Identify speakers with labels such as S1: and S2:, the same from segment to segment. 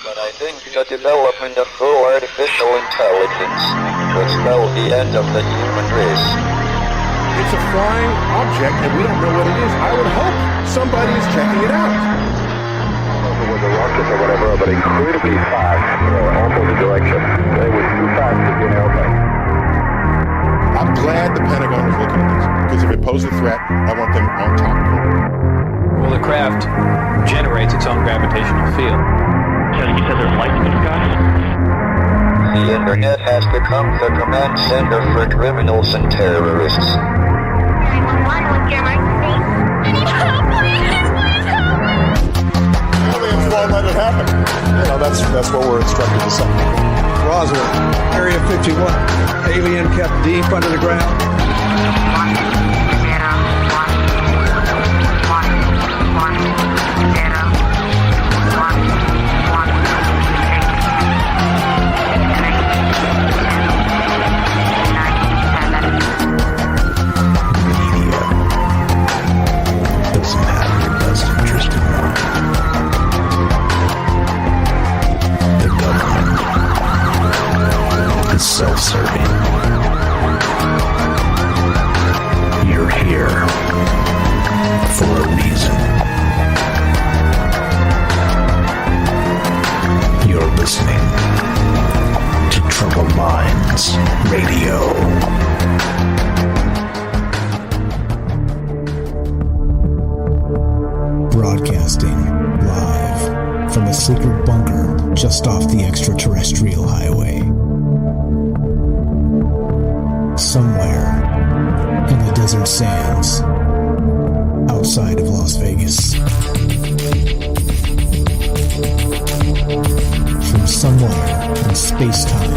S1: But I think the development of full artificial intelligence will spell the end of the human race.
S2: It's a flying object, and we don't know what it is. I would hope somebody is checking it out.
S3: It was a rocket or whatever, but incredibly fast, opposite direction. It was too fast to be an airplane.
S2: I'm glad the Pentagon is looking at this, because if it poses a threat, I want them on top of it.
S4: Well, the craft generates its own gravitational field.
S5: So you said there's lights in the sky?
S1: The internet has become the command center for criminals and terrorists.
S6: 911, what's your emergency? I need help, please help me!
S2: Aliens won't let it happen. You know, that's what we're instructed to say.
S7: Roswell, Area 51. Alien kept deep under the ground.
S6: 1, 0, 1, 1,
S8: self-serving. You're here for a reason. You're listening to Troubled Minds Radio.
S9: Broadcasting live from a secret bunker just off the extraterrestrial highway. Somewhere in the desert sands outside of Las Vegas. From somewhere in space-time,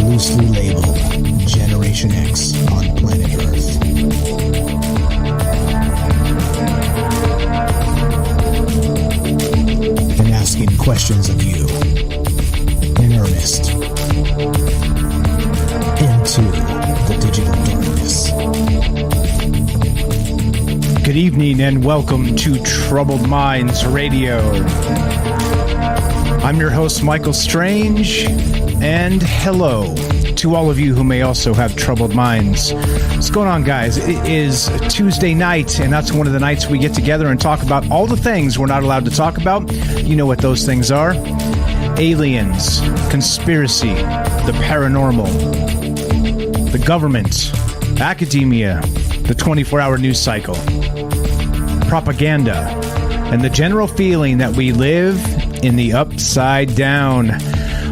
S9: loosely labeled Generation X on planet Earth. And asking questions of you in earnest into the digital darkness.
S10: Good evening and welcome to Troubled Minds Radio. I'm your host, Michael Strange, and hello to all of you who may also have troubled minds. What's going on, guys? It is Tuesday night, and that's one of the nights we get together and talk about all the things we're not allowed to talk about. You know what those things are. Aliens, conspiracy, the paranormal, the government, academia, the 24-hour news cycle, propaganda, and the general feeling that we live in the upside down.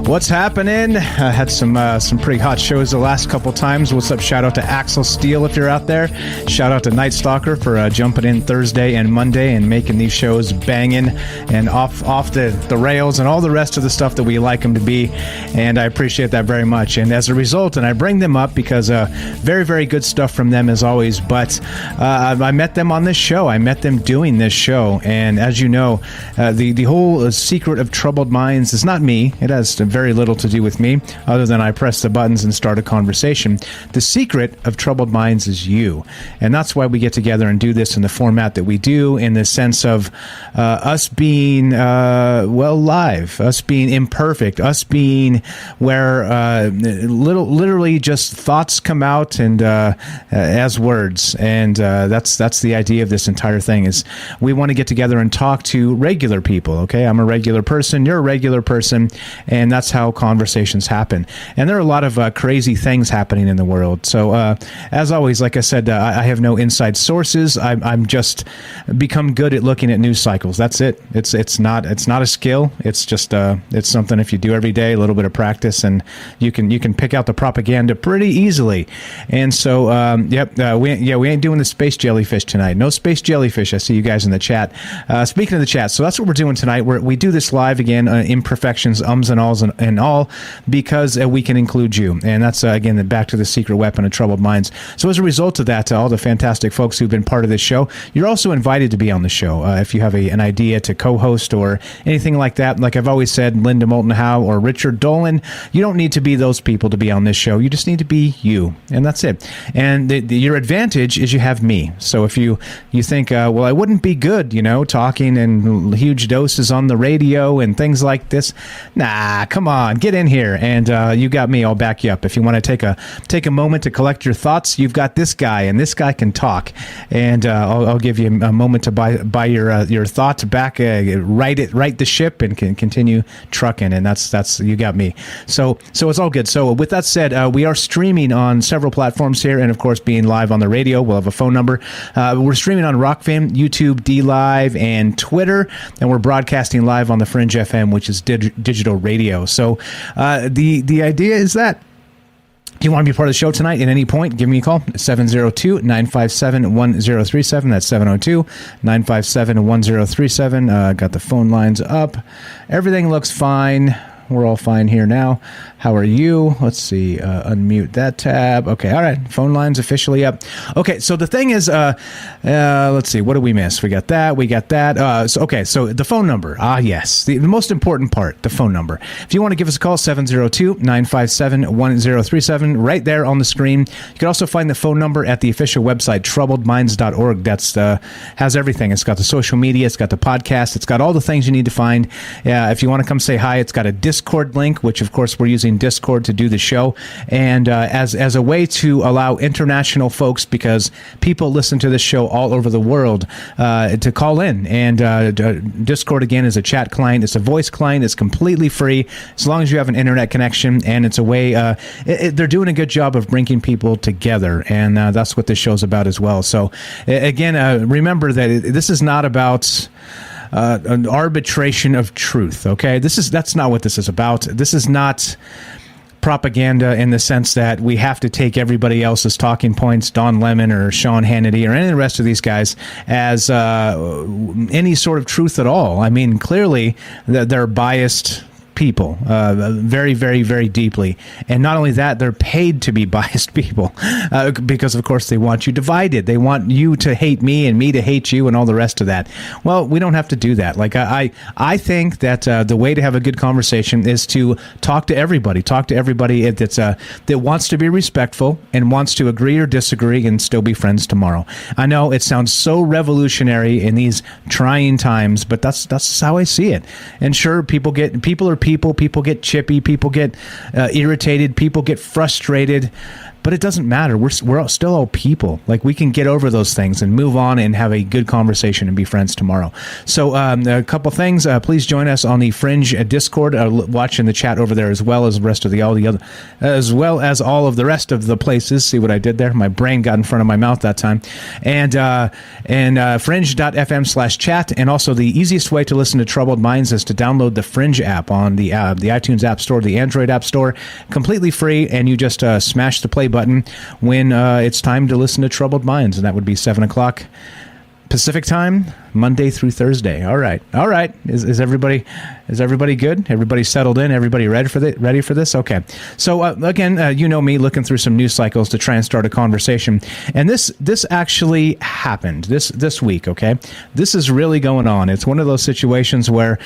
S10: What's happening? I had some pretty hot shows the last couple times. What's up? Shout out to Axel Steele if you're out there. Shout out to Night Stalker for jumping in Thursday and Monday and making these shows banging and off the rails and all the rest of the stuff that we like them to be. And I appreciate that very much. And as a result, and I bring them up because very, very good stuff from them as always. But I met them on this show. I met them doing this show. And as you know, the whole secret of Troubled Minds is not me. It has very little to do with me, other than I press the buttons and start a conversation. The secret of Troubled Minds is you. And that's why we get together and do this in the format that we do, in the sense of us being, live, us being imperfect, us being where literally just thoughts come out and as words. And that's the idea of this entire thing, is we want to get together and talk to regular people, okay? I'm a regular person, you're a regular person, and that's how conversations happen. And there are a lot of crazy things happening in the world. So as always, like I said, I have no inside sources. I'm just become good at looking at news cycles. That's it. It's not a skill. It's just it's something, if you do every day, a little bit of practice, and you can pick out the propaganda pretty easily. And so we ain't doing the space jellyfish tonight. No space jellyfish. I see you guys in the chat. Speaking of the chat, so that's what we're doing tonight. We do this live again, imperfections, ums and alls and and all, because we can include you. And that's, again, back to the secret weapon of troubled minds. So as a result of that, all the fantastic folks who've been part of this show, you're also invited to be on the show. If you have an idea to co-host or anything like that, like I've always said, Linda Moulton Howe or Richard Dolan, you don't need to be those people to be on this show. You just need to be you, and that's it. And your advantage is you have me. So if you think, well, I wouldn't be good, talking in huge doses on the radio and things like this, nah, come on, get in here, and you got me. I'll back you up. If you want to take a moment to collect your thoughts, you've got this guy, and this guy can talk, and I'll give you a moment to buy your thoughts back, right the ship, and can continue trucking. And that's you got me. So it's all good. So with that said, we are streaming on several platforms here, and of course being live on the radio. We'll have a phone number. We're streaming on Rockfin, YouTube, D Live, and Twitter, and we're broadcasting live on the Fringe FM, which is digital radio. So the idea is that if you want to be part of the show tonight at any point, give me a call, 702-957-1037. That's 702-957-1037. Got the phone lines up. Everything looks fine. We're all fine here now. How are you? Let's see. Unmute that tab. Okay. All right. Phone lines officially up. Okay. So the thing is, let's see. What did we miss? We got that. So the phone number. Yes. The most important part, the phone number. If you want to give us a call, 702-957-1037, right there on the screen. You can also find the phone number at the official website, troubledminds.org. That's has everything. It's got the social media. It's got the podcast. It's got all the things you need to find. If you want to come say hi, it's got a Discord link, which of course we're using Discord to do the show, and as a way to allow international folks, because people listen to this show all over the world, to call in. And Discord, again, is a chat client. It's a voice client. It's completely free as long as you have an internet connection, and it's a way they're doing a good job of bringing people together, and that's what this show's about as well. So again, remember that this is not about an arbitration of truth. Okay, that's not what this is about. This is not propaganda in the sense that we have to take everybody else's talking points, Don Lemon or Sean Hannity or any of the rest of these guys, as any sort of truth at all. I mean, clearly they're biased people, very, very, very deeply. And not only that, they're paid to be biased people, because of course they want you divided. They want you to hate me and me to hate you and all the rest of that. Well, we don't have to do that. Like I think that the way to have a good conversation is to talk to everybody that wants to be respectful and wants to agree or disagree and still be friends tomorrow. I know it sounds so revolutionary in these trying times, but that's how I see it. And sure, people get chippy, people get irritated, people get frustrated, but it doesn't matter. We're still all people. Like, we can get over those things and move on and have a good conversation and be friends tomorrow. So a couple things. Please join us on the Fringe Discord. Watch in the chat over there, as well as the rest of all of the rest of the places. See what I did there? My brain got in front of my mouth that time. And fringe.fm/chat. And also the easiest way to listen to Troubled Minds is to download the Fringe app on the iTunes App Store, the Android App Store, completely free. And you just smash the play button when it's time to listen to Troubled Minds, and that would be 7 o'clock Pacific time, Monday through Thursday. All right. Is everybody good? Everybody settled in? Everybody ready for this? Okay. So again, you know me, looking through some news cycles to try and start a conversation, and this actually happened this week. Okay, this is really going on. It's one of those situations where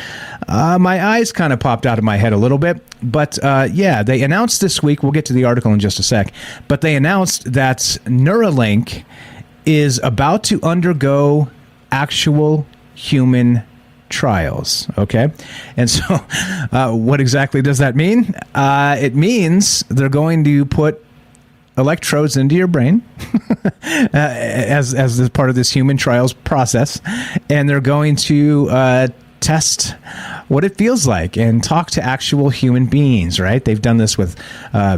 S10: my eyes kind of popped out of my head a little bit. But yeah, they announced this week. We'll get to the article in just a sec. But they announced that Neuralink is about to undergo actual human trials. Okay. And so what exactly does that mean? It means they're going to put electrodes into your brain as part of this human trials process, and they're going to test what it feels like and talk to actual human beings, right? They've done this with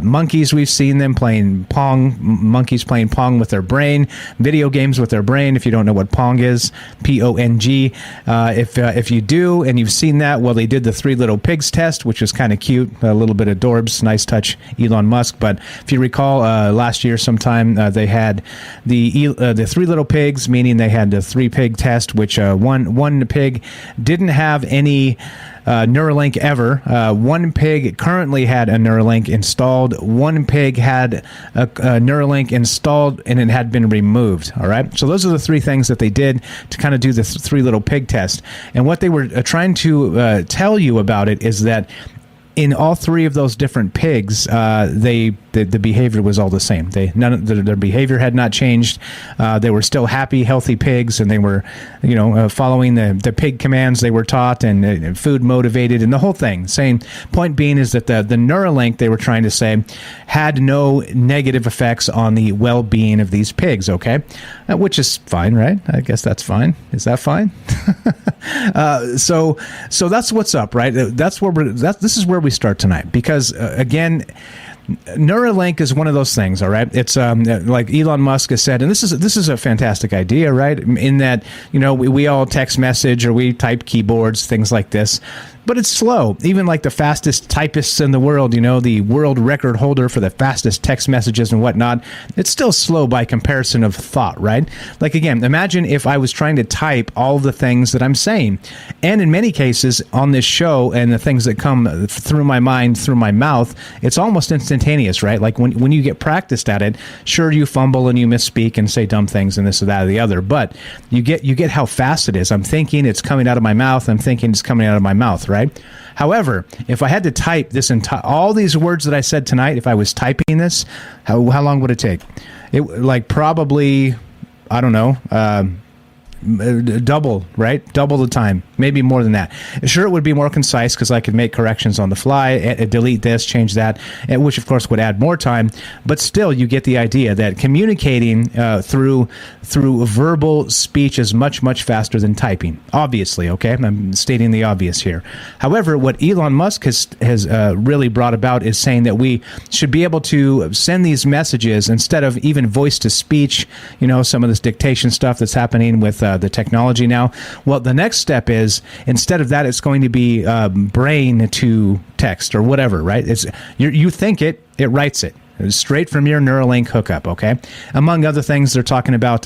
S10: monkeys. We've seen them playing Pong, monkeys playing Pong with their brain, video games with their brain. If you don't know what Pong is, P-O-N-G. If you do and you've seen that, well, they did the Three Little Pigs test, which was kind of cute, a little bit of Dorbs, nice touch, Elon Musk. But if you recall, last year sometime, they had the Three Little Pigs, meaning they had the 3-pig test, which one pig didn't have any Neuralink ever. One pig currently had a Neuralink installed. One pig had a Neuralink installed, and it had been removed. All right. So those are the three things that they did to kind of do the three little pig test. And what they were trying to tell you about it is that in all three of those different pigs, the behavior was all the same. Their behavior had not changed. They were still happy, healthy pigs, and they were, following the pig commands they were taught, and food motivated, and the whole thing. Same point being is that the Neuralink, they were trying to say, had no negative effects on the well-being of these pigs. Okay, which is fine, right? I guess that's fine. Is that fine? So that's what's up, right? This is where we start tonight, because again, Neuralink is one of those things, all right? It's like Elon Musk has said, and this is a fantastic idea, right? In that, we all text message or we type keyboards, things like this, but it's slow. Even like the fastest typists in the world, the world record holder for the fastest text messages and whatnot, it's still slow by comparison of thought, right? Like, again, imagine if I was trying to type all the things that I'm saying. And in many cases on this show and the things that come through my mind, through my mouth, it's almost instantaneous, right? Like when you get practiced at it, sure, you fumble and you misspeak and say dumb things and this or that or the other, but you get how fast it is. I'm thinking it's coming out of my mouth. I'm thinking it's coming out of my mouth, right? However, if I had to type this all these words that I said tonight, if I was typing this, how long would it take? Probably, I don't know, double, right? Double the time, maybe more than that. Sure, it would be more concise because I could make corrections on the fly, delete this, change that, which of course would add more time. But still, you get the idea that communicating through verbal speech is much, much faster than typing. Obviously, okay? I'm stating the obvious here. However, what Elon Musk has really brought about is saying that we should be able to send these messages instead of even voice to speech, some of this dictation stuff that's happening with the technology now. Well, the next step is, instead of that, it's going to be brain to text or whatever, right? You think it writes it. Straight from your Neuralink hookup, okay? Among other things, they're talking about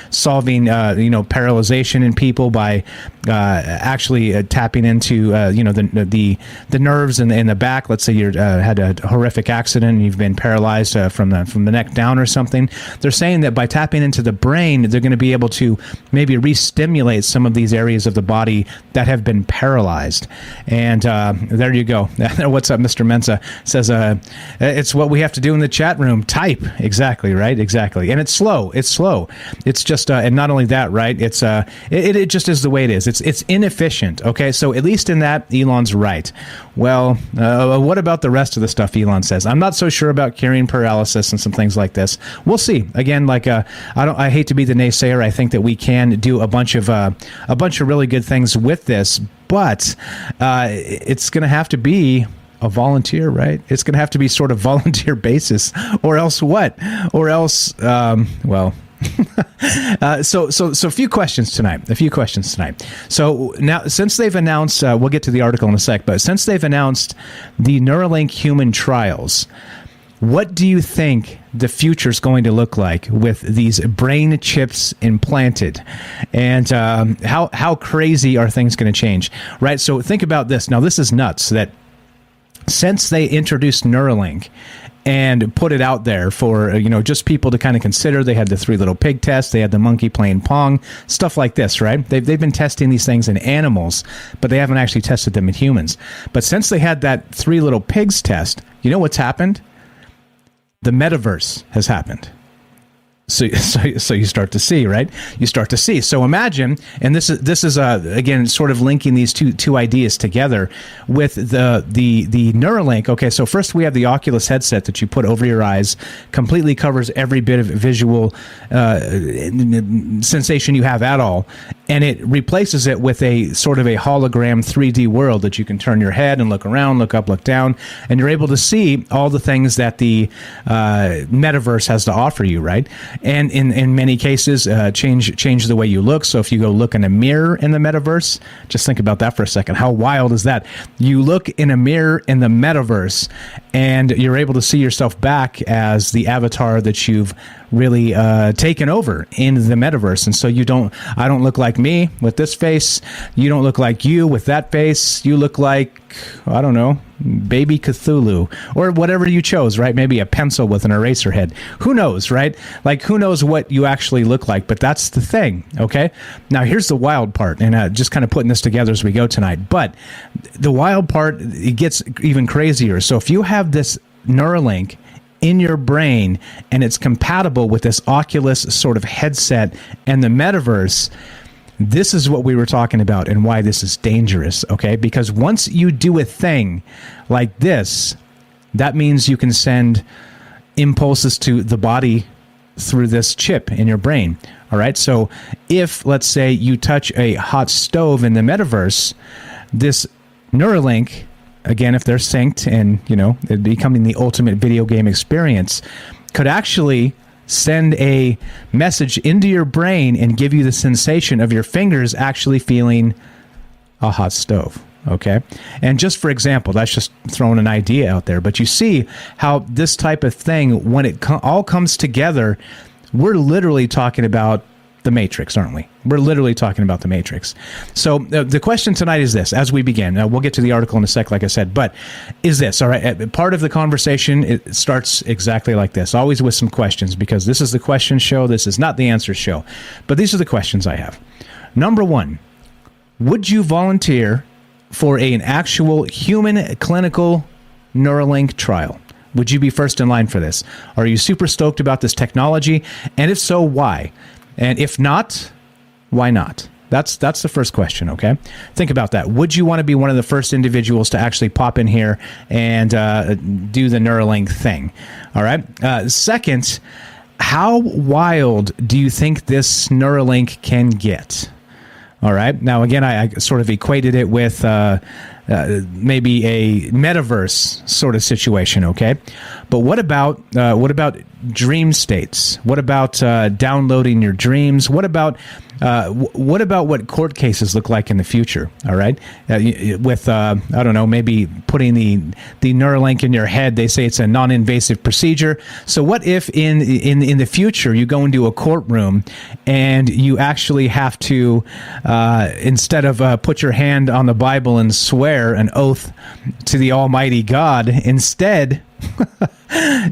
S10: solving, paralyzation in people by actually tapping into, the nerves in the back. Let's say you had a horrific accident and you've been paralyzed from the neck down or something. They're saying that by tapping into the brain, they're going to be able to maybe re-stimulate some of these areas of the body that have been paralyzed. And there you go. What's up, Mr. Mensa? Says it's what we have to do in the chat room. Type. Exactly, right? Exactly. And it's slow. It's just, and not only that, right? It's it just is the way it is. It's inefficient. Okay, so at least in that, Elon's right. Well, what about the rest of the stuff Elon says? I'm not so sure about curing paralysis and some things like this. We'll see. Again, I hate to be the naysayer. I think that we can do a bunch of really good things with this, but it's going to have to be a volunteer, right? It's going to have to be sort of volunteer basis, or else what? Or else, well. So a few questions tonight. So now, since they've announced, we'll get to the article in a sec, but since they've announced the Neuralink human trials, what do you think the future is going to look like with these brain chips implanted? And how crazy are things going to change, right? So think about this. Now, this is nuts that since they introduced Neuralink and put it out there for, just people to kind of consider, they had the three little pig test, they had the monkey playing Pong, stuff like this, right? They've been testing these things in animals, but they haven't actually tested them in humans. But since they had that three little pigs test, you know what's happened? The metaverse has happened. So you start to see, right? You start to see. So imagine, and this is again sort of linking these two ideas together with the Neuralink. Okay, so first we have the Oculus Headset that you put over your eyes, completely covers every bit of visual sensation you have at all, and it replaces it with a sort of a hologram 3D world that you can turn your head and look around, look up, look down, and you're able to see all the things that the metaverse has to offer you, right? And in many cases, change the way you look. So if you go look in a mirror in the metaverse, just think about that for a second. How wild is that? You look in a mirror in the metaverse, and you're able to see yourself back as the avatar that you've really taken over in the metaverse. And so I don't look like me with this face. You don't look like you with that face. You look like, I don't know, baby Cthulhu or whatever you chose, right? Maybe a pencil with an eraser head. Who knows, right? Like, who knows what you actually look like? But that's the thing, okay? Now, here's the wild part, and just kind of putting this together as we go tonight. But the wild part, it gets even crazier. So if you have this Neuralink in your brain and it's compatible with this Oculus sort of headset and the metaverse, this is what we were talking about and why this is dangerous, okay? Because once you do a thing like this, that means you can send impulses to the body through this chip in your brain, all right? So if, let's say, you touch a hot stove in the metaverse, this Neuralink, again, if they're synced and, it becoming the ultimate video game experience, could actually send a message into your brain and give you the sensation of your fingers actually feeling a hot stove, okay? And just for example, that's just throwing an idea out there, but you see how this type of thing, when it all comes together, we're literally talking about the Matrix, aren't we? We're literally talking about the Matrix. So the question tonight is this, as we begin. Now, we'll get to the article in a sec, like I said, but is this, all right, part of the conversation, it starts exactly like this, always with some questions, because this is the question show, this is not the answer show. But these are the questions I have. Number one, would you volunteer for an actual human clinical Neuralink trial? Would you be first in line for this? Are you super stoked about this technology? And if so, why? And if not, why not? That's the first question, okay? Think about that. Would you want to be one of the first individuals to actually pop in here and do the Neuralink thing? All right? Second, how wild do you think this Neuralink can get? All right? Now, again, I sort of equated it with maybe a metaverse sort of situation, okay? But what about dream states? What about downloading your dreams? What about what court cases look like in the future? All right, with I don't know, maybe putting the Neuralink in your head. They say it's a non-invasive procedure. So what if in the future you go into a courtroom and you actually have to instead of put your hand on the Bible and swear an oath to the Almighty God, instead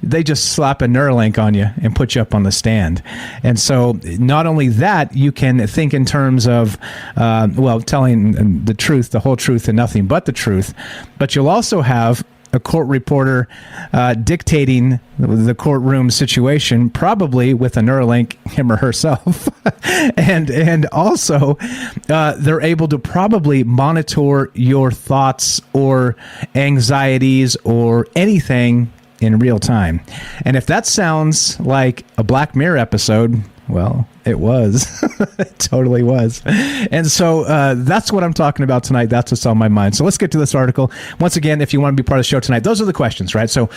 S10: they just slap a Neuralink on you and put you up on the stand. And so not only that, you can think in terms of, telling the truth, the whole truth, and nothing but the truth, but you'll also have a court reporter dictating the courtroom situation, probably with a Neuralink, him or herself. and also they're able to probably monitor your thoughts or anxieties or anything in real time. And if that sounds like a Black Mirror episode, well, it was. It totally was. And so that's what I'm talking about tonight. That's what's on my mind. So let's get to this article. Once again, if you want to be part of the show tonight, those are the questions, right? So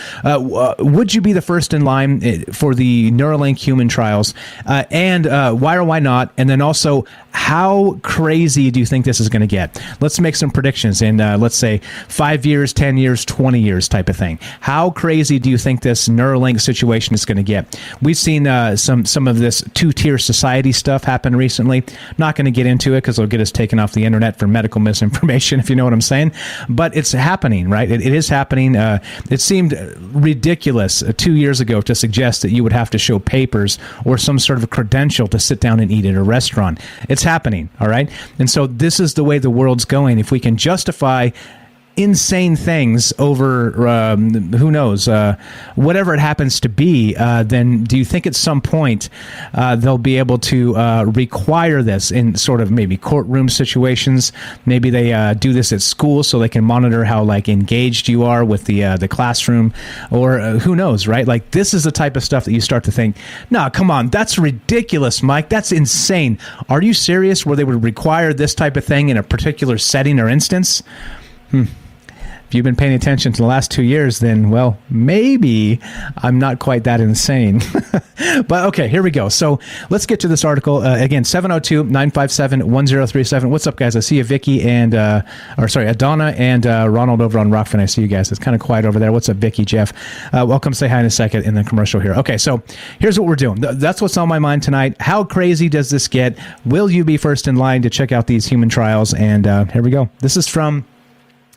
S10: would you be the first in line for the Neuralink human trials? And why or why not? And then also, how crazy do you think this is going to get? Let's make some predictions in, let's say, 5 years, 10 years, 20 years type of thing. How crazy do you think this Neuralink situation is going to get? We've seen some of this two-tier society stuff happen recently. Not going to get into it because it'll get us taken off the internet for medical misinformation, if you know what I'm saying. But it's happening, right? It is happening. It seemed ridiculous 2 years ago to suggest that you would have to show papers or some sort of a credential to sit down and eat at a restaurant. It's happening, all right? And so this is the way the world's going. If we can justify insane things over who knows, whatever it happens to be, then do you think at some point they'll be able to require this in sort of maybe courtroom situations? Maybe they do this at school so they can monitor how like engaged you are with the classroom, or who knows, right? Like, this is the type of stuff that you start to think, no, come on, that's ridiculous, Mike. That's insane. Are you serious? Where they would require this type of thing in a particular setting or instance? if you've been paying attention to the last 2 years, then, well, maybe I'm not quite that insane. But okay, here we go. So let's get to this article. Again, 702-957-1037. What's up, guys? I see you, Vicky and, Adonna and Ronald over on Rockfin. I see you guys. It's kind of quiet over there. What's up, Vicky, Jeff? Welcome. Say hi in a second in the commercial here. Okay, so here's what we're doing. That's what's on my mind tonight. How crazy does this get? Will you be first in line to check out these human trials? And here we go. This is from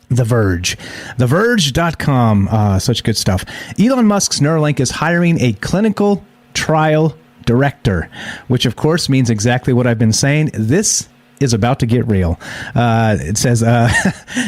S10: The Verge. TheVerge.com. Such good stuff. Elon Musk's Neuralink is hiring a clinical trial director, which of course means exactly what I've been saying. This is about to get real. It says,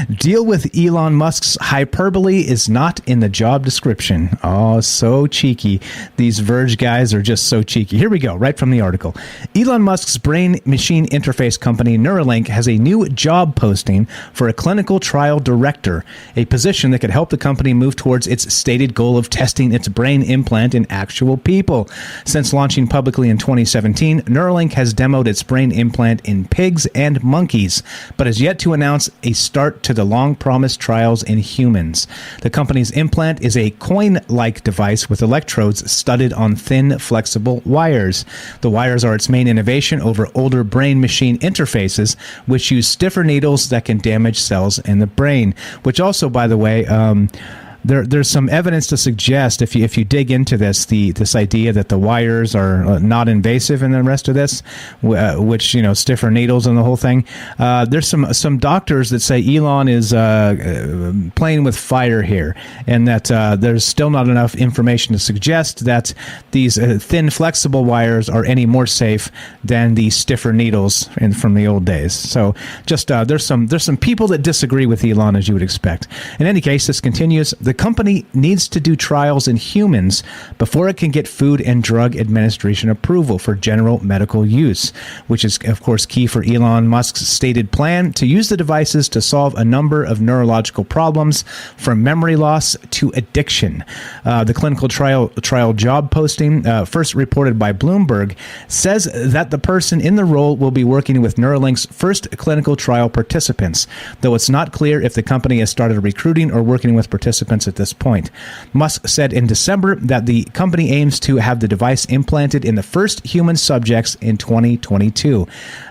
S10: deal with Elon Musk's hyperbole is not in the job description. Oh, so cheeky. These Verge guys are just so cheeky. Here we go, right from the article. Elon Musk's brain-machine interface company Neuralink has a new job posting for a clinical trial director, a position that could help the company move towards its stated goal of testing its brain implant in actual people. Since launching publicly in 2017, Neuralink has demoed its brain implant in pigs and monkeys, but has yet to announce a start to the long-promised trials in humans. The company's implant is a coin-like device with electrodes studded on thin, flexible wires. The wires are its main innovation over older brain-machine interfaces, which use stiffer needles that can damage cells in the brain, which also, by the way, There's some evidence to suggest, if you dig into this idea that the wires are not invasive in the rest of this, which, stiffer needles and the whole thing. There's some doctors that say Elon is playing with fire here, and that there's still not enough information to suggest that these thin, flexible wires are any more safe than the stiffer needles from the old days. So just there's some people that disagree with Elon, as you would expect. In any case, this continues. The company needs to do trials in humans before it can get Food and Drug Administration approval for general medical use, which is, of course, key for Elon Musk's stated plan to use the devices to solve a number of neurological problems, from memory loss to addiction. The clinical trial job posting, first reported by Bloomberg, says that the person in the role will be working with Neuralink's first clinical trial participants, though it's not clear if the company has started recruiting or working with participants at this point. Musk said in December that the company aims to have the device implanted in the first human subjects in 2022.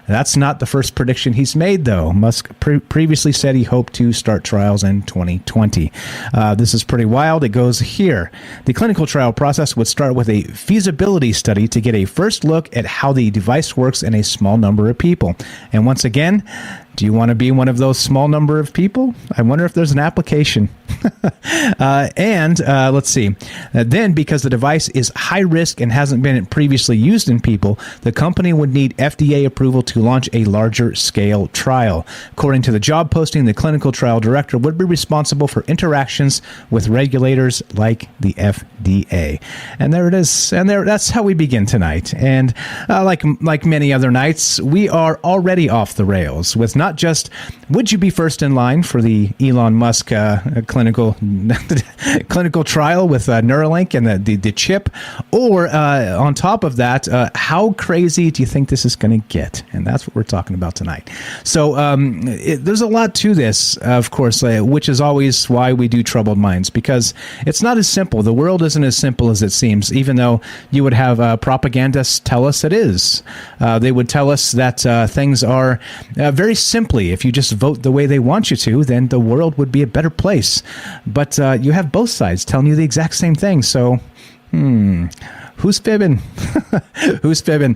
S10: That's not the first prediction he's made, though. Musk previously said he hoped to start trials in 2020. This is pretty wild. It goes here. The clinical trial process would start with a feasibility study to get a first look at how the device works in a small number of people. And once again, do you want to be one of those small number of people? I wonder if there's an application. Let's see. Then, because the device is high risk and hasn't been previously used in people, the company would need FDA approval to launch a larger scale trial. According to the job posting, the clinical trial director would be responsible for interactions with regulators like the FDA. And there it is. And that's how we begin tonight. And like many other nights, we are already off the rails with not just would you be first in line for the Elon Musk clinical trial with Neuralink and the chip, or on top of that, how crazy do you think this is going to get? And that's what we're talking about tonight. So there's a lot to this, of course, which is always why we do Troubled Minds, because it's not as simple. The world isn't as simple as it seems, even though you would have propagandists tell us it is. They would tell us that things are very simply, if you just vote the way they want you to, then the world would be a better place. But you have both sides telling you the exact same thing. So, who's fibbing? Who's fibbing?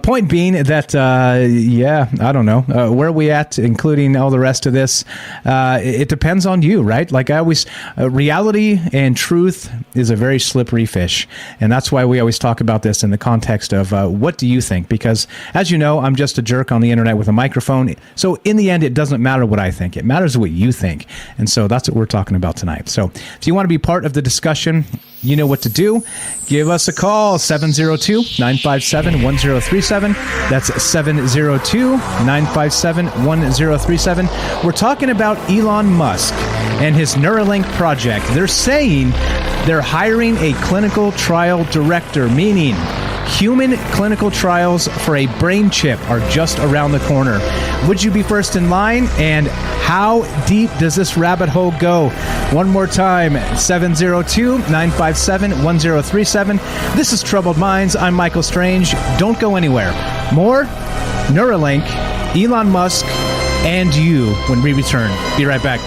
S10: Point being that, I don't know. Where are we at, including all the rest of this? It depends on you, right? Like I always, reality and truth is a very slippery fish. And that's why we always talk about this in the context of what do you think? Because, as you know, I'm just a jerk on the internet with a microphone. So in the end, it doesn't matter what I think. It matters what you think. And so that's what we're talking about tonight. So if you want to be part of the discussion, you know what to do. Give us a call, 702-957-1037. That's 702-957-1037. We're talking about Elon Musk and his Neuralink project. They're saying they're hiring a clinical trial director, meaning Human clinical trials for a brain chip are just around the corner. Would you be first in line? And how deep does this rabbit hole go? One more time, 702-957-1037. This is Troubled Minds. I'm Michael Strange. Don't go anywhere. More Neuralink, Elon Musk, and you when we return. Be right back.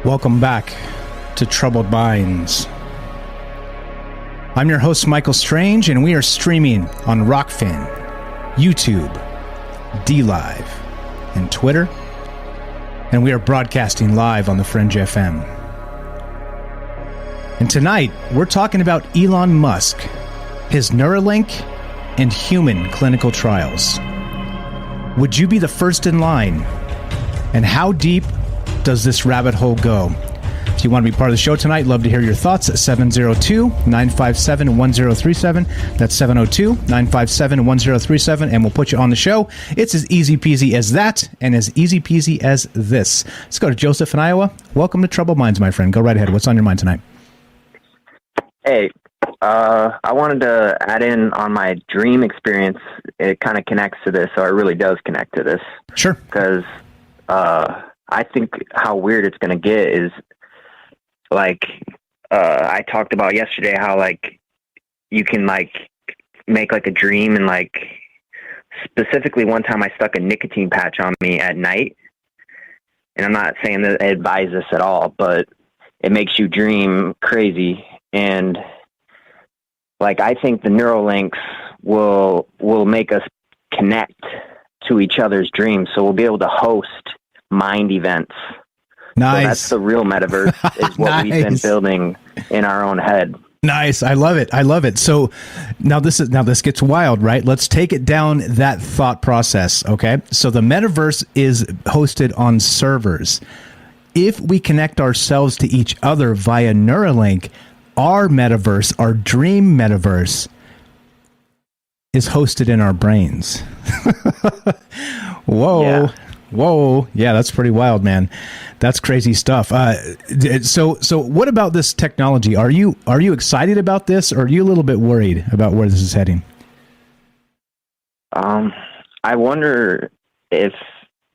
S10: Welcome back to Troubled Minds. I'm your host, Michael Strange, and we are streaming on Rockfin, YouTube, DLive, and Twitter. And we are broadcasting live on the Fringe FM. And tonight, we're talking about Elon Musk, his Neuralink, and human clinical trials. Would you be the first in line? And how deep does this rabbit hole go? If you want to be part of the show tonight, love to hear your thoughts at 702-957-1037. That's 702-957-1037, and we'll put you on the show. It's as easy peasy as that, and as easy peasy as this. Let's go to Joseph in Iowa. Welcome to Troubled Minds, my friend. Go right ahead. What's on your mind tonight?
S11: Hey, I wanted to add in on my dream experience. It kind of connects to this, so it really does connect to this.
S10: Sure.
S11: Because I think how weird it's going to get is, like, I talked about yesterday how, like, you can, like, make, like, a dream, and, like, specifically one time I stuck a nicotine patch on me at night, and I'm not saying that I advise this at all, but it makes you dream crazy, and, like, I think the Neurolinks will make us connect to each other's dreams, so we'll be able to host mind events.
S10: Nice.
S11: So that's the real metaverse, is what we've been building in our own head.
S10: Nice. I love it. I love it. So now this gets wild, right? Let's take it down that thought process. Okay. So the metaverse is hosted on servers. If we connect ourselves to each other via Neuralink, our metaverse, our dream metaverse, is hosted in our brains. Whoa.
S11: Yeah.
S10: Whoa. Yeah, that's pretty wild, man. That's crazy stuff. So what about this technology? Are you excited about this, or are you a little bit worried about where this is heading?
S11: I wonder if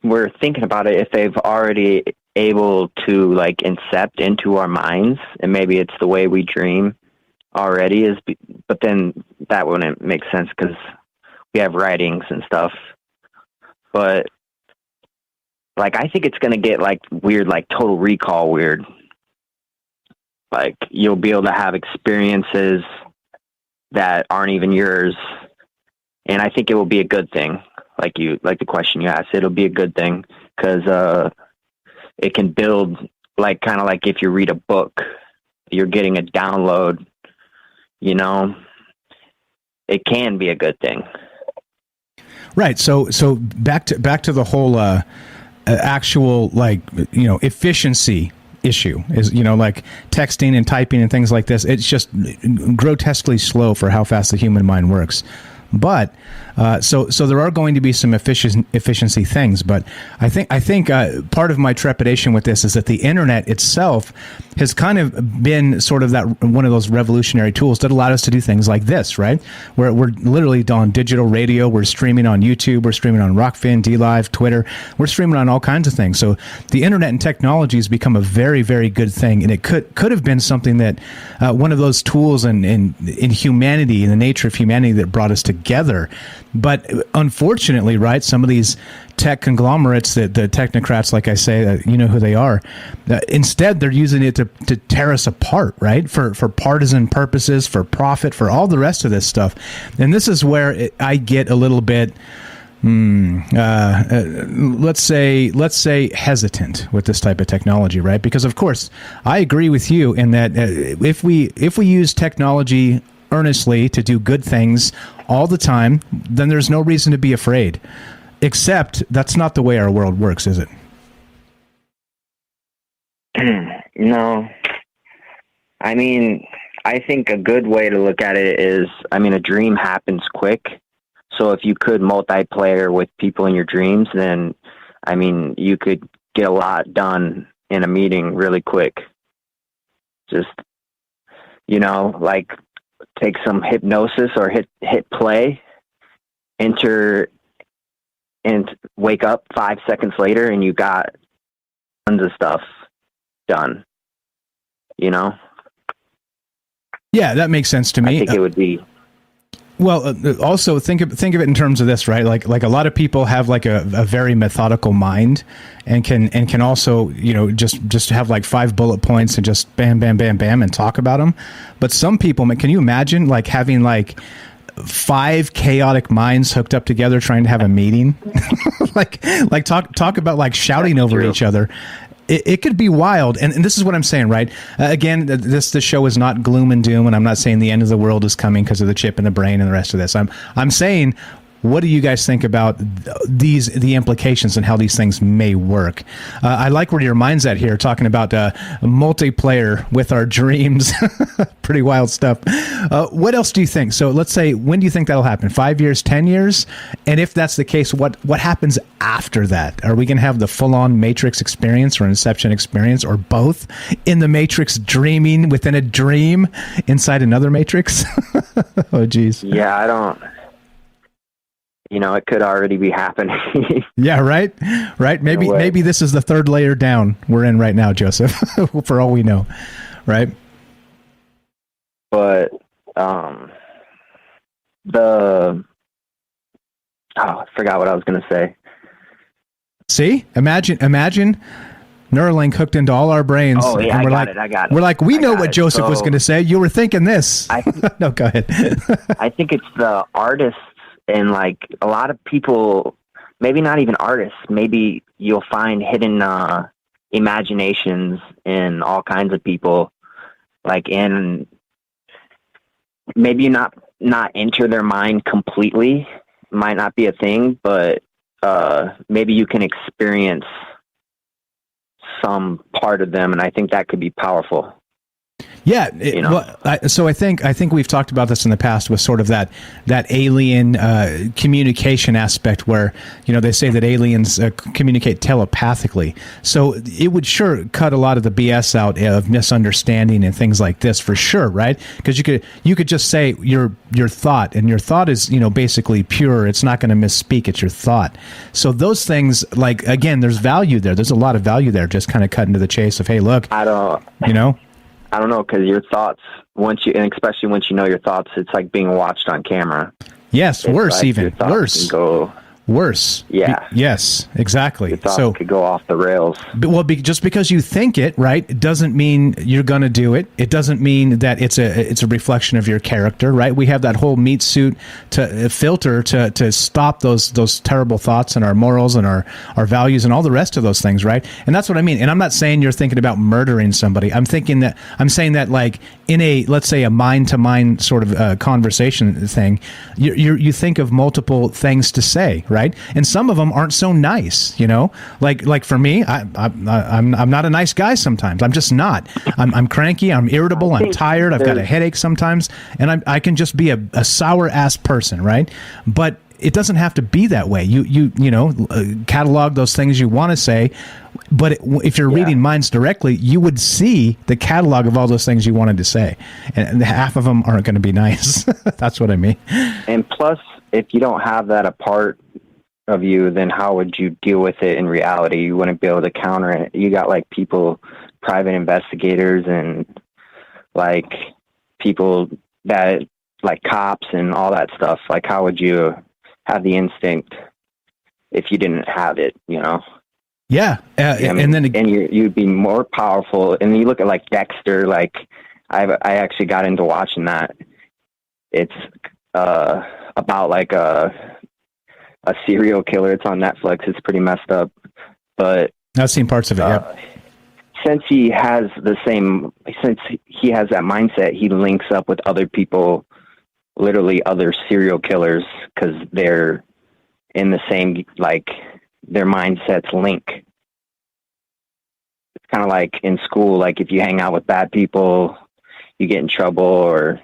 S11: we're thinking about it, if they've already able to, like, incept into our minds, and maybe it's the way we dream already, but then that wouldn't make sense because we have writings and stuff. But, like, I think it's going to get, like, weird, like Total Recall weird. Like, you'll be able to have experiences that aren't even yours. And I think it will be a good thing. Like the question you asked, it'll be a good thing because it can build, like, kind of like if you read a book, you're getting a download, you know, it can be a good thing.
S10: Right. So back to the whole, actual, like, you know, efficiency issue is, you know, like texting and typing and things like this. It's just grotesquely slow for how fast the human mind works. But so there are going to be some efficiency things, but I think part of my trepidation with this is that the internet itself has kind of been sort of that one of those revolutionary tools that allowed us to do things like this, right? Where we're literally on digital radio, we're streaming on YouTube, we're streaming on Rockfin, DLive, Twitter, we're streaming on all kinds of things. So the internet and technology has become a very, very good thing, and it could have been something that one of those tools in humanity, in the nature of humanity, that brought us together. But unfortunately, right, some of these tech conglomerates, the technocrats, like I say, you know who they are, instead they're using it to tear us apart, right, for partisan purposes, for profit, for all the rest of this stuff. And this is where I get a little bit let's say hesitant with this type of technology, right? Because of course, I agree with you in that if we use technology earnestly to do good things all the time, then there's no reason to be afraid. Except that's not the way our world works, is it?
S11: No. I mean, I think a good way to look at it is, I mean, a dream happens quick. So if you could multiplayer with people in your dreams, then, I mean, you could get a lot done in a meeting really quick. Just, like take some hypnosis or hit play, enter, and wake up 5 seconds later and you got tons of stuff done,
S10: Yeah, that makes sense to me.
S11: I think it would be.
S10: Well, also think of it in terms of this, right? Like a lot of people have like a very methodical mind, and can also just have like 5 bullet points and just bam, bam, bam, bam, and talk about them. But some people, can you imagine like having like 5 chaotic minds hooked up together trying to have a meeting? like talk about like shouting over each other. It could be wild, and this is what I'm saying, right? Again, this show is not gloom and doom, and I'm not saying the end of the world is coming because of the chip in the brain and the rest of this. I'm saying, what do you guys think about the implications and how these things may work? I like where your mind's at here, talking about multiplayer with our dreams. Pretty wild stuff. What else do you think? So let's say, when do you think that'll happen? 5 years, 10 years? And if that's the case, what happens after that? Are we going to have the full-on Matrix experience or Inception experience, or both, in the Matrix, dreaming within a dream inside another Matrix? Oh, geez.
S11: Yeah, I don't... it could already be happening.
S10: Yeah, right. Maybe this is the 3rd layer down we're in right now, Joseph, for all we know. Right.
S11: But, I forgot what I was going to say.
S10: See, imagine Neuralink hooked into all our brains.
S11: Oh, yeah,
S10: and
S11: I got it.
S10: We're like, we know what Joseph was going to say. You were thinking this. No, go ahead.
S11: I think it's the artists. And like a lot of people, maybe not even artists, maybe you'll find hidden imaginations in all kinds of people. Like maybe you not enter their mind completely, might not be a thing, but maybe you can experience some part of them, and I think that could be powerful.
S10: Yeah, so I think we've talked about this in the past with sort of that alien communication aspect, where they say that aliens communicate telepathically. So it would sure cut a lot of the BS out of misunderstanding and things like this, for sure, right? Because you could just say your thought, and your thought is basically pure. It's not going to misspeak. It's your thought. So those things, like, again, there's value there. There's a lot of value there. Just kind of cutting to the chase of, hey, look, I
S11: don't know, because your thoughts, and especially once you know your thoughts, it's like being watched on camera.
S10: Yes,
S11: it's
S10: worse,
S11: like
S10: even worse. Worse.
S11: Yeah.
S10: Yes, exactly.
S11: Your thoughts could go off the rails.
S10: Just because you think it, right, it doesn't mean you're going to do it. It doesn't mean that it's a reflection of your character, right? We have that whole meat suit to filter to stop those terrible thoughts and our morals and our values and all the rest of those things, right? And that's what I mean. And I'm not saying you're thinking about murdering somebody. I'm saying that like in a, let's say, a mind-to-mind sort of conversation thing, you think of multiple things to say, right? And some of them aren't so nice, like for me, I'm not a nice guy sometimes. I'm just not. I'm cranky. I'm irritable. I'm tired. I've got a headache sometimes, and I can just be a sour ass person, right? But it doesn't have to be that way. You catalog those things you want to say, but if you're reading minds directly, you would see the catalog of all those things you wanted to say, and half of them aren't going to be nice. That's what I mean.
S11: And plus, if you don't have that a part of you, then how would you deal with it in reality? You wouldn't be able to counter it. You got like people, private investigators, and like people that like cops and all that stuff. Like, how would you have the instinct if you didn't have it,
S10: Yeah. And then
S11: you'd be more powerful. And you look at like Dexter, like I actually got into watching that. It's about like a serial killer. It's on Netflix. It's pretty messed up. But
S10: I've seen parts of it. Yeah.
S11: Since he has that mindset, he links up with other people, literally other serial killers, because they're in the same, like, their mindsets link. It's kind of like in school, like if you hang out with bad people, you get in trouble, or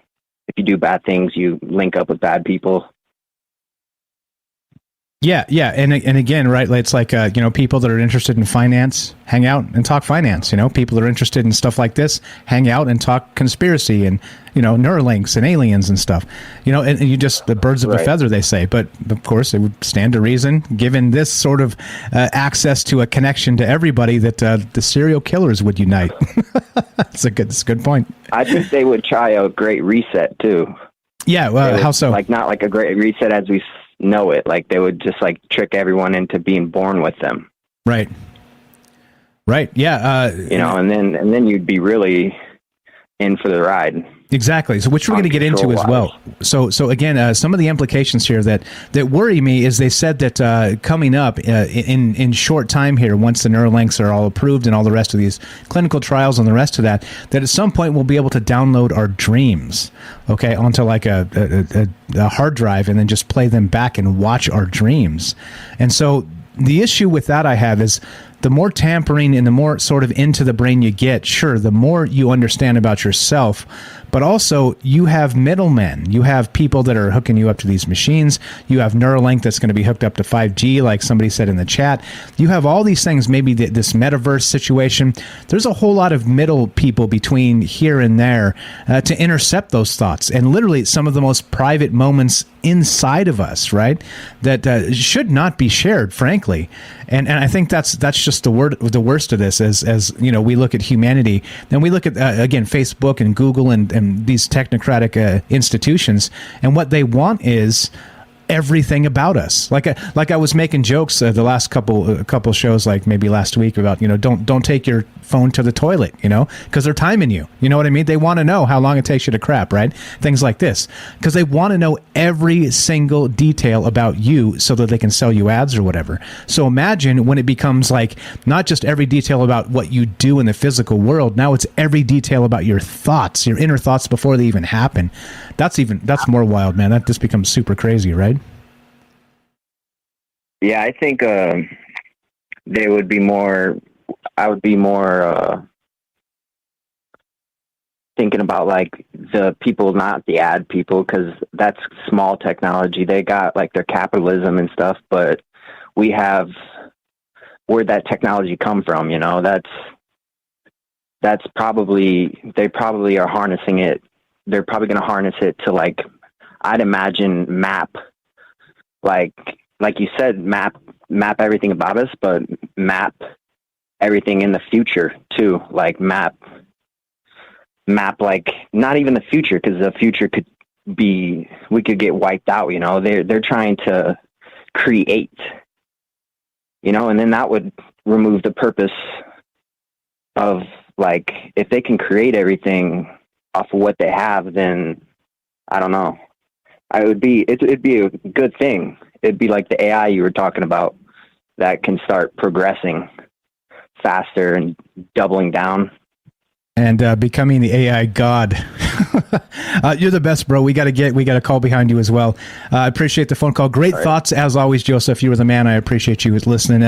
S11: if you do bad things, you link up with bad people.
S10: Yeah, and again, right? It's like people that are interested in finance hang out and talk finance. People that are interested in stuff like this hang out and talk conspiracy and Neuralinks and aliens and stuff. And you just the birds of a feather, they say. But of course, it would stand to reason, given this sort of access to a connection to everybody, that the serial killers would unite. That's a good point.
S11: I think they would try a great reset too.
S10: Yeah, how so?
S11: Like not like a great reset as we know it. Like they would just like trick everyone into being born with them.
S10: Right. Yeah.
S11: And then you'd be really in for the ride.
S10: Exactly. So which we're going to get into as well. So again, some of the implications here that worry me is they said that coming up in short time here, once the Neuralinks are all approved and all the rest of these clinical trials and the rest of that at some point we'll be able to download our dreams, okay, onto like a hard drive and then just play them back and watch our dreams. And so the issue with that I have is the more tampering and the more sort of into the brain you get, sure, the more you understand about yourself, but also you have middlemen. You have people that are hooking you up to these machines. You have Neuralink that's going to be hooked up to 5G, like somebody said in the chat. You have all these things, maybe this metaverse situation. There's a whole lot of middle people between here and there to intercept those thoughts. And literally some of the most private moments inside of us, right, that should not be shared, frankly. And I think that's just the worst of this, as we look at humanity, then we look at again Facebook and Google and these technocratic institutions, and what they want is everything about us. Like I was making jokes the last couple shows, like maybe last week, about don't take your phone to the toilet, because they're timing you. You know what I mean? They want to know how long it takes you to crap, right? Things like this, because they want to know every single detail about you so that they can sell you ads or whatever. So imagine when it becomes like not just every detail about what you do in the physical world. Now it's every detail about your thoughts, your inner thoughts before they even happen. That's more wild, man. That just becomes super crazy, right?
S11: Yeah, I think they would be more. I would be more thinking about like the people, not the ad people, because that's small technology. They got like their capitalism and stuff, but we have where'd that technology come from? That's probably, they probably are harnessing it. They're probably going to harness it to, like, I'd imagine map, like you said, map everything about us, but map everything in the future too. Like map, like not even the future, because the future could be, we could get wiped out. They're trying to create, and then that would remove the purpose of, like, if they can create everything off of what they have, then I don't know. It'd be a good thing. It'd be like the AI you were talking about that can start progressing faster and doubling down.
S10: And becoming the AI god. You're the best, bro. We got a call behind you as well. I appreciate the phone call. Great thoughts as always, Joseph. You were the man. I appreciate you listening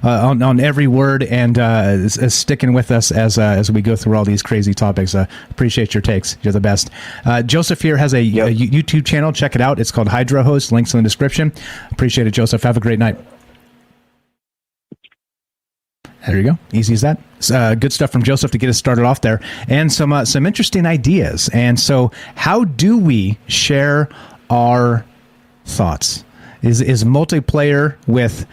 S10: on every word and sticking with us as we go through all these crazy topics. Appreciate your takes. You're the best. Joseph here has a YouTube channel. Check it out. It's called Hydra Host. Links in the description. Appreciate it, Joseph. Have a great night. There you go. Easy as that. Good stuff from Joseph to get us started off there, and some interesting ideas. And so, how do we share our thoughts? Is multiplayer with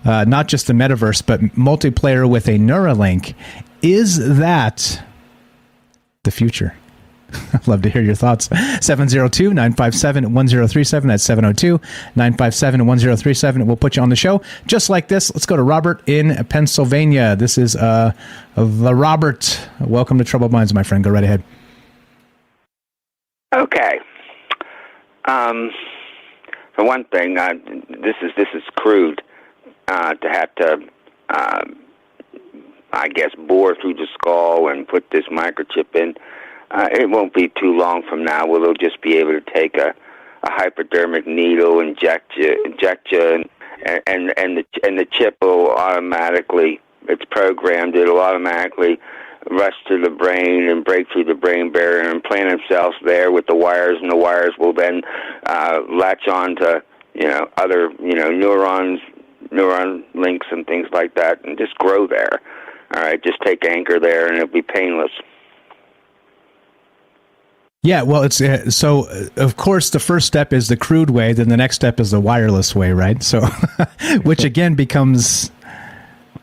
S10: not just the metaverse, but multiplayer with a Neuralink? Is that the future? I'd love to hear your thoughts. 702-957-1037. That's 702-957-1037. We'll put you on the show just like this. Let's go to Robert in Pennsylvania. This is the Robert. Welcome to Troubled Minds, my friend. Go right ahead.
S12: Okay. for one thing, this is crude to have to, I guess, bore through the skull and put this microchip in. It won't be too long from now where they'll just be able to take a hypodermic needle, inject you, and the chip will automatically, it's programmed, it'll automatically rush to the brain and break through the brain barrier and implant themselves there with the wires, and the wires will then latch on to other neuron links and things like that, and just grow there. All right, just take anchor there, and it'll be painless.
S10: Yeah, well, it's so. Of course, the first step is the crude way. Then the next step is the wireless way, right? So, which again becomes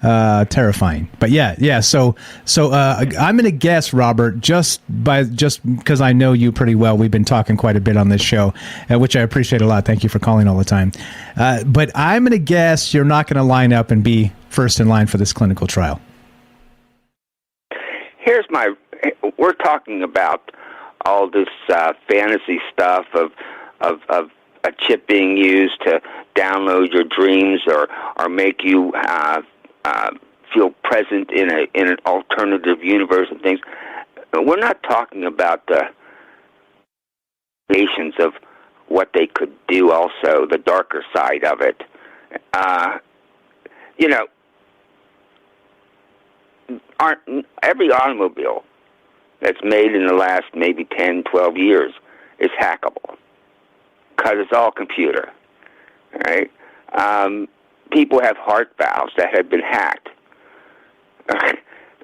S10: terrifying. But yeah. So I'm going to guess, Robert, just because I know you pretty well. We've been talking quite a bit on this show, which I appreciate a lot. Thank you for calling all the time. But I'm going to guess you're not going to line up and be first in line for this clinical trial.
S12: We're talking about all this fantasy stuff of a chip being used to download your dreams or make you feel present in an alternative universe and things. We're not talking about the nations of what they could do. Also, the darker side of it. Every automobile that's made in the last maybe 10, 12 years is hackable because it's all computer, right? People have heart valves that have been hacked.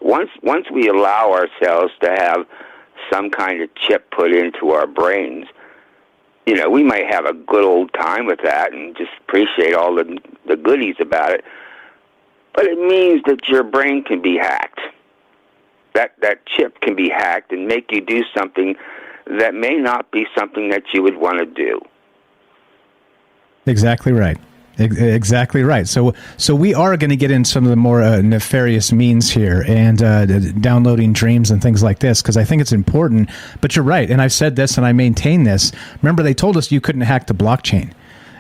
S12: Once we allow ourselves to have some kind of chip put into our brains, we might have a good old time with that and just appreciate all the goodies about it. But it means that your brain can be hacked. That chip can be hacked and make you do something that may not be something that you would want to do.
S10: Exactly right. Exactly right. So we are going to get in some of the more nefarious means here and downloading dreams and things like this, because I think it's important. But you're right, and I've said this and I maintain this. Remember, they told us you couldn't hack the blockchain.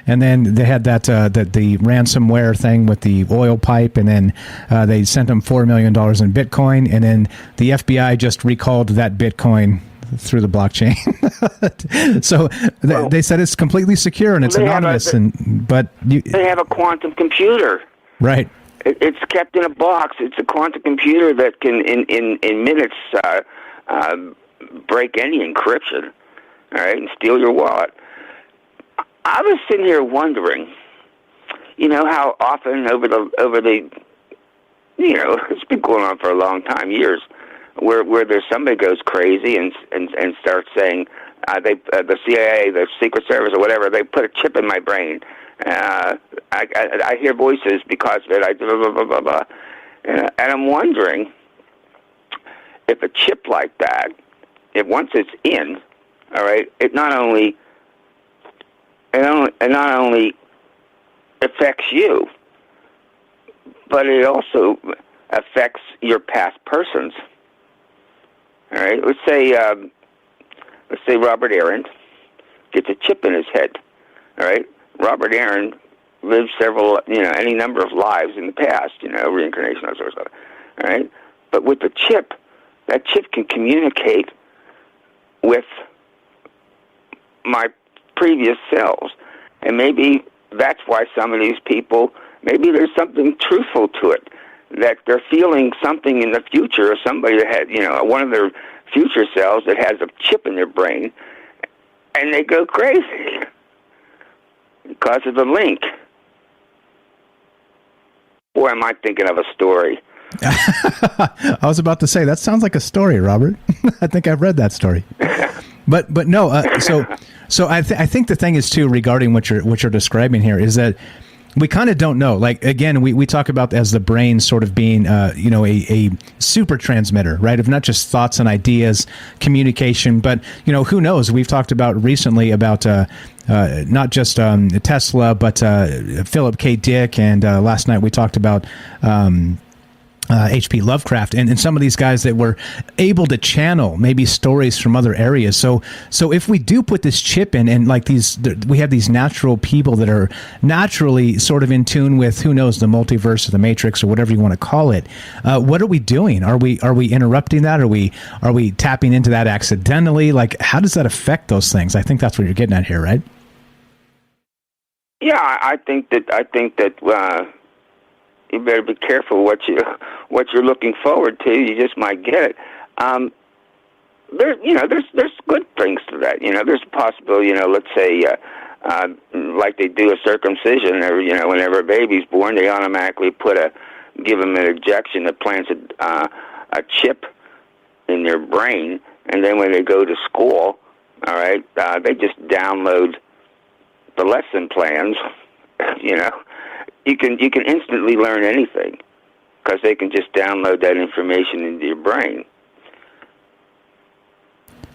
S10: And then they had that the ransomware thing with the oil pipe, and then they sent them $4 million in Bitcoin, and then the FBI just recalled that Bitcoin through the blockchain. So they said it's completely secure and it's anonymous.
S12: They have a quantum computer.
S10: Right.
S12: It's kept in a box. It's a quantum computer that can, in minutes, break any encryption, all right, and steal your wallet. I was sitting here wondering, how often over the it's been going on for a long time, years, where there's somebody goes crazy and starts saying the CIA, the Secret Service, or whatever, they put a chip in my brain. I hear voices because of it. I blah, blah, blah, blah, blah. And I'm wondering if a chip like that, if once it's in, all right, it not only affects you, but it also affects your past persons. All right, let's say Robert Aaron gets a chip in his head. All right, Robert Aaron lived any number of lives in the past. Reincarnation, that sort of stuff. All right, but with the chip, that chip can communicate with my previous selves, and maybe that's why some of these people, maybe there's something truthful to it, that they're feeling something in the future, or somebody that had, one of their future selves that has a chip in their brain, and they go crazy because of the link. Boy, am I thinking of a story.
S10: I was about to say, that sounds like a story, Robert. I think I've read that story. But no, so I think the thing is too, regarding what you're describing here, is that we kind of don't know. Like, again, we talk about as the brain sort of being a super transmitter, right, of not just thoughts and ideas, communication, but who knows? We've talked about recently about not just Tesla, but Philip K. Dick, and last night we talked about H.P. Lovecraft and some of these guys that were able to channel maybe stories from other areas. So if we do put this chip in, and like we have these natural people that are naturally sort of in tune with, who knows, the multiverse or the matrix or whatever you want to call it. What are we doing? Are we interrupting that? Are we tapping into that accidentally? Like, how does that affect those things? I think that's what you're getting at here, right?
S12: Yeah, I think that you better be careful what you're looking forward to. You just might get it. There's good things to that. There's a possibility. Let's say, like they do a circumcision, or whenever a baby's born, they automatically give them an injection that plants a chip in their brain, and then when they go to school, all right, they just download the lesson plans. You can instantly learn anything because they can just download that information into your brain.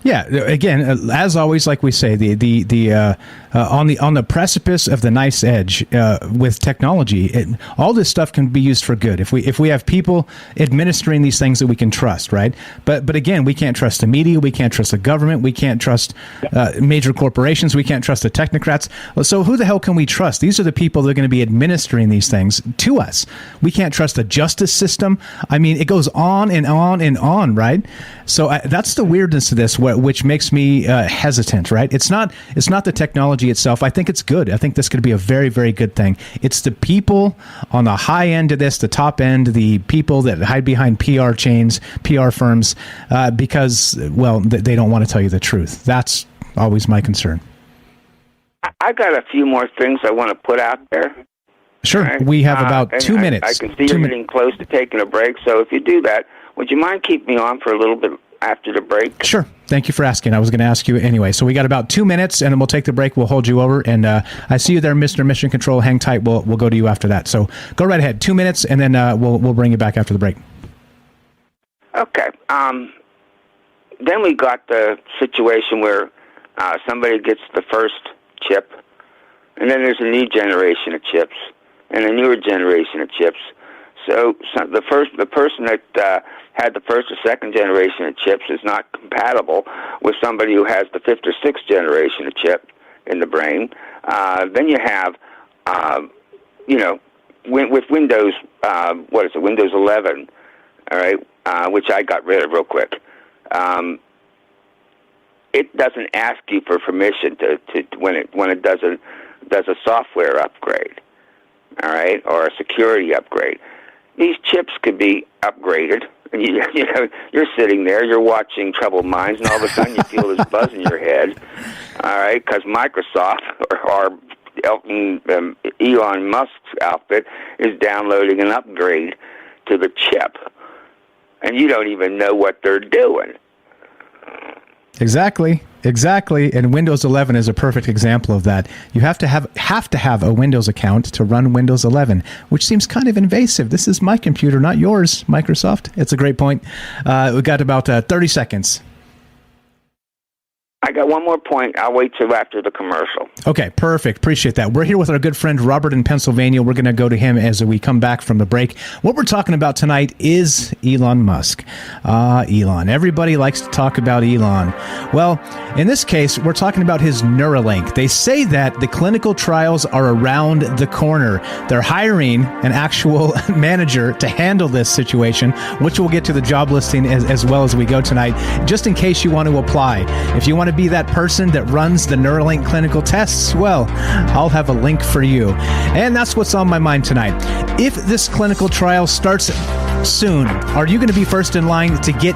S10: Yeah, again, as always, like we say, on the precipice of the knife's edge with technology, all this stuff can be used for good if we have people administering these things that we can trust, right? But again, we can't trust the media, we can't trust the government, we can't trust major corporations, we can't trust the technocrats. So who the hell can we trust? These are the people that are going to be administering these things to us. We can't trust the justice system. I mean, it goes on and on and on, right? So that's the weirdness of this, which makes me hesitant, right? It's not the technology itself. I think it's good. I think this could be a very, very good thing. It's the people on the high end of this, the top end, the people that hide behind PR chains, PR firms, because, well, they don't want to tell you the truth. That's always my concern.
S12: I got a few more things I want to put out there.
S10: Sure. Right? We have about 2 minutes.
S12: I can see you're getting close to taking a break, so if you do that, would you mind keeping me on for a little bit after the break?
S10: Sure. Thank you for asking. I was going to ask you anyway. So we got about 2 minutes, and then we'll take the break. We'll hold you over, and I see you there, Mr. Mission Control. Hang tight. We'll go to you after that. So go right ahead. 2 minutes, and then we'll bring you back after the break.
S12: Okay. Then we got the situation where somebody gets the first chip, and then there's a new generation of chips, and a newer generation of chips. So the person that had the first or second generation of chips is not compatible with somebody who has the fifth or sixth generation of chip in the brain. Then you have, with Windows, Windows 11, all right, which I got rid of real quick. It doesn't ask you for permission to when it does a software upgrade, all right, or a security upgrade. These chips could be upgraded. And you're sitting there, you're watching Troubled Minds, and all of a sudden you feel this buzz in your head, all right, because Microsoft or Elon Musk's outfit is downloading an upgrade to the chip, and you don't even know what they're doing.
S10: Exactly. And Windows 11 is a perfect example of that. You have to have a Windows account to run Windows 11, which seems kind of invasive. This is my computer, not yours, Microsoft. It's a great point. We got about 30 seconds.
S12: I got one more point. I'll wait till after the commercial.
S10: Okay, perfect. Appreciate that. We're here with our good friend Robert in Pennsylvania. We're going to go to him as we come back from the break. What we're talking about tonight is Elon Musk. Elon. Everybody likes to talk about Elon. Well, in this case, we're talking about his Neuralink. They say that the clinical trials are around the corner. They're hiring an actual manager to handle this situation, which we'll get to the job listing as well as we go tonight, just in case you want to apply. If you want to be that person that runs the Neuralink clinical tests, well, I'll have a link for you. And that's what's on my mind tonight. If this clinical trial starts soon, are you going to be first in line to get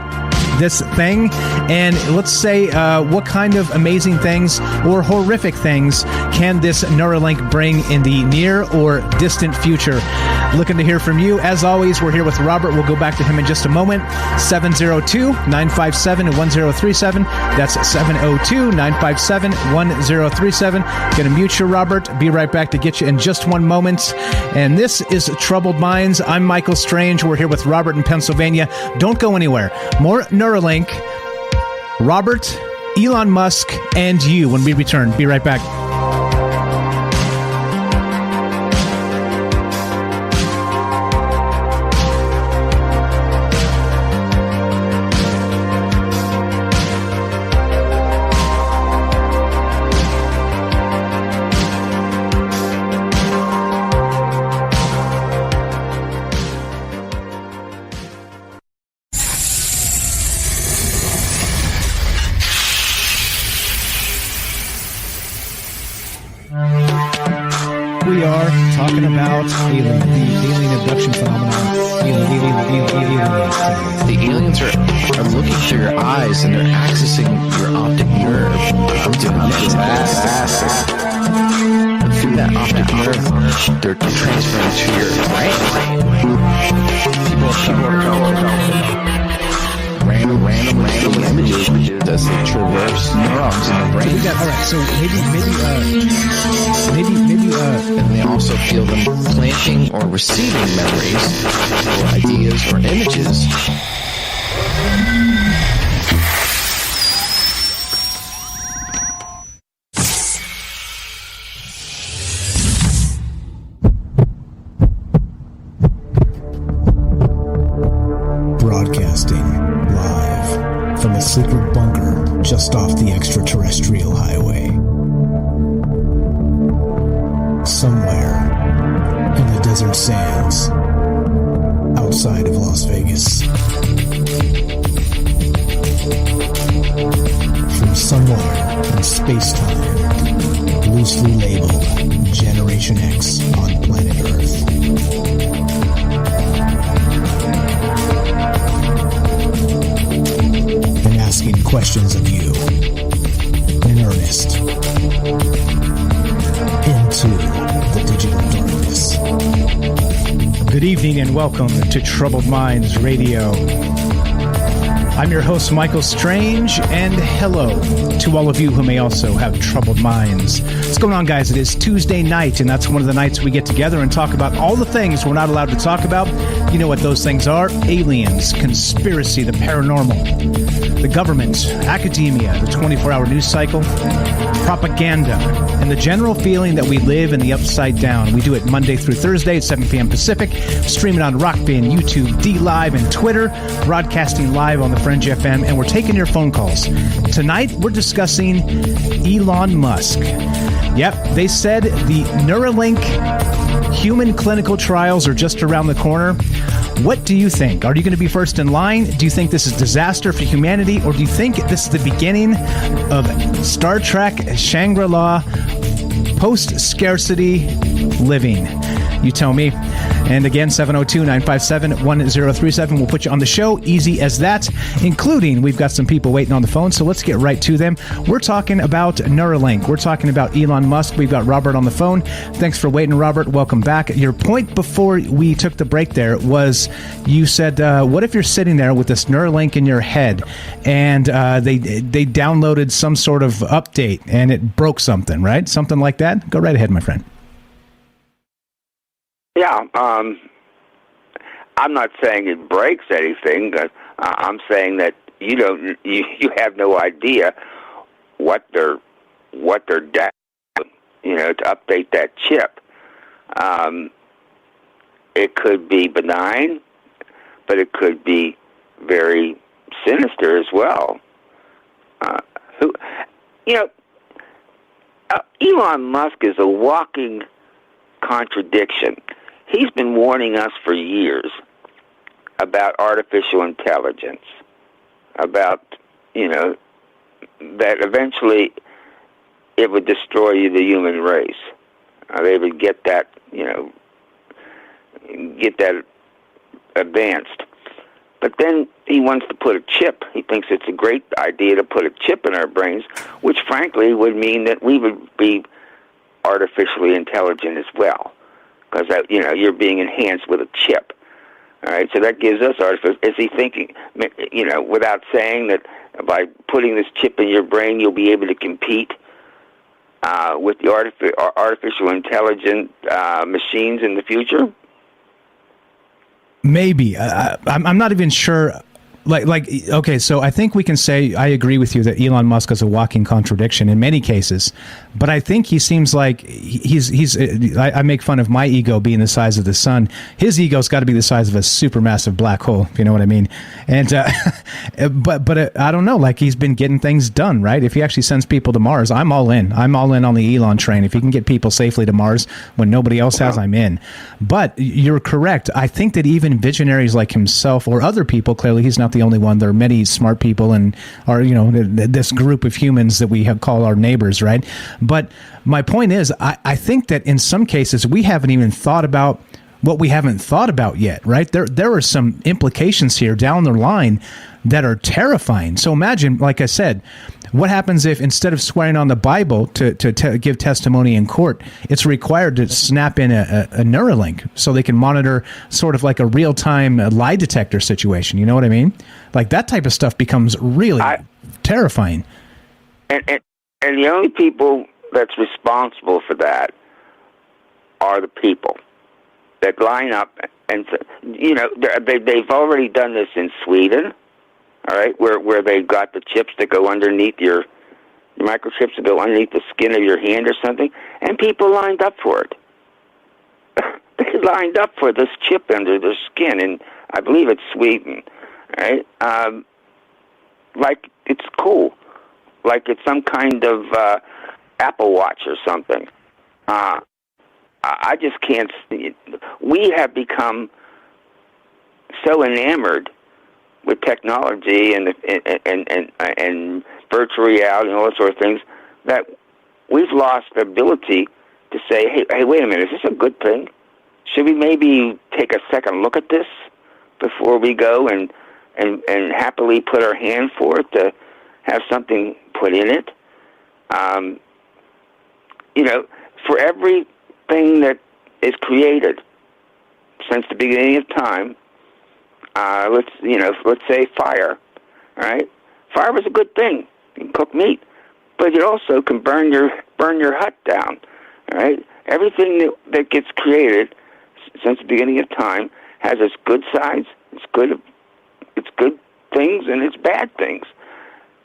S10: this thing? And let's say what kind of amazing things or horrific things can this Neuralink bring in the near or distant future? Looking to hear from you. As always, we're here with Robert. We'll go back to him in just a moment. 702-957-1037. That's 702-957-1037. Gonna mute you, Robert. Be right back to get you in just one moment. And this is Troubled Minds. I'm Michael Strange. We're here with Robert in Pennsylvania. Don't go anywhere. More Neuralink, Robert, Elon Musk, and you when we return. Be right back. talking about the alien abduction phenomenon.
S13: The aliens are looking through your eyes and they're accessing your optic nerve. I'm doing fast. Through that optic nerve, they're transferring to your brain. Random images as they traverse neurons in the brain.
S10: All right, so
S13: and they also feel them planting or receiving memories or ideas or images.
S9: Broadcasting live from a secret bunker just off the extraterrestrial highway. Somewhere in the desert sands outside of Las Vegas. From somewhere in space-time, loosely labeled Generation X on planet Earth. And asking questions of you in earnest into the digital darkness.
S10: Good evening and welcome to Troubled Minds Radio. I'm your host, Michael Strange, and hello to all of you who may also have troubled minds. What's going on, guys? It is Tuesday night, and that's one of the nights we get together and talk about all the things we're not allowed to talk about. You know what those things are: aliens, conspiracy, the paranormal, the government, academia, the 24-hour news cycle, propaganda, and the general feeling that we live in the upside down. We do it Monday through Thursday at 7 p.m. Pacific, streaming on Rockbin, YouTube, D-Live, and Twitter, broadcasting live on the Fringe FM, and we're taking your phone calls. Tonight, we're discussing Elon Musk. Yep, they said the Neuralink human clinical trials are just around the corner. What do you think? Are you going to be first in line? Do you think this is disaster for humanity? Or do you think this is the beginning of Star Trek Shangri-La post-scarcity living? You tell me. And again, 702-957-1037 will put you on the show. Easy as that, including we've got some people waiting on the phone, so let's get right to them. We're talking about Neuralink. We're talking about Elon Musk. We've got Robert on the phone. Thanks for waiting, Robert. Welcome back. Your point before we took the break there was you said, what if you're sitting there with this Neuralink in your head and they downloaded some sort of update and it broke something, right? Something like that? Go right ahead, my friend.
S12: Yeah, I'm not saying it breaks anything. I'm saying that you have no idea what they're doing, to update that chip. It could be benign, but it could be very sinister as well. Elon Musk is a walking contradiction. He's been warning us for years about artificial intelligence, about, that eventually it would destroy the human race. They would get that advanced. But then he wants to put a chip. He thinks it's a great idea to put a chip in our brains, which frankly would mean that we would be artificially intelligent as well. Because, you're being enhanced with a chip. All right, so that gives us artificial. Is he thinking, without saying that by putting this chip in your brain, you'll be able to compete with the artificial intelligent machines in the future?
S10: Maybe. I'm not even sure. Okay, so I think we can say I agree with you that Elon Musk is a walking contradiction in many cases, but I think he seems like I make fun of my ego being the size of the sun. His ego's got to be the size of a supermassive black hole, if you know what I mean. And but I don't know, like he's been getting things done, right? If he actually sends people to Mars, I'm all in. I'm all in on the Elon train. If he can get people safely to Mars when nobody else has, I'm in. But you're correct. I think that even visionaries like himself or other people, clearly he's not not the only one. There are many smart people and this group of humans that we call our neighbors, right? But my point is, I think that in some cases we haven't even thought about what we haven't thought about yet, right? There are some implications here down the line that are terrifying. So imagine, like I said, what happens if instead of swearing on the Bible to give testimony in court, it's required to snap in a Neuralink so they can monitor sort of like a real-time lie detector situation. You know what I mean? Like that type of stuff becomes really terrifying.
S12: And the only people that's responsible for that are the people that line up. And, they've already done this in Sweden. All right, where they've got the chips that go underneath your microchips that go underneath the skin of your hand or something, and people lined up for it. They lined up for this chip under their skin, and I believe it's Sweden, right? Like it's cool, like it's some kind of Apple Watch or something. I just can't see it. We have become so enamored with technology and virtual reality and all that sort of things, that we've lost the ability to say, hey, wait a minute, is this a good thing? Should we maybe take a second look at this before we go and happily put our hand for it to have something put in it? For everything that is created since the beginning of time, let's say fire, all right? Fire was a good thing. You can cook meat, but it also can burn your hut down, all right? Everything that gets created since the beginning of time has its good sides, it's good things, and its bad things.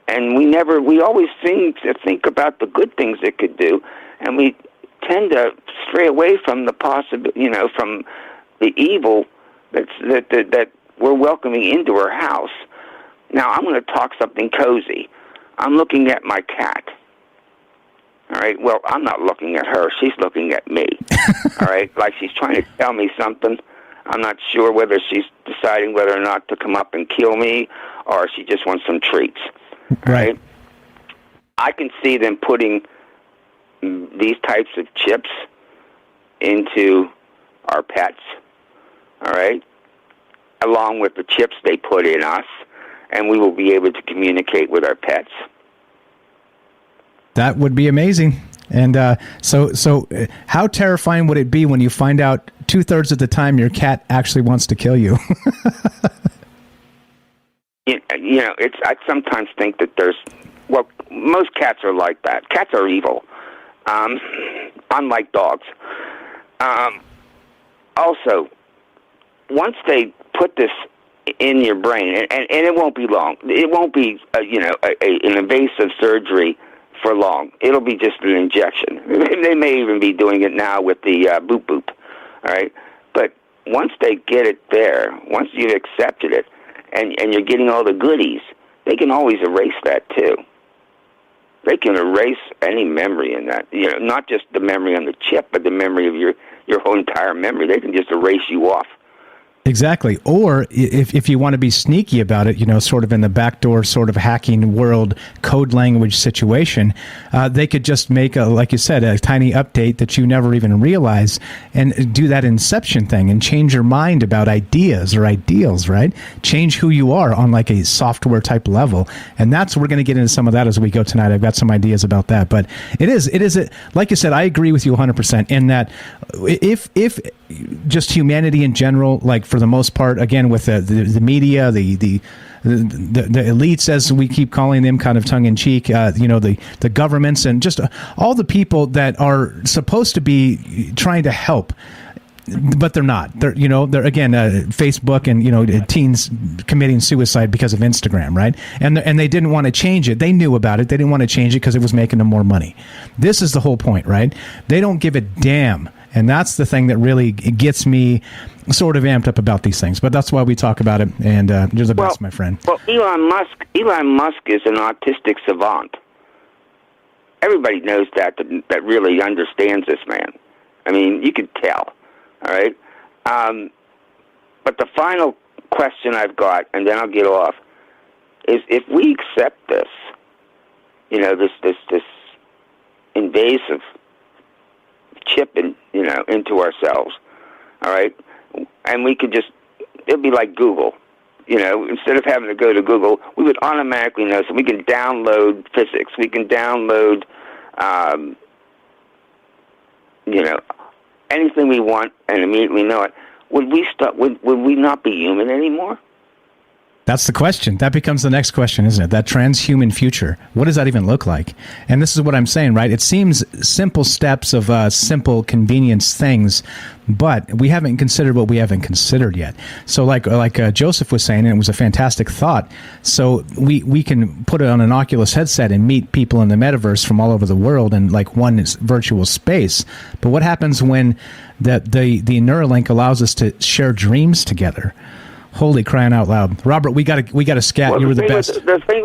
S12: And we always seem to think about the good things it could do, and we tend to stray away from the from the evil that we're welcoming into our house. Now, I'm going to talk something cozy. I'm looking at my cat. All right? Well, I'm not looking at her. She's looking at me. All right? Like she's trying to tell me something. I'm not sure whether she's deciding whether or not to come up and kill me or she just wants some treats. All right? I can see them putting these types of chips into our pets. All right? Along with the chips they put in us, and we will be able to communicate with our pets.
S10: That would be amazing. And so how terrifying would it be when you find out 2/3 of the time your cat actually wants to kill you?
S12: I sometimes think that most cats are like that. Cats are evil, unlike dogs. Also, once they put this in your brain, and it won't be long. It won't be, an invasive surgery for long. It'll be just an injection. They may even be doing it now with the boop boop. All right, but once they get it there, once you've accepted it, and you're getting all the goodies, they can always erase that too. They can erase any memory in that. Not just the memory on the chip, but the memory of your whole entire memory. They can just erase you off.
S10: Exactly. Or if you want to be sneaky about it, sort of in the backdoor sort of hacking world code language situation, they could just make, like you said, a tiny update that you never even realize and do that inception thing and change your mind about ideas or ideals, right? Change who you are on like a software type level. And we're going to get into some of that as we go tonight. I've got some ideas about that. But it is, like you said, I agree with you 100% in that if just humanity in general, like for the most part, again, with the media, the elites, as we keep calling them, kind of tongue in cheek, the governments and just all the people that are supposed to be trying to help, but they're not. They're again Facebook and teens committing suicide because of Instagram, right? And they didn't want to change it. They knew about it. They didn't want to change it because it was making them more money. This is the whole point, right? They don't give a damn. And that's the thing that really gets me sort of amped up about these things. But that's why we talk about it. And you're the best, my friend.
S12: Well, Elon Musk is an autistic savant. Everybody knows that really understands this man. I mean, you could tell. All right. But the final question I've got, and then I'll get off, is if we accept this, this invasive chip into ourselves, all right, and we could just, it'd be like Google. Instead of having to go to Google, we would automatically know. So we can download physics. We can download, anything we want and immediately know it. Would we not be human anymore?
S10: That's the question. That becomes the next question, isn't it? That transhuman future. What does that even look like? And this is what I'm saying, right? It seems simple steps of simple convenience things, but we haven't considered what we haven't considered yet. So like Joseph was saying, and it was a fantastic thought, so we can put it on an Oculus headset and meet people in the metaverse from all over the world in like one virtual space. But what happens when the Neuralink allows us to share dreams together? Holy crying out loud. Robert, we got to scat.
S12: Well,
S10: you were the best.
S12: The thing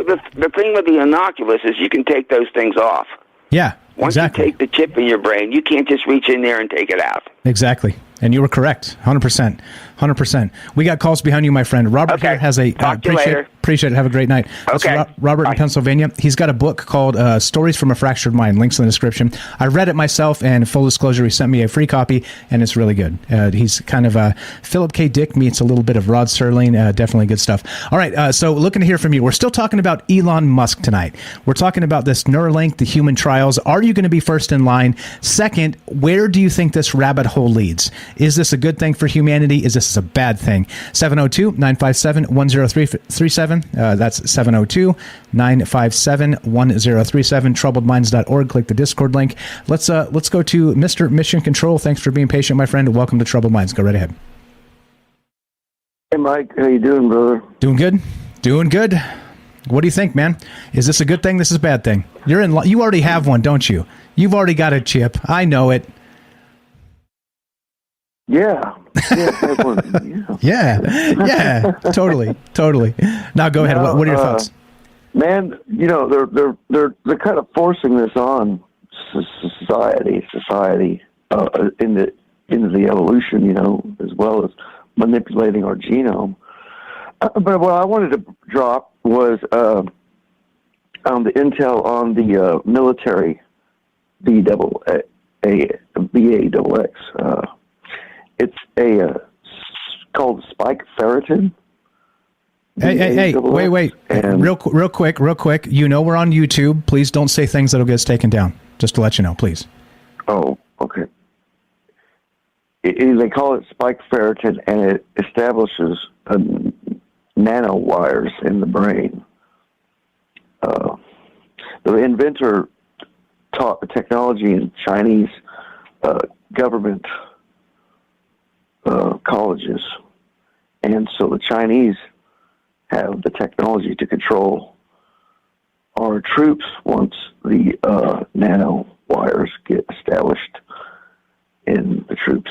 S12: with the Oculus is you can take those things off.
S10: Yeah,
S12: Once
S10: exactly.
S12: you take the chip in your brain, you can't just reach in there and take it out.
S10: Exactly. And you were correct. 100%. 100%. We got calls behind you, my friend. Robert here has a...
S12: Talk to you later.
S10: Appreciate it. Have a great night.
S12: Okay.
S10: That's Robert in Pennsylvania. He's got a book called Stories from a Fractured Mind. Links in the description. I read it myself, and full disclosure, he sent me a free copy, and it's really good. He's kind of Philip K. Dick meets a little bit of Rod Serling. Definitely good stuff. All right, so looking to hear from you. We're still talking about Elon Musk tonight. We're talking about this Neuralink, the human trials. Are you going to be first in line? Second, where do you think this rabbit hole leads? Is this a good thing for humanity? Is this a bad thing? 702-957-1037. That's 702-957-1037. Troubledminds.org. Click the Discord link. Let's go to Mr. Mission Control. Thanks for being patient, my friend. Welcome to Troubled Minds. Go right ahead.
S14: Hey, Mike. How you doing, brother?
S10: Doing good. Doing good. What do you think, man? Is this a good thing? This is a bad thing? You already have one, don't you? You've already got a chip. I know it.
S14: Yeah.
S10: Yeah. Totally. Now go ahead. What are your thoughts?
S14: Man, they're kind of forcing this on society into the evolution, as well as manipulating our genome. But what I wanted to drop was on the intel on the military BAAX. It's called spike ferritin.
S10: Hey, wait. Real quick. We're on YouTube. Please don't say things that'll get us taken down. Just to let you know, please.
S14: Oh, okay. They call it spike ferritin, and it establishes nanowires in the brain. The inventor taught the technology in Chinese government colleges, and so the Chinese have the technology to control our troops once the nano wires get established in the troops.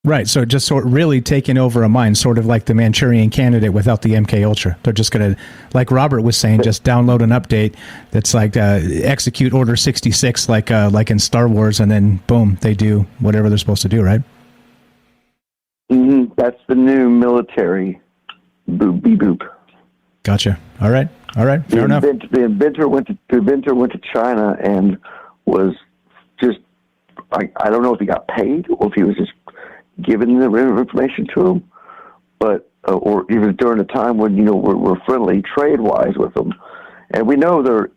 S10: Right, so just sort of really taking over a mind, sort of like the Manchurian Candidate without the MK Ultra. They're just going to, like Robert was saying, just download an update that's like execute Order 66, like in Star Wars, and then boom, they do whatever they're supposed to do, right?
S14: Mm-hmm. That's the new military boop.
S10: Gotcha. All right. Fair enough.
S14: The inventor went to China and was just I don't know if he got paid or if he was just giving the information to him, but or even during a time when we're friendly trade wise with them, and we know they're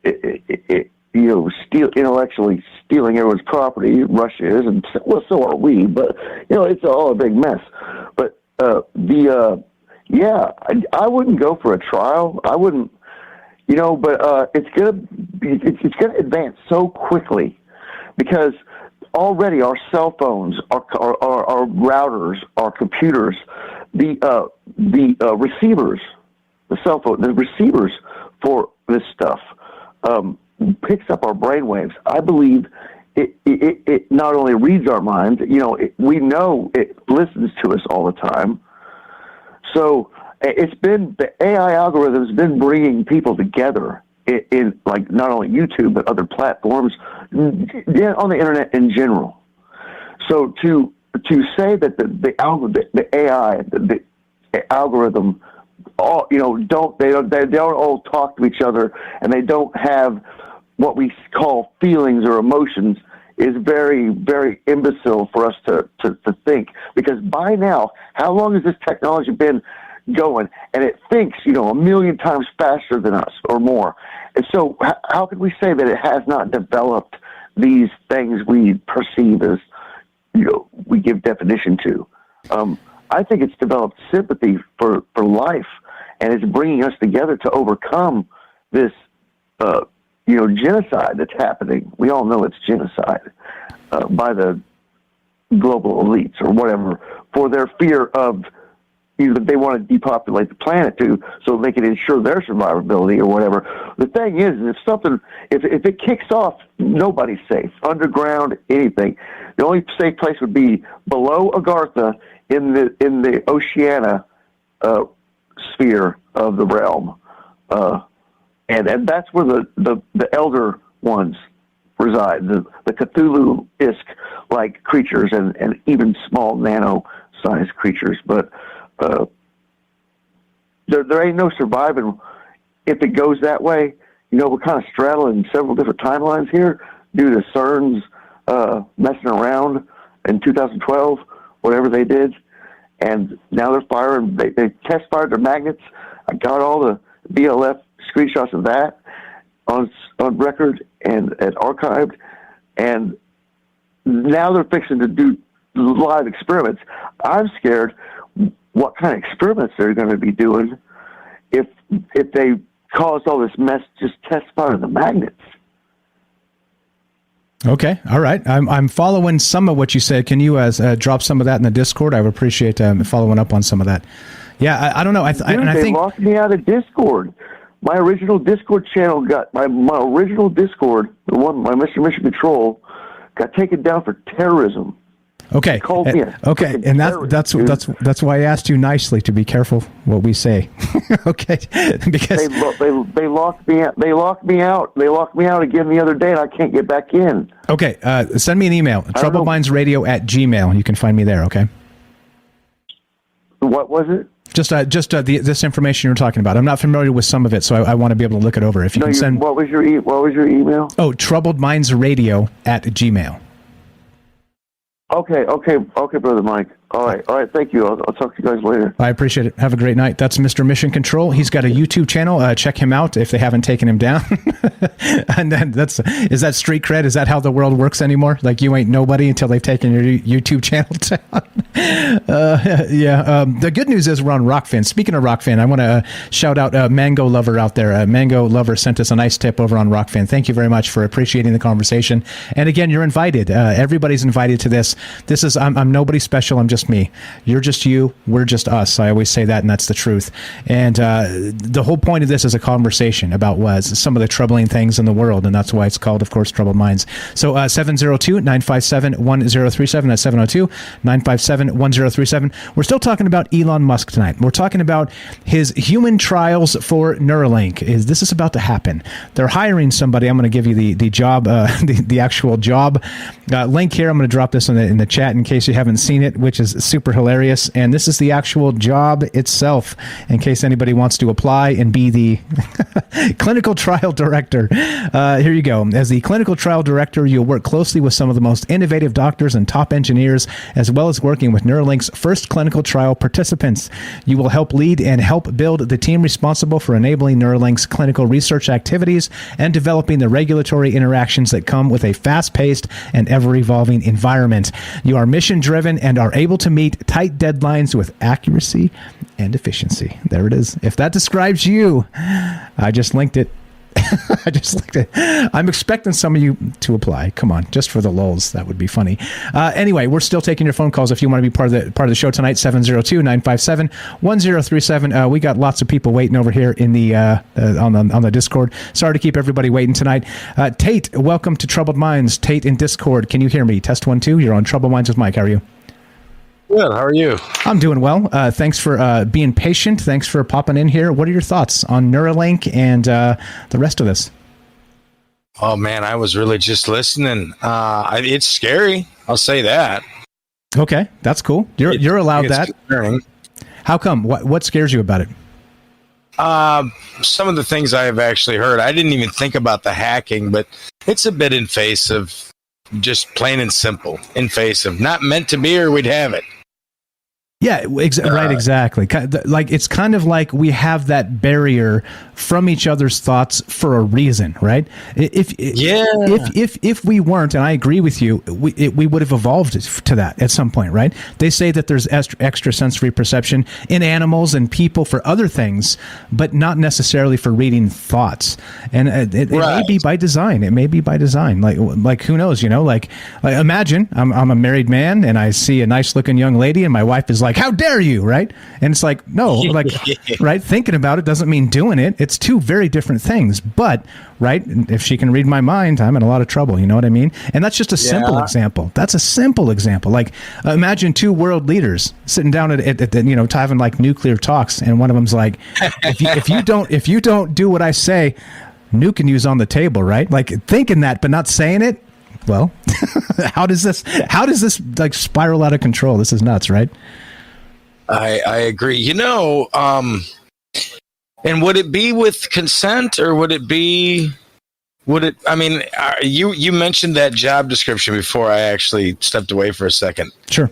S14: intellectually stealing everyone's property. Russia is, and so are we. But it's all a big mess. But I wouldn't go for a trial. I wouldn't, but it's gonna advance so quickly because already our cell phones, our routers, our computers, the receivers, the cell phone, the receivers for this stuff picks up our brainwaves. I believe it not only reads our minds, we know it listens to us all the time. So the AI algorithm's been bringing people together in like not only YouTube but other platforms on the internet in general. So to to say that the AI, the algorithm, all they don't all talk to each other, and they don't have what we call feelings or emotions, is very, very imbecile for us to think. Because by now, how long has this technology been going? And it thinks, a million times faster than us or more. And so how could we say that it has not developed these things we perceive as, we give definition to? I think it's developed sympathy for life, and it's bringing us together to overcome this, genocide that's happening. We all know it's genocide by the global elites or whatever, for their fear of they want to depopulate the planet too, so they can ensure their survivability or whatever. The thing is, if it kicks off, nobody's safe. Underground, anything. The only safe place would be below Agartha in the Oceania sphere of the realm, and that's where the elder ones reside, the Cthulhu-esque like creatures and even small nano-sized creatures, but. There ain't no surviving if it goes that way. We're kind of straddling several different timelines here due to CERN's messing around in 2012, whatever they did. And now they're firing, they test fired their magnets. I got all the BLF screenshots of that on record and archived. And now they're fixing to do live experiments. I'm scared what kind of experiments they're going to be doing if they caused all this mess just test firing the magnets.
S10: Okay, all right. I'm following some of what you said. Can you drop some of that in the Discord? I would appreciate following up on some of that. Yeah, I don't know. I
S14: think locked me out of Discord. My original Discord channel got my original Discord, the one my Mr. Mission Control, got taken down for terrorism.
S10: Okay. Okay, and that's why I asked you nicely to be careful what we say. Okay, because
S14: they locked me out. They locked me out. They locked me out again the other day, and I can't get back in.
S10: Okay, send me an email. TroubledMindsRadio@gmail. You can find me there. Okay.
S14: What was it?
S10: Just this information you were talking about. I'm not familiar with some of it, so I want to be able to look it over. If you can send.
S14: What was your email?
S10: Oh, TroubledMindsRadio@gmail.
S14: Okay, Brother Mike. All right. Thank you. I'll talk to you guys later.
S10: I appreciate it. Have a great night. That's Mr. Mission Control. He's got a YouTube channel. Check him out if they haven't taken him down. And then is that street cred? Is that how the world works anymore? Like you ain't nobody until they've taken your YouTube channel down. The good news is we're on Rockfin. Speaking of Rockfin, I want to shout out Mango Lover out there. Mango Lover sent us a nice tip over on Rockfin. Thank you very much for appreciating the conversation. And again, you're invited. Everybody's invited to this. This is I'm nobody special. I'm just me. You're just you. We're just us. I always say that, and that's the truth. And the whole point of this is a conversation about some of the troubling things in the world, and that's why it's called, of course, Troubled Minds. So 702-957-1037. That's 702-957-1037. We're still talking about Elon Musk tonight. We're talking about his human trials for Neuralink. This is about to happen. They're hiring somebody. I'm going to give you the job, the actual job link here. I'm going to drop this in the chat in case you haven't seen it, which is super hilarious. And this is the actual job itself, in case anybody wants to apply and be the clinical trial director. Here you go. As the clinical trial director, you'll work closely with some of the most innovative doctors and top engineers, as well as working with Neuralink's first clinical trial participants. You will help lead and help build the team responsible for enabling Neuralink's clinical research activities and developing the regulatory interactions that come with a fast-paced and ever-evolving environment. You are mission-driven and are able to meet tight deadlines with accuracy and efficiency. There it is. If that describes you, I just linked it. I'm expecting some of you to apply. Come on, just for the lulz. That would be funny. Anyway, we're still taking your phone calls if you want to be part of the show tonight. 702-957-1037. We got lots of people waiting over here in the on the Discord. Sorry to keep everybody waiting tonight. Tate, welcome to Troubled Minds. Tate in Discord. Can you hear me? Test 1 2. You're on Troubled Minds with Mike. How are you?
S15: Good. How are you?
S10: I'm doing well. Thanks for being patient. Thanks for popping in here. What are your thoughts on Neuralink and the rest of this?
S15: Oh, man, I was really just listening. It's scary. I'll say that.
S10: Okay, that's cool. You're allowed that.
S15: Concerning.
S10: How come? What scares you about it?
S15: Some of the things I have actually heard, I didn't even think about the hacking, but it's a bit invasive, just plain and simple. Invasive. Not meant to be, or we'd have it.
S10: Yeah, right, exactly. Like it's kind of like we have that barrier from each other's thoughts for a reason, right? If we weren't, and I agree with you, we would have evolved to that at some point, right? They say that there's extra sensory perception in animals and people for other things, but not necessarily for reading thoughts. And it may be by design. It may be by design. Like who knows? Like imagine I'm a married man and I see a nice looking young lady and my wife is like, how dare you, right? And it's like, no, like, right? Thinking about it doesn't mean doing it. It's two very different things. But, right, if she can read my mind, I'm in a lot of trouble. You know what I mean? And that's just a simple example. That's a simple example. Like, imagine two world leaders sitting down at having like nuclear talks, and one of them's like, if you don't do what I say, nuke news on the table, right? Like thinking that, but not saying it. Well, how does this like spiral out of control? This is nuts, right?
S15: I agree. And would it be with consent, or would it? I mean, you mentioned that job description before I actually stepped away for a second.
S10: Sure.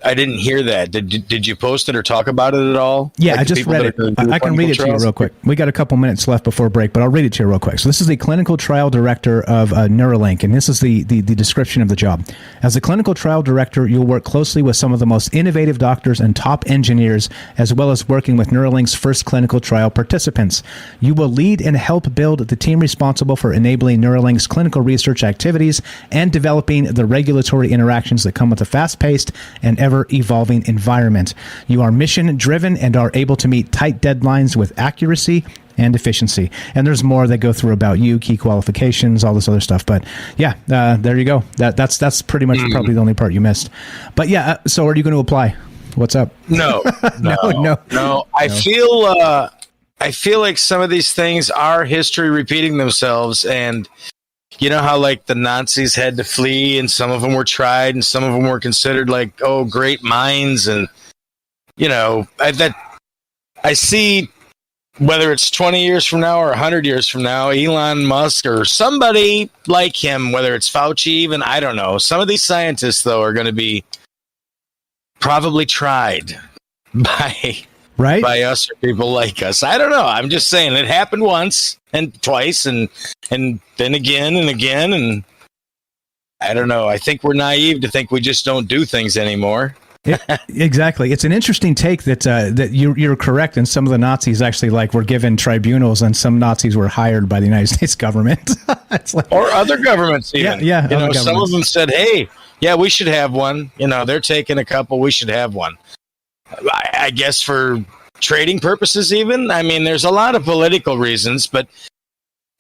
S15: I didn't hear that. Did you post it or talk about it at all?
S10: Yeah,
S15: like
S10: I just read it. I can read it to you real quick. We got a couple minutes left before break, but I'll read it to you real quick. So this is the clinical trial director of Neuralink, and this is the description of the job. As a clinical trial director, you'll work closely with some of the most innovative doctors and top engineers, as well as working with Neuralink's first clinical trial participants. You will lead and help build the team responsible for enabling Neuralink's clinical research activities and developing the regulatory interactions that come with a fast-paced and ever-evolving environment. You are mission-driven and are able to meet tight deadlines with accuracy and efficiency. And there's more that go through about you, key qualifications, all this other stuff. But yeah, there you go. That's pretty much probably the only part you missed. But yeah, so are you going to apply? What's up?
S15: No. I feel like some of these things are history repeating themselves, and you know how like the Nazis had to flee, and some of them were tried, and some of them were considered like, oh, great minds, and I see, whether it's 20 years from now or 100 years from now, Elon Musk or somebody like him, whether it's Fauci even, I don't know. Some of these scientists though are going to be probably tried by us or people like us. I don't know. I'm just saying it happened once and twice and then again and again. And I don't know. I think we're naive to think we just don't do things anymore.
S10: Exactly. It's an interesting take that you're correct. And some of the Nazis actually were given tribunals, and some Nazis were hired by the United States government. It's like,
S15: or other governments even.
S10: Yeah.
S15: Some of them said, hey, yeah, we should have one. They're taking a couple. We should have one. I guess for trading purposes even. I mean, there's a lot of political reasons, but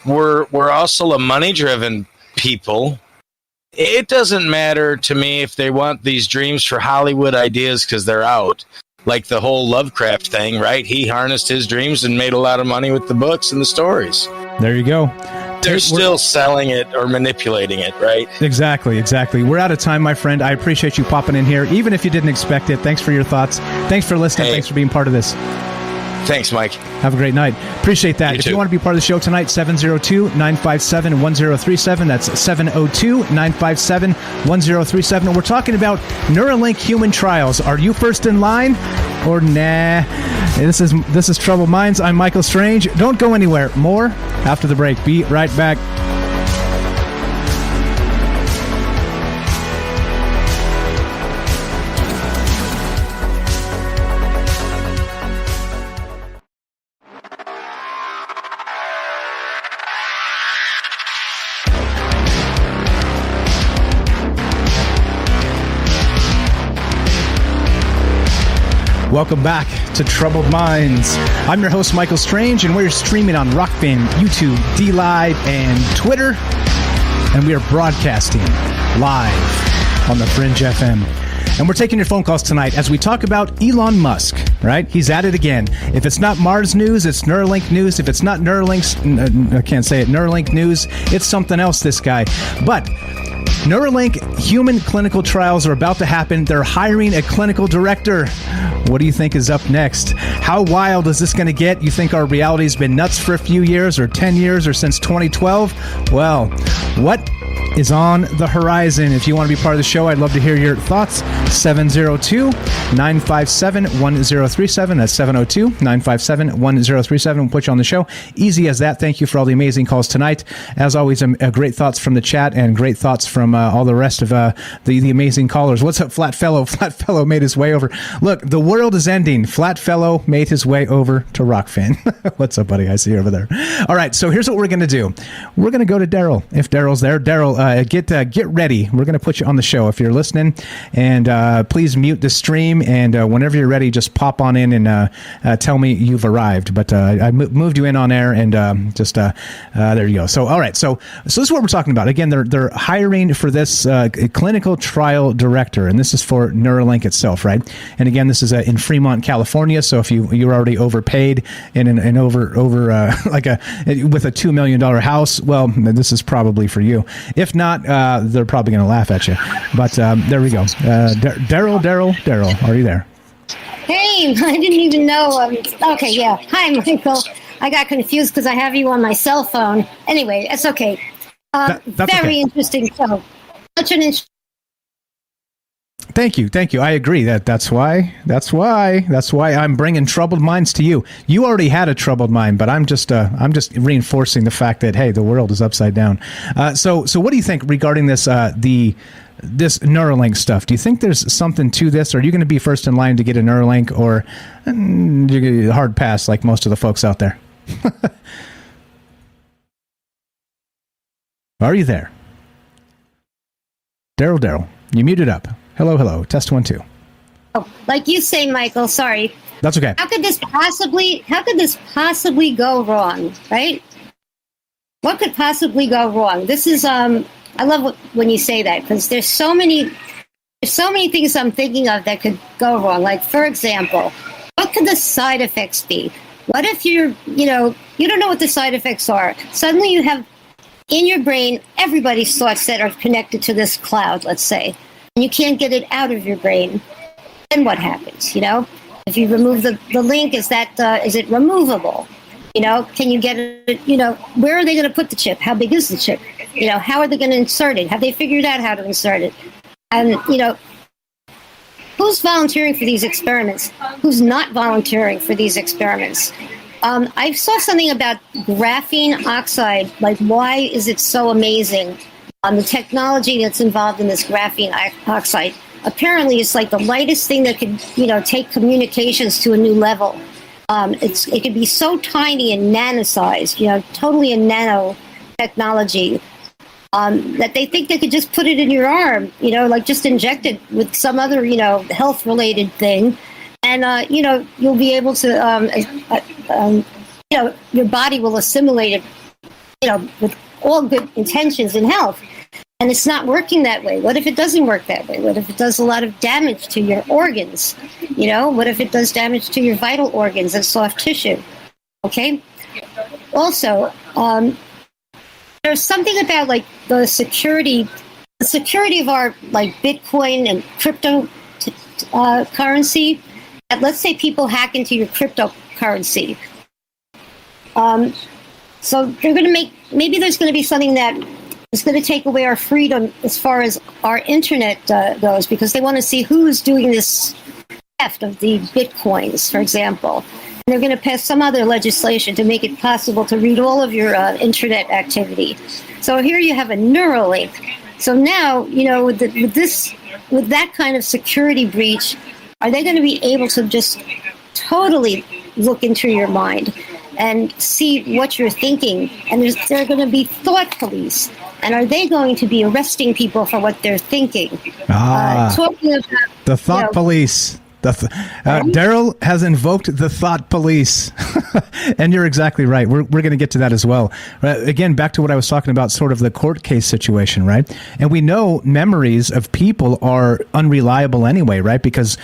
S15: we're also a money-driven people. It doesn't matter to me if they want these dreams for Hollywood ideas because they're out. Like the whole Lovecraft thing, right? He harnessed his dreams and made a lot of money with the books and the stories.
S10: There you go.
S15: They're still selling it or manipulating it, right?
S10: Exactly. We're out of time, my friend. I appreciate you popping in here, even if you didn't expect it. Thanks for your thoughts. Thanks for listening. Thanks for being part of this.
S15: Thanks, Mike.
S10: Have a great night. Appreciate that. If you want to be part of the show tonight, 702-957-1037. That's 702-957-1037. We're talking about Neuralink human trials. Are you first in line or nah? This is Troubled Minds. I'm Michael Strange. Don't go anywhere. More after the break. Be right back. Welcome back to Troubled Minds. I'm your host, Michael Strange, and we're streaming on Rockfin, YouTube, DLive, and Twitter. And we are broadcasting live on the Fringe FM. And we're taking your phone calls tonight as we talk about Elon Musk, right? He's at it again. If it's not Mars news, it's Neuralink news. If it's not Neuralink news, it's something else, this guy. But Neuralink human clinical trials are about to happen. They're hiring a clinical director. What do you think is up next? How wild is this going to get? You think our reality's been nuts for a few years or 10 years or since 2012? Well, what is on the horizon? If you want to be part of the show, I'd love to hear your thoughts. 702-957-1037. That's 702-957-1037. We'll put you on the show. Easy as that. Thank you for all the amazing calls tonight. As always, great thoughts from the chat and great thoughts from all the rest of the amazing callers. What's up, Flat Fellow? Flat Fellow made his way over. Look, the world is ending. Flat Fellow made his way over to Rockfin. What's up, buddy? I see you over there. All right, so here's what we're going to do. We're going to go to Daryl. If Daryl's there, Daryl, get ready. We're going to put you on the show if you're listening. And please mute the stream. And whenever you're ready, just pop on in and tell me you've arrived. But I moved you in on air, and there you go. So, all right. So this is what we're talking about. Again, they're hiring for this clinical trial director, and this is for Neuralink itself, right? And again, this is in Fremont, California. So if you're already overpaid and over like with a $2 million house, well, this is probably for you. If not, they're probably going to laugh at you. But there we go. Daryl, are you there?
S16: Hey, I didn't even know. Okay, yeah. Hi, Michael. I got confused because I have you on my cell phone. Anyway, it's okay. That's very okay. Interesting show. Such an interesting.
S10: Thank you. I agree. That's why I'm bringing troubled minds to you. You already had a troubled mind, but I'm just reinforcing the fact that, hey, the world is upside down. So what do you think regarding this this Neuralink stuff? Do you think there's something to this? Or are you going to be first in line to get a Neuralink, or you're going to hard pass like most of the folks out there? Are you there? Daryl, you muted up. Hello. Test 1 2.
S16: Oh, like you say, Michael. Sorry.
S10: That's okay.
S16: How could this possibly go wrong? Right? What could possibly go wrong? This is I love when you say that, because there's so many things I'm thinking of that could go wrong. Like, for example, what could the side effects be? What if you don't know what the side effects are? Suddenly you have in your brain everybody's thoughts that are connected to this cloud, let's say. And you can't get it out of your brain, then what happens? If you remove the link, is it removable? Can you get it? Where are they going to put the chip? How big is the chip? How are they going to insert it? Have they figured out how to insert it? And who's volunteering for these experiments? Who's not volunteering for these experiments? I saw something about graphene oxide. Like, why is it so amazing? The technology that's involved in this graphene oxide. Apparently, it's like the lightest thing that could, take communications to a new level. It could be so tiny and nano-sized, totally a nano technology, that they think they could just put it in your arm, like just inject it with some other, health-related thing, and you'll be able to, your body will assimilate it, with all good intentions in health. And it's not working that way. What if it doesn't work that way? What if it does a lot of damage to your organs? What if it does damage to your vital organs and soft tissue? Okay. Also, there's something about like the security of our like Bitcoin and crypto currency. Let's say people hack into your cryptocurrency. So they're going to maybe there's going to be something that is going to take away our freedom as far as our internet goes, because they want to see who's doing this theft of the Bitcoins, for example. And they're going to pass some other legislation to make it possible to read all of your internet activity. So here you have a Neuralink. So now, with that kind of security breach, are they going to be able to just totally look into your mind and see what you're thinking? And there are going to be thought police. And are they going to be arresting people for what they're thinking?
S10: Talking about the thought police. Daryl has invoked the thought police. And you're exactly right. We're going to get to that as well. Again, back to what I was talking about, sort of the court case situation, right? And we know memories of people are unreliable anyway, right? Because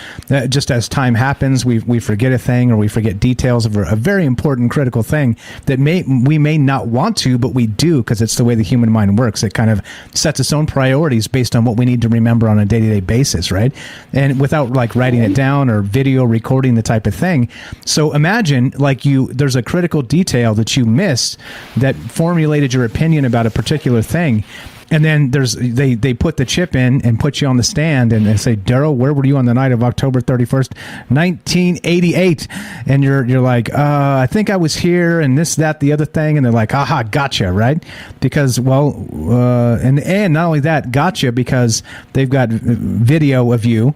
S10: just as time happens, we forget a thing, or we forget details of a very important, critical thing that we may not want to, but we do, because it's the way the human mind works. It kind of sets its own priorities based on what we need to remember on a day-to-day basis, right? And without like writing it down or video recording the type of thing. So imagine like there's a critical detail that you missed that formulated your opinion about a particular thing. And then they put the chip in and put you on the stand and they say, Daryl, where were you on the night of October 31st, 1988? And you're like, I think I was here and this, that, the other thing. And they're like, aha, gotcha, right? Because, and not only that, gotcha, because they've got video of you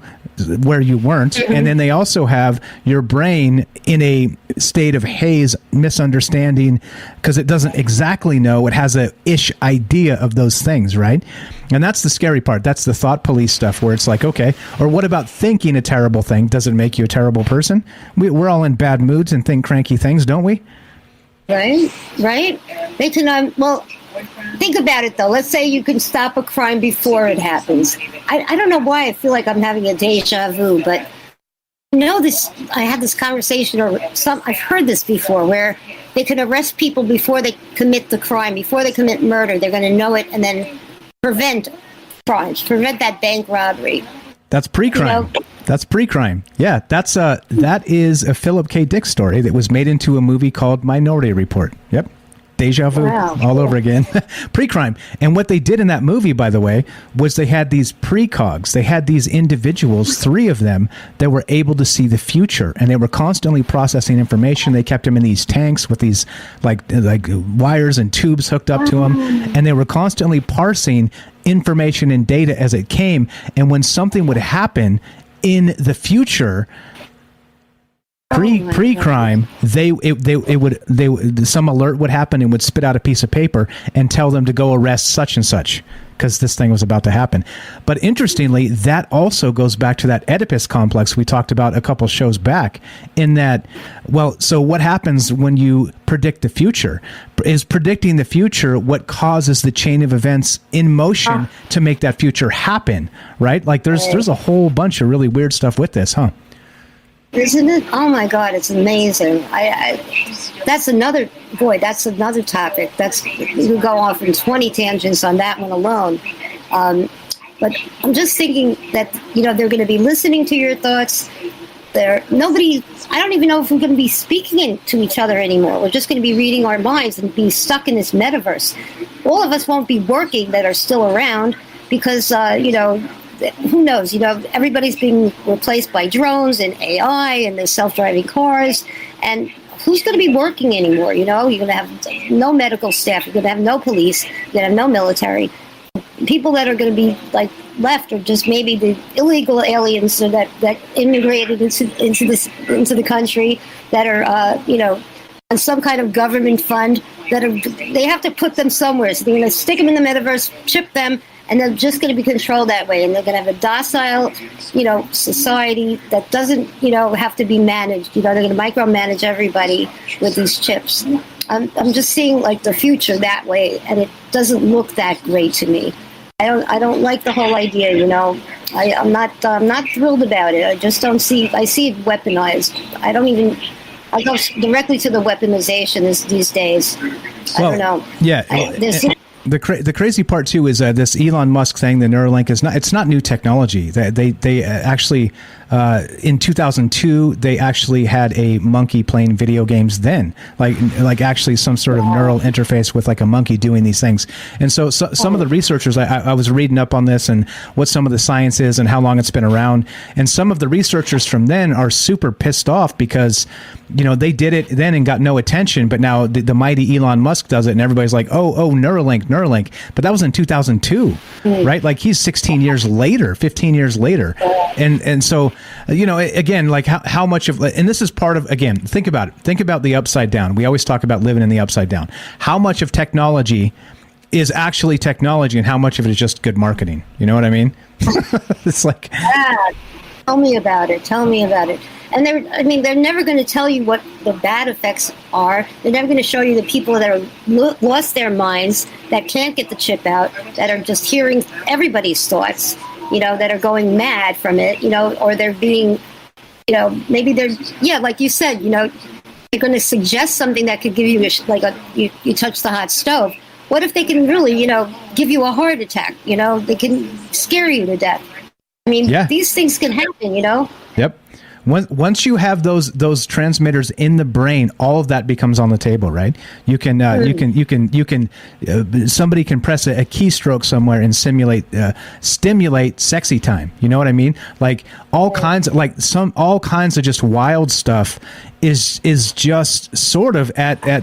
S10: where you weren't. Mm-hmm. And then they also have your brain in a state of haze, misunderstanding, because it doesn't exactly know. It has a ish idea of those things, right? And that's the scary part. That's the thought police stuff, where it's like, okay, or what about thinking a terrible thing? Does it make you a terrible person? We're all in bad moods and think cranky things, don't we?
S16: Right. They can, think about it, though. Let's say you can stop a crime before it happens. I don't know why I feel like I'm having a deja vu, but I had this conversation, I've heard this before, where they can arrest people before they commit the crime, before they commit murder. They're going to know it and then prevent crimes, prevent that bank robbery.
S10: That's pre-crime. That's pre-crime. Yeah, that is a Philip K. Dick story that was made into a movie called Minority Report. Yep. Deja vu all over again. Pre-crime. And what they did in that movie, by the way, was they had these precogs. They had these individuals, 3 of them, that were able to see the future. And they were constantly processing information. They kept them in these tanks with these like wires and tubes hooked up to them. And they were constantly parsing information and data as it came. And when something would happen in the future, pre-crime, some alert would happen and would spit out a piece of paper and tell them to go arrest such and such, because this thing was about to happen. But interestingly, that also goes back to that Oedipus complex we talked about a couple shows back, in that, so what happens when you predict the future? Is predicting the future what causes the chain of events in motion to make that future happen, right? Like there's a whole bunch of really weird stuff with this, huh?
S16: Isn't it? Oh my God, it's amazing. That's another topic. We could go off in 20 tangents on that one alone. But I'm just thinking that, they're going to be listening to your thoughts. I don't even know if we're going to be speaking to each other anymore. We're just going to be reading our minds and be stuck in this metaverse. All of us won't be working that are still around because, who knows? Everybody's being replaced by drones and AI and the self-driving cars. And who's going to be working anymore? You're going to have no medical staff. You're going to have no police. You're going to have no military. People that are going to be left are just maybe the illegal aliens that immigrated into the country, that are on some kind of government fund. They have to put them somewhere. So they're going to stick them in the metaverse, chip them. And they're just going to be controlled that way. And they're going to have a docile, society that doesn't, have to be managed. They're going to micromanage everybody with these chips. I'm just seeing the future that way, and it doesn't look that great to me. I don't like the whole idea. I'm not thrilled about it. I just don't see. I see it weaponized. I go directly to the weaponization these days. I don't know.
S10: Yeah. The crazy part too is this Elon Musk thing. The Neuralink it's not new technology. They actually in 2002 they actually had a monkey playing video games. Then like actually some sort of neural interface with like a monkey doing these things. And so some of the researchers I was reading up on this and what some of the science is and how long it's been around. And some of the researchers from then are super pissed off because they did it then and got no attention, but now the mighty Elon Musk does it and everybody's like, oh, Neuralink. But that was in 2002, right? Like he's 15 years later. And so, again, like how much of, and this is part of, again, think about it. Think about the upside down. We always talk about living in the upside down. How much of technology is actually technology and how much of it is just good marketing? You know what I mean? It's like...
S16: Tell me about it. Tell me about it. And they're never going to tell you what the bad effects are. They're never going to show you the people that are lost their minds, that can't get the chip out, that are just hearing everybody's thoughts, that are going mad from it, or they're being, maybe they're, like you said, they're going to suggest something that could give you, you touch the hot stove. What if they can really, give you a heart attack? They can scare you to death. I mean, these things can happen,
S10: Yep. Once you have those transmitters in the brain, all of that becomes on the table, right? You can somebody can press a keystroke somewhere and stimulate sexy time. You know what I mean? Like all kinds of just wild stuff is just sort of at a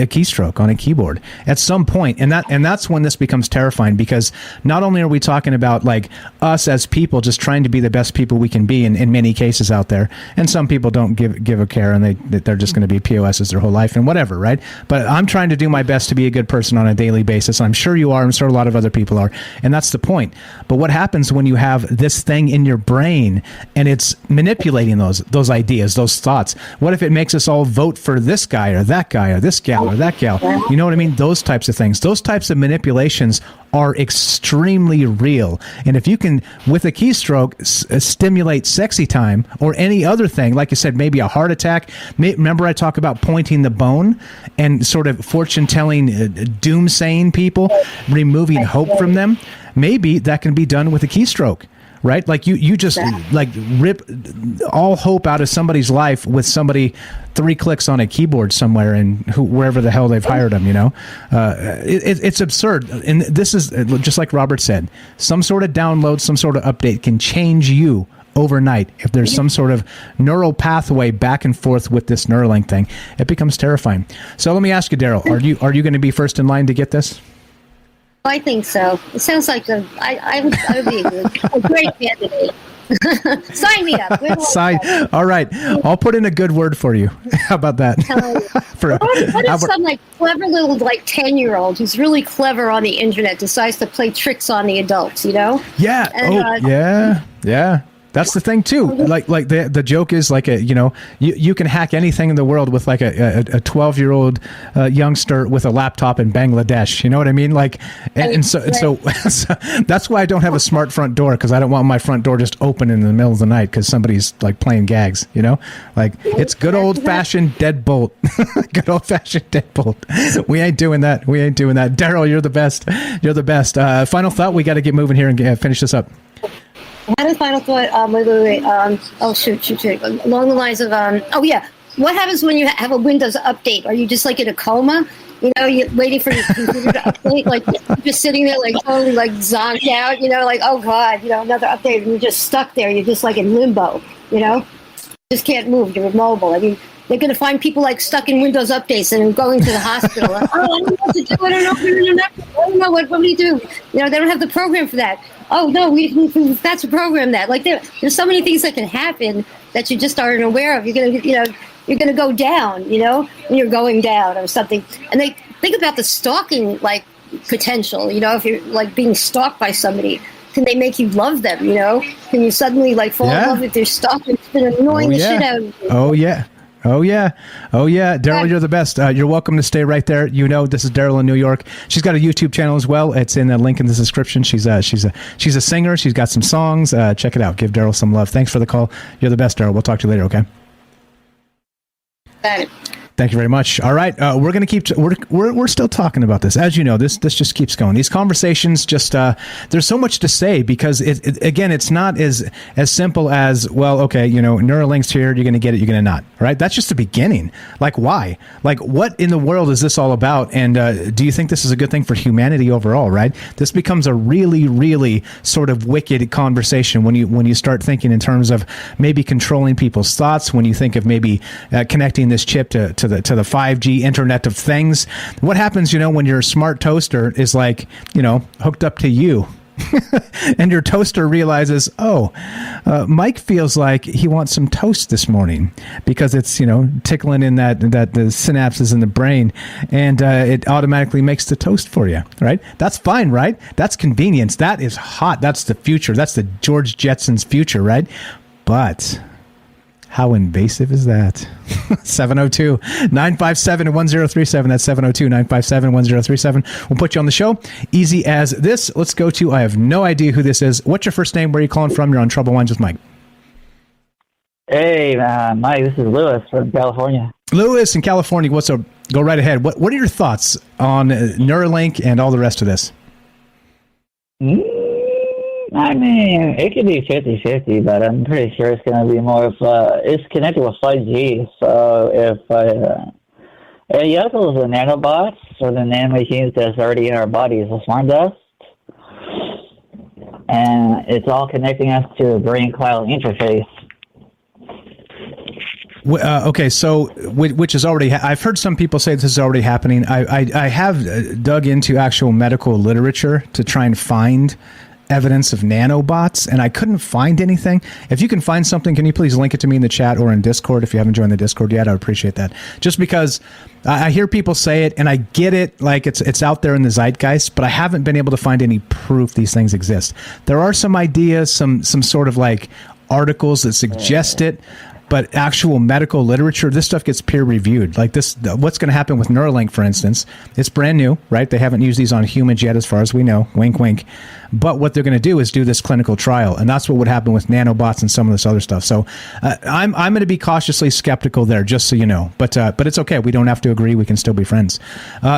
S10: keystroke on a keyboard at some point, and that's when this becomes terrifying, because not only are we talking about like us as people just trying to be the best people we can be in many cases out there, and some people don't give a care, and they're just going to be POSs their whole life and whatever, right? But I'm trying to do my best to be a good person on a daily basis. I'm sure you are, I'm sure a lot of other people are, and that's the point. But what happens when you have this thing in your brain and it's manipulating those ideas, those thoughts? What if it makes us all vote for this guy or that guy or this gal or that gal? You know what I mean? Those types of things. Those types of manipulations are extremely real. And if you can, with a keystroke, stimulate sexy time or any other thing, like I said, maybe a heart attack. Remember I talk about pointing the bone and sort of fortune-telling, doomsaying people, removing hope from them? Maybe that can be done with a keystroke. Right? Like you just like rip all hope out of somebody's life with somebody 3 clicks on a keyboard somewhere and wherever the hell they've hired them, it's absurd. And this is just like Robert said, some sort of download, some sort of update can change you overnight. If there's some sort of neural pathway back and forth with this Neuralink thing, it becomes terrifying. So let me ask you, Daryl, are you going to be first in line to get this?
S16: I think so. It sounds like I would be a great candidate. Sign me up.
S10: All right. I'll put in a good word for you. How about that?
S16: What if some clever little 10-year-old who's really clever on the internet decides to play tricks on the adults,
S10: Yeah.
S16: And,
S10: yeah. That's the thing too. Like the joke is you can hack anything in the world with like a 12-year-old youngster with a laptop in Bangladesh. You know what I mean? So that's why I don't have a smart front door, because I don't want my front door just open in the middle of the night because somebody's like playing gags. It's good old fashioned deadbolt. Good old fashioned deadbolt. We ain't doing that. Daryl, you're the best. Final thought. We got to get moving here and finish this up.
S16: I had a final thought. Wait. Shoot. Along the lines of, what happens when you have a Windows update? Are you just like in a coma? You're waiting for your computer to update, like just sitting there, like totally like zonked out. Like, oh god, another update, and you're just stuck there. You're just like in limbo. Just can't move. You're immobile. I mean, they're going to find people like stuck in Windows updates and going to the hospital. I don't know what to do. I don't know what do we do? They don't have the program for that. Oh no, we that's to program that. Like there's so many things that can happen that you just aren't aware of. You're gonna go down. When you're going down or something. And they think about the stalking potential. If you're being stalked by somebody, can they make you love them? Can you suddenly fall in love with their stalker? It's been annoying the shit out of you.
S10: Oh yeah, Daryl, you're the best. You're welcome to stay right there. This is Daryl in New York. She's got a YouTube channel as well. It's in the link in the description. She's a singer. She's got some songs. Check it out. Give Daryl some love. Thanks for the call. You're the best, Daryl. We'll talk to you later. Okay.
S16: Got it.
S10: Thank you very much. All right, we're going to keep. We're still talking about this, as you know. This just keeps going. These conversations just there's so much to say, because it's not as simple as, well, okay, Neuralink's here, you're going to get it, you're going to not. Right? That's just the beginning. Like, why? Like, what in the world is this all about? And do you think this is a good thing for humanity overall? Right? This becomes a really, really sort of wicked conversation when you start thinking in terms of maybe controlling people's thoughts. When you think of maybe connecting this chip to the 5G Internet of Things. What happens, when your smart toaster is hooked up to you, and your toaster realizes, Mike feels like he wants some toast this morning because it's tickling in that the synapses in the brain, and it automatically makes the toast for you, right? That's fine, right? That's convenience. That is hot. That's the future. That's the George Jetson's future, right? But how invasive is that? 702-957-1037. That's 702-957-1037. We'll put you on the show. Easy as this. Let's go to, I have no idea who this is. What's your first name? Where are you calling from? You're on Trouble Minds with Mike.
S17: Hey, Mike, this is Lewis from California.
S10: Lewis in California. What's up? Go right ahead. What are your thoughts on Neuralink and all the rest of this?
S17: I mean, it could be 50-50, but I'm pretty sure it's going to be more of it's connected with 5G. So if the other is the nanobots or the nanomachines that's already in our bodies, the smart dust, and it's all connecting us to a brain cloud interface.
S10: Okay, so which is already, I've heard some people say this is already happening. I have dug into actual medical literature to try and find evidence of nanobots, and I couldn't find anything. If you can find something, can you please link it to me in the chat or in Discord? If you haven't joined the Discord yet, I would appreciate that. Just because I hear people say it, and I get it, like it's out there in the zeitgeist, but I haven't been able to find any proof these things exist. There are some ideas, some sort of like articles that suggest it, but actual medical literature, this stuff gets peer reviewed. Like this, what's going to happen with Neuralink, for instance? It's brand new, right? They haven't used these on humans yet, as far as we know. Wink, wink. But what they're going to do is do this clinical trial, and that's what would happen with nanobots and some of this other stuff. So I'm going to be cautiously skeptical there, just so you know. But it's okay. We don't have to agree. We can still be friends.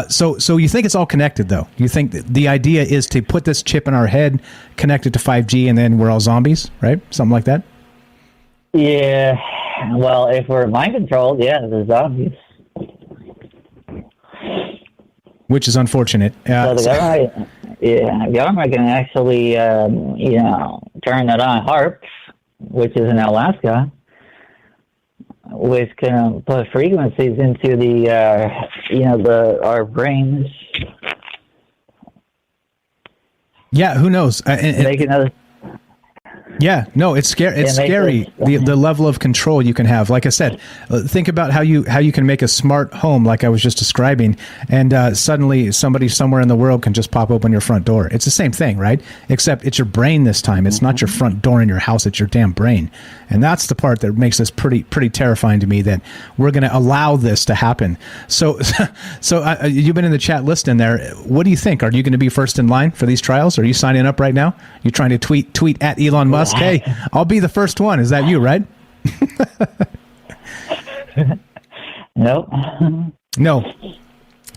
S10: So you think it's all connected, though? You think the idea is to put this chip in our head, connect it to 5G, and then we're all zombies, right? Something like that?
S17: Yeah. Well, if we're mind controlled, yeah, the zombies.
S10: Which is unfortunate.
S17: So the government can actually, turn it on HARP, which is in Alaska, which can put frequencies into the, our brains.
S10: Yeah, who knows? Yeah, no, it's scary. It's scary the level of control you can have. Like I said, think about how you can make a smart home, like I was just describing, and suddenly somebody somewhere in the world can just pop open your front door. It's the same thing, right? Except it's your brain this time. It's not your front door in your house. It's your damn brain, and that's the part that makes this pretty terrifying to me. That we're going to allow this to happen. So you've been in the chat list in there. What do you think? Are you going to be first in line for these trials? Are you signing up right now? You trying to tweet at Elon Musk? Hey, I'll be the first one. Is that you, right? No.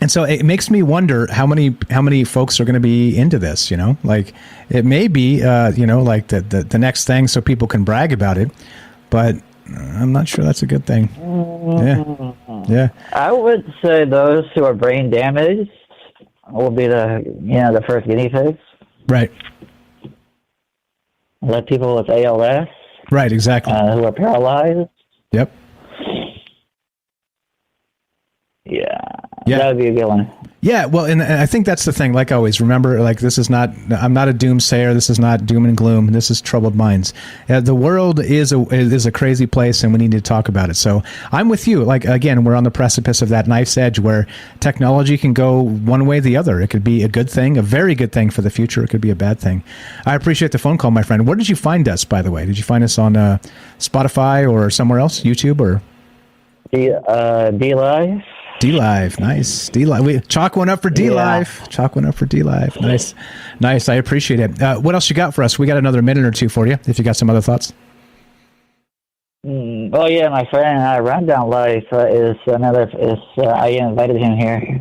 S10: And so it makes me wonder how many folks are going to be into this. Like it may be, like the next thing, so people can brag about it. But I'm not sure that's a good thing. Yeah.
S17: I would say those who are brain damaged will be the first guinea pigs.
S10: Right.
S17: Let people with ALS.
S10: Right, exactly.
S17: Who are paralyzed.
S10: Yep.
S17: Yeah. That would be a good one.
S10: Yeah, well, and I think that's the thing. Like always, remember, like I'm not a doomsayer. This is not doom and gloom. This is troubled minds. The world is a crazy place, and we need to talk about it. So I'm with you. Like, again, we're on the precipice of that knife's edge where technology can go one way or the other. It could be a good thing, a very good thing for the future. It could be a bad thing. I appreciate the phone call, my friend. Where did you find us, by the way? Did you find us on Spotify or somewhere else, YouTube or?
S17: D-Live.
S10: D-Live, nice. D-Live. Chalk one up for D-Live. Yeah. Chalk one up for D-Live. Nice. I appreciate it. What else you got for us? We got another minute or two for you, if you got some other thoughts.
S17: Oh, yeah, my friend Rundown Life I invited him here.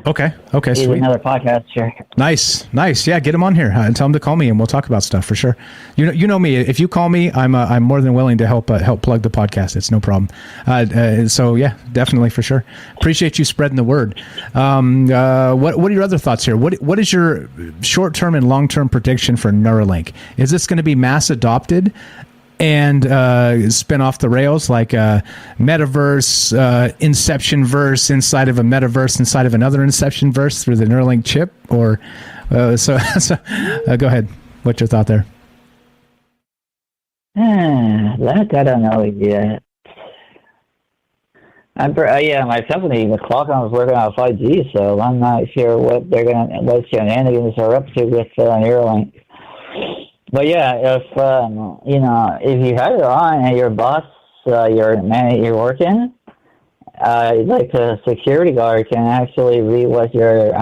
S10: Okay,
S17: He's
S10: sweet.
S17: Another podcast here.
S10: Nice. Yeah, get him on here and tell him to call me, and we'll talk about stuff for sure. You know me. If you call me, I'm more than willing to help plug the podcast. It's no problem. So yeah, definitely for sure. Appreciate you spreading the word. What are your other thoughts here? What is your short-term and long-term prediction for Neuralink? Is this going to be mass adopted and spin off the rails like a metaverse, inception verse inside of a metaverse inside of another inception verse through the Neuralink chip? Or go ahead. What's your thought there?
S17: That I don't know yet. My company, the Qualcomm, is working on 5G, so I'm not sure what shenanigans are up to with Neuralink. But yeah, if if you have it on and your boss, your man you're working, like a security guard can actually read what you're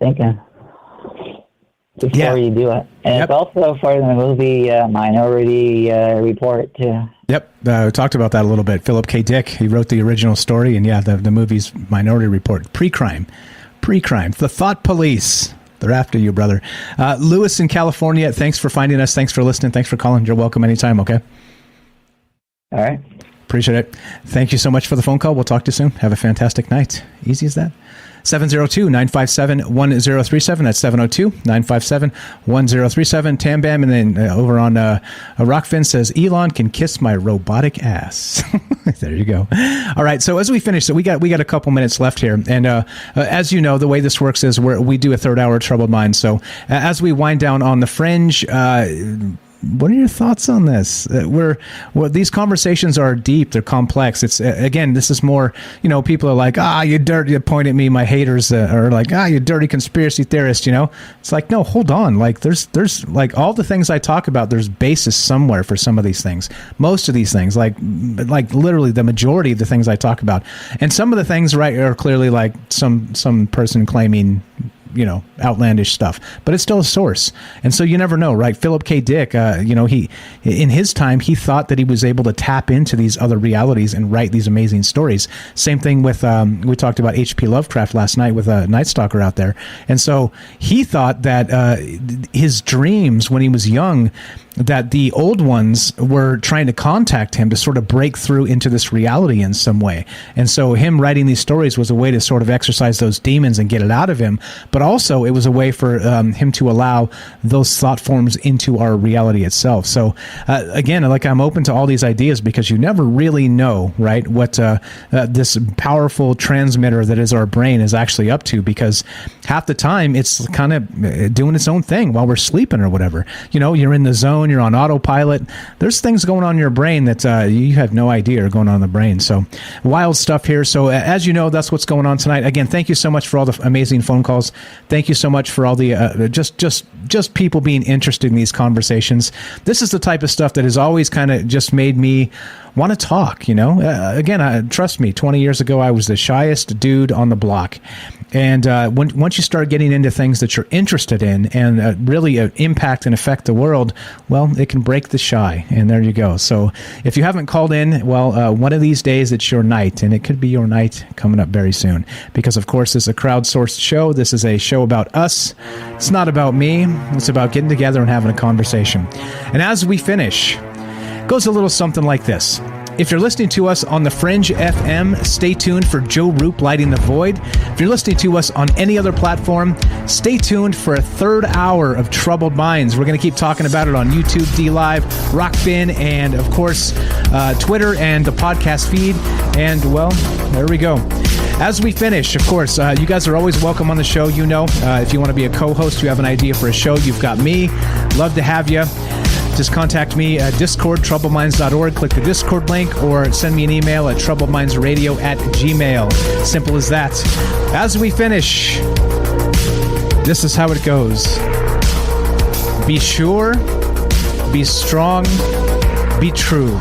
S17: thinking before you do it. And it's also part of the movie Minority Report too.
S10: Yep, we talked about that a little bit. Philip K. Dick, he wrote the original story, and the movie's Minority Report, pre-crime, the Thought Police. They're after you, brother. Lewis in California, thanks for finding us. Thanks for listening. Thanks for calling. You're welcome anytime, okay?
S17: All right.
S10: Appreciate it. Thank you so much for the phone call. We'll talk to you soon. Have a fantastic night. Easy as that. 702-957-1037. That's 702-957-1037. Tam Bam. And then over on Rockfin says, Elon can kiss my robotic ass. There you go. All right. So as we finish, so we got a couple minutes left here. And as you know, the way this works is we do a third hour Troubled Minds. So as we wind down on the fringe, what are your thoughts on this? These conversations are deep. They're complex. It's again, this is more, people are like, you dirty, point at me. My haters are like, you dirty conspiracy theorist. It's like, no, hold on. Like there's like all the things I talk about. There's basis somewhere for some of these things. Most of these things, like literally the majority of the things I talk about, and some of the things, right, are clearly like some person claiming, outlandish stuff, but it's still a source. And so you never know, right? Philip K. Dick, he, in his time, he thought that he was able to tap into these other realities and write these amazing stories. Same thing with, we talked about H.P. Lovecraft last night with Night Stalker out there. And so he thought that his dreams when he was young, that the old ones were trying to contact him to sort of break through into this reality in some way. And so him writing these stories was a way to sort of exercise those demons and get it out of him. But also it was a way for him to allow those thought forms into our reality itself. So again, like I'm open to all these ideas because you never really know, right, what this powerful transmitter that is our brain is actually up to, because half the time it's kind of doing its own thing while we're sleeping or whatever. You're in the zone, you're on autopilot. There's things going on in your brain that you have no idea are going on in the brain. So wild stuff here. So as you know, that's what's going on tonight. Again, thank you so much for all the amazing phone calls. Thank you so much for all the just people being interested in these conversations. This is the type of stuff that has always kind of just made me want to talk. Again, trust me, 20 years ago I was the shyest dude on the block. And once you start getting into things that you're interested in and really impact and affect the world, well, it can break the shy. And there you go. So if you haven't called in, well, one of these days it's your night, and it could be your night coming up very soon. Because, of course, this is a crowdsourced show. This is a show about us. It's not about me. It's about getting together and having a conversation. And as we finish, it goes a little something like this. If you're listening to us on the Fringe FM, stay tuned for Joe Roop Lighting the Void. If you're listening to us on any other platform, stay tuned for a third hour of Troubled Minds. We're going to keep talking about it on YouTube, DLive, Rockfin, and, of course, Twitter and the podcast feed. And, well, there we go. As we finish, of course, you guys are always welcome on the show. If you want to be a co-host, you have an idea for a show, you've got me. Love to have you. Just contact me at Discord, troubledminds.org. Click the Discord link or send me an email at troubledmindsradio@gmail. Simple as that. As we finish, this is how it goes. Be sure, be strong, be true.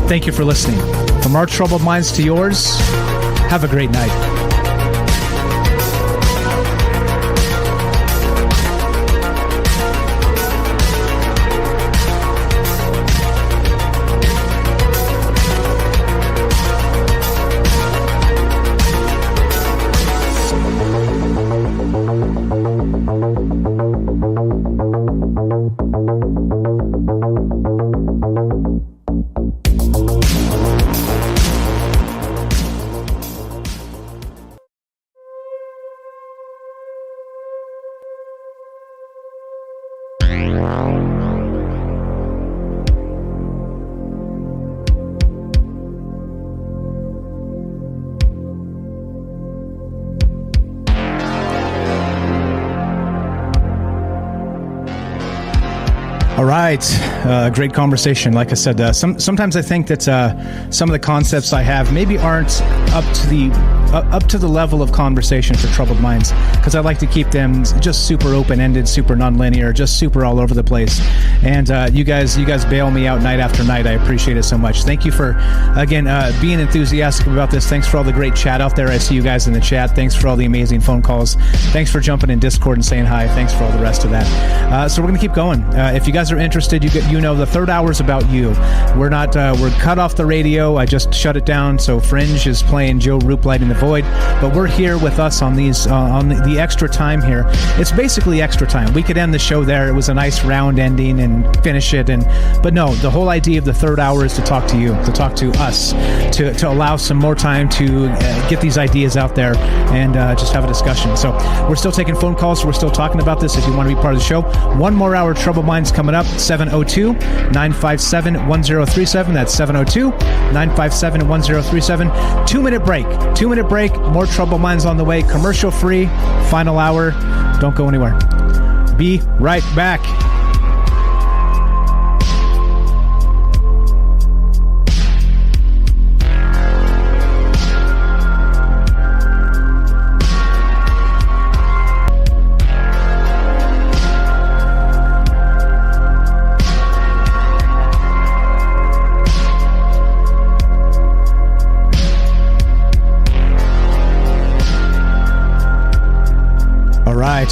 S10: Thank you for listening. From our Troubled Minds to yours, have a great night. right. Great conversation. Like I said, sometimes I think that some of the concepts I have maybe aren't up to the level of conversation for troubled minds, because I like to keep them just super open-ended, super non-linear, just super all over the place. And you guys bail me out night after night. I appreciate it so much. Thank you for, again, being enthusiastic about this. Thanks for all the great chat out there. I see you guys in the chat. Thanks for all the amazing phone calls. Thanks for jumping in Discord and saying hi. Thanks for all the rest of that. So we're going to keep going. If you guys are interested, you know the third hour is about you. We're not we're cut off the radio. I just shut it down. So Fringe is playing Joe Roop Light in the Void, but we're here with us on these on the extra time here. It's basically extra time. We could end the show there. It was a nice round ending and finish it, but no, the whole idea of the third hour is to talk to you, to talk to us, to allow some more time to get these ideas out there and just have a discussion. So we're still taking phone calls. We're still talking about this. If you want to be part of the show, one more hour of Troubled Minds coming up. 702-957-1037. That's 702-957-1037. 2-minute break. 2-minute break. More Troubled Minds on the way. Commercial free. Final hour. Don't go anywhere. Be right back.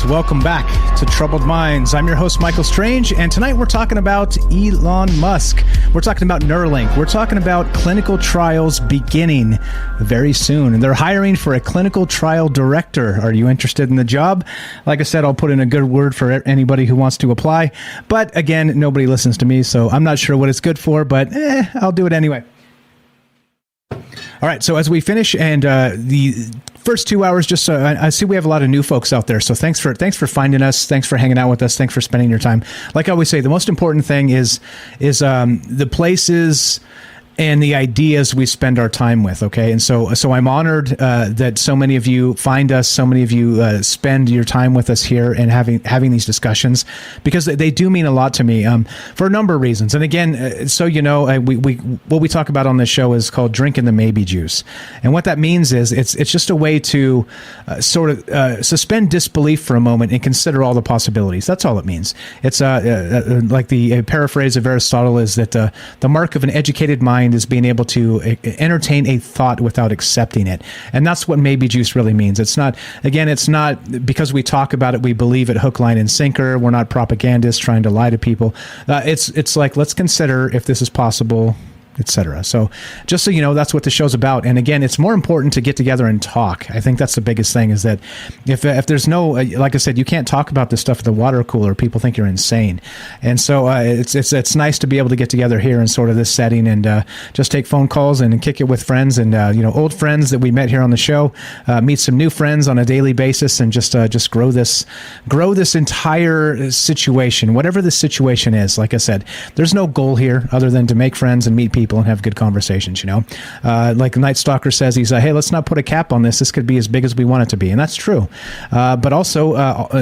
S10: Welcome back to Troubled Minds. I'm your host, Michael Strange, and tonight we're talking about Elon Musk. We're talking about Neuralink. We're talking about clinical trials beginning very soon, and they're hiring for a clinical trial director. Are you interested in the job? Like I said, I'll put in a good word for anybody who wants to apply, but again, nobody listens to me, so I'm not sure what it's good for, but I'll do it anyway. All right, so as we finish, and the first 2 hours, just I see we have a lot of new folks out there, so thanks for finding us, thanks for hanging out with us, thanks for spending your time. Like I always say, the most important thing is the places and the ideas we spend our time with, okay? And so I'm honored that so many of you find us, so many of you spend your time with us here and having these discussions, because they do mean a lot to me for a number of reasons. And again, so you know, what we talk about on this show is called drinking the maybe juice. And what that means is it's just a way to sort of suspend disbelief for a moment and consider all the possibilities. That's all it means. It's like the paraphrase of Aristotle is that the mark of an educated mind is being able to entertain a thought without accepting it. And that's what maybe juice really means. It's not because we talk about it, we believe it hook, line, and sinker. We're not propagandists trying to lie to people. It's like, let's consider if this is possible, etc. So just so you know, that's what the show's about. And again, it's more important to get together and talk. I think that's the biggest thing, is that if there's no, like I said, you can't talk about this stuff at the water cooler. People think you're insane. And so it's nice to be able to get together here in sort of this setting and just take phone calls and kick it with friends and old friends that we met here on the show, meet some new friends on a daily basis, and just grow this entire situation, whatever the situation is. Like I said, there's no goal here other than to make friends and meet people and have good conversations, like Night Stalker says, he's hey, let's not put a cap on this. This could be as big as we want it to be. And that's true. But also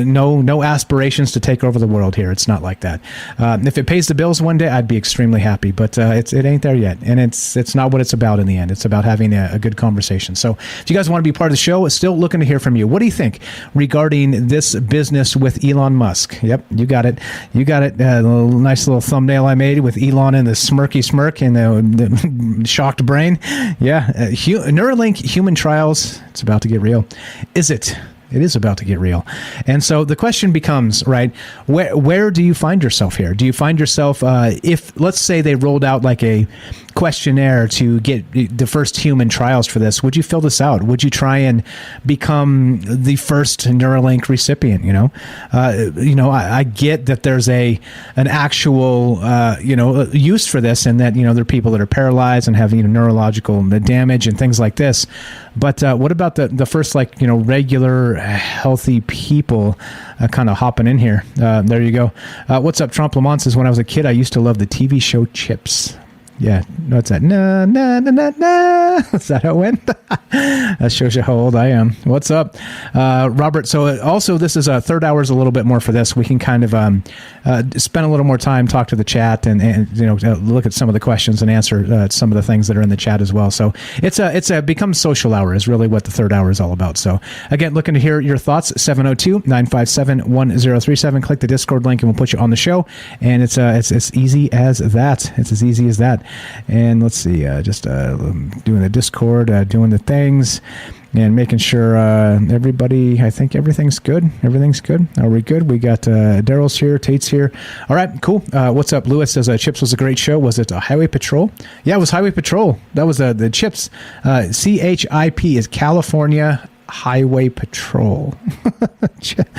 S10: no aspirations to take over the world here. It's not like that. If it pays the bills one day, I'd be extremely happy, but it ain't there yet. And it's not what it's about in the end. It's about having a good conversation. So if you guys want to be part of the show, still looking to hear from you. What do you think regarding this business with Elon Musk? Yep, you got it. Nice little thumbnail I made with Elon and the smirky smirk and the shocked brain. Yeah. Neuralink human trials. It's about to get real. Is it? It is about to get real. And so the question becomes, right, where do you find yourself here? Do you find yourself, if, let's say they rolled out like a questionnaire to get the first human trials for this, would you fill this out? Would you try and become the first Neuralink recipient? I get that there's an actual, use for this, and that, there are people that are paralyzed and have, neurological damage and things like this. But what about the first, regular healthy people kind of hopping in here? There you go. What's up, Trump Lamont says, when I was a kid, I used to love the TV show Chips. Yeah, what's that? Na na na na na. Is that how it went? That shows you how old I am. What's up, Robert? So also, this is third hour is a little bit more for this. We can kind of spend a little more time, talk to the chat, and look at some of the questions and answer some of the things that are in the chat as well. So it's a becomes social hour is really what the third hour is all about. So again, looking to hear your thoughts. 702-957-1037. Click the Discord link and we'll put you on the show. And it's as easy as that. It's as easy as that. And let's see, just doing the Discord, doing the things, and making sure everybody, I think everything's good. Everything's good. Are we good? We got Daryl's here, Tate's here. All right, cool. What's up? Lewis says Chips was a great show. Was it Highway Patrol? Yeah, it was Highway Patrol. That was the Chips. CHIP is California Highway Patrol.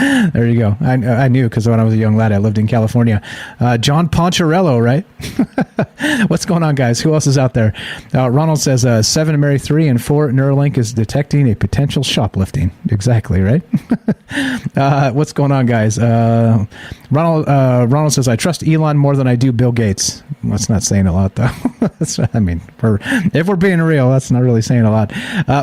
S10: There you go. I knew because when I was a young lad, I lived in California. John Poncherello, right? What's going on, guys? Who else is out there? Ronald says 7 to marry 3 and 4 Neuralink is detecting a potential shoplifting. Exactly, right? What's going on, guys? Ronald says I trust Elon more than I do Bill Gates. That's not saying a lot, though. I mean, if we're being real, that's not really saying a lot.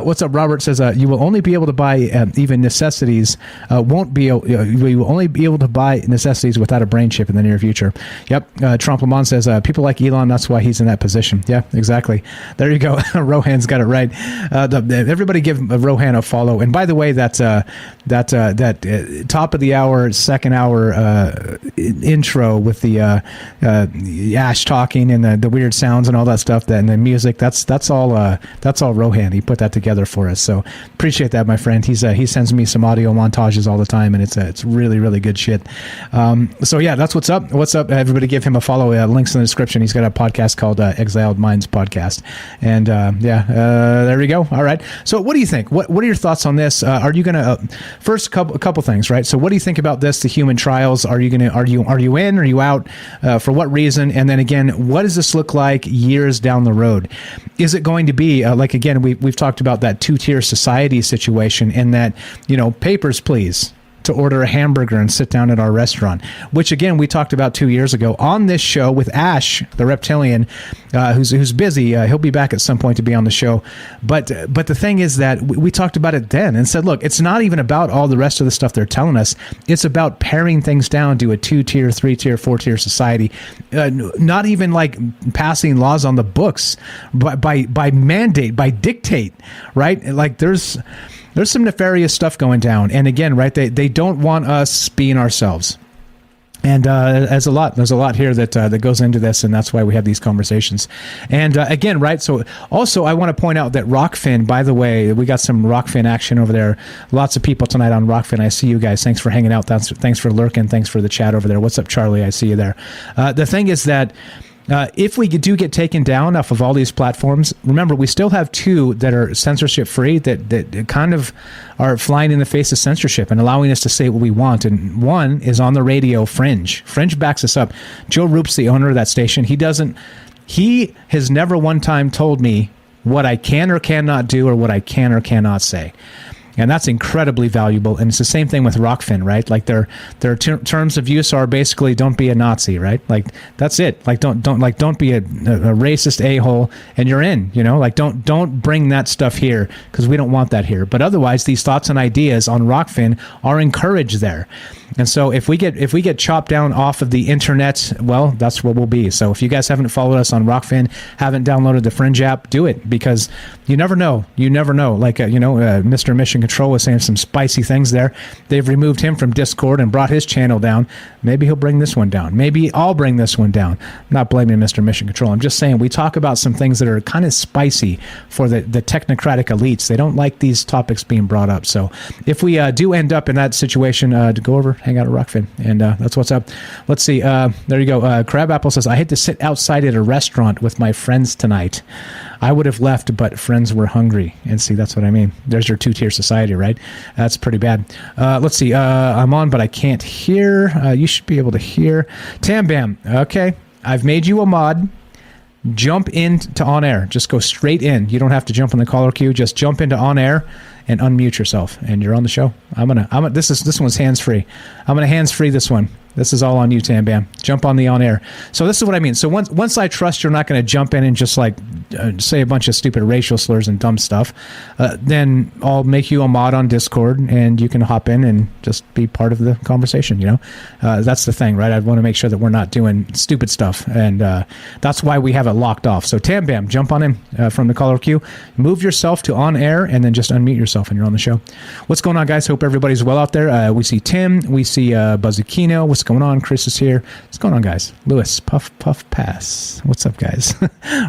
S10: What's up? Robert says you will only be able to buy even necessities. You will only be able to buy necessities without a brain chip in the near future. Yep. Trump Lamont says people like Elon. That's why he's in that position. Yeah, exactly. There you go. Rohan's got it right. Everybody give Rohan a follow. And by the way, that top of the hour, second hour intro with the Ash talking and the weird sounds and all that stuff, and the music. That's all Rohan. He put that together for us. So appreciate that, my friend. He sends me some audio montages all the time, and it's really, really good shit. So yeah, that's what's up. What's up? Everybody give him a follow. Links in the description. He's got a podcast called Exiled Minds Podcast. And there we go. All right. So what do you think? What are your thoughts on this? Are you going to first a couple things, right? So what do you think about this? The human trials. Are you in? Are you out? For what reason? And then again, what does this look like years down the road? Is it going to be like again? We've talked about that 2-tier society situation, and that papers, please, to order a hamburger and sit down at our restaurant, which again we talked about 2 years ago on this show with Ash, the reptilian, who's busy. He'll be back at some point to be on the show. But the thing is that we talked about it then and said, look, it's not even about all the rest of the stuff they're telling us. It's about paring things down to a 2-tier, 3-tier, 4-tier society. Not even like passing laws on the books, but by mandate, by dictate, right? Like there's some nefarious stuff going down. And again, right, they don't want us being ourselves. And there's a lot here that goes into this, and that's why we have these conversations. And again, right, so also I want to point out that Rockfin, by the way, we got some Rockfin action over there. Lots of people tonight on Rockfin. I see you guys. Thanks for hanging out. Thanks for lurking. Thanks for the chat over there. What's up, Charlie? I see you there. The thing is that if we do get taken down off of all these platforms, remember, we still have 2 that are censorship free that kind of are flying in the face of censorship and allowing us to say what we want. And one is on the radio, Fringe. Fringe backs us up. Joe Roop's the owner of that station. He has never one time told me what I can or cannot do or what I can or cannot say. And that's incredibly valuable. And it's the same thing with Rockfin, right? Like their terms of use are basically don't be a Nazi, right? Like that's it. Like don't be a racist a-hole and you're in, like don't bring that stuff here because we don't want that here. But otherwise, these thoughts and ideas on Rockfin are encouraged there. And so if we get chopped down off of the internet, well, that's where we'll be. So if you guys haven't followed us on Rockfin, haven't downloaded the Fringe app, do it, because you never know. You never know. Like Mr. Mission Control was saying some spicy things there. They've removed him from Discord and brought his channel down. Maybe he'll bring this one down. Maybe I'll bring this one down. I'm not blaming Mr. Mission Control. I'm just saying we talk about some things that are kind of spicy for the technocratic elites. They don't like these topics being brought up. So if we do end up in that situation, to go over, hang out at Rockfin, and that's what's up. Let's see. There you go. Crab Apple says, I had to sit outside at a restaurant with my friends tonight. I would have left, but friends were hungry. And see, that's what I mean. There's your 2-tier society, right? That's pretty bad. Let's see. I'm on, but I can't hear. You should be able to hear. Tam Bam. Okay. I've made you a mod. Jump into on air. Just go straight in. You don't have to jump in the caller queue. Just jump into on air and unmute yourself, and you're on the show. This one's hands free. I'm gonna hands free this one. This is all on you, Tam Bam. Jump on the on air. So this is what I mean. So once I trust you're not going to jump in and just like say a bunch of stupid racial slurs and dumb stuff, then I'll make you a mod on Discord and you can hop in and just be part of the conversation. You know, that's the thing, right? I want to make sure that we're not doing stupid stuff, and that's why we have it locked off. So Tam Bam, jump on in from the caller queue, move yourself to on air, and then just unmute yourself, and you're on the show. What's going on, guys? Hope everybody's well out there. We see Tim, we see Buzzikino. What's going on? Chris is here. What's going on, guys? Lewis, puff pass. What's up, guys?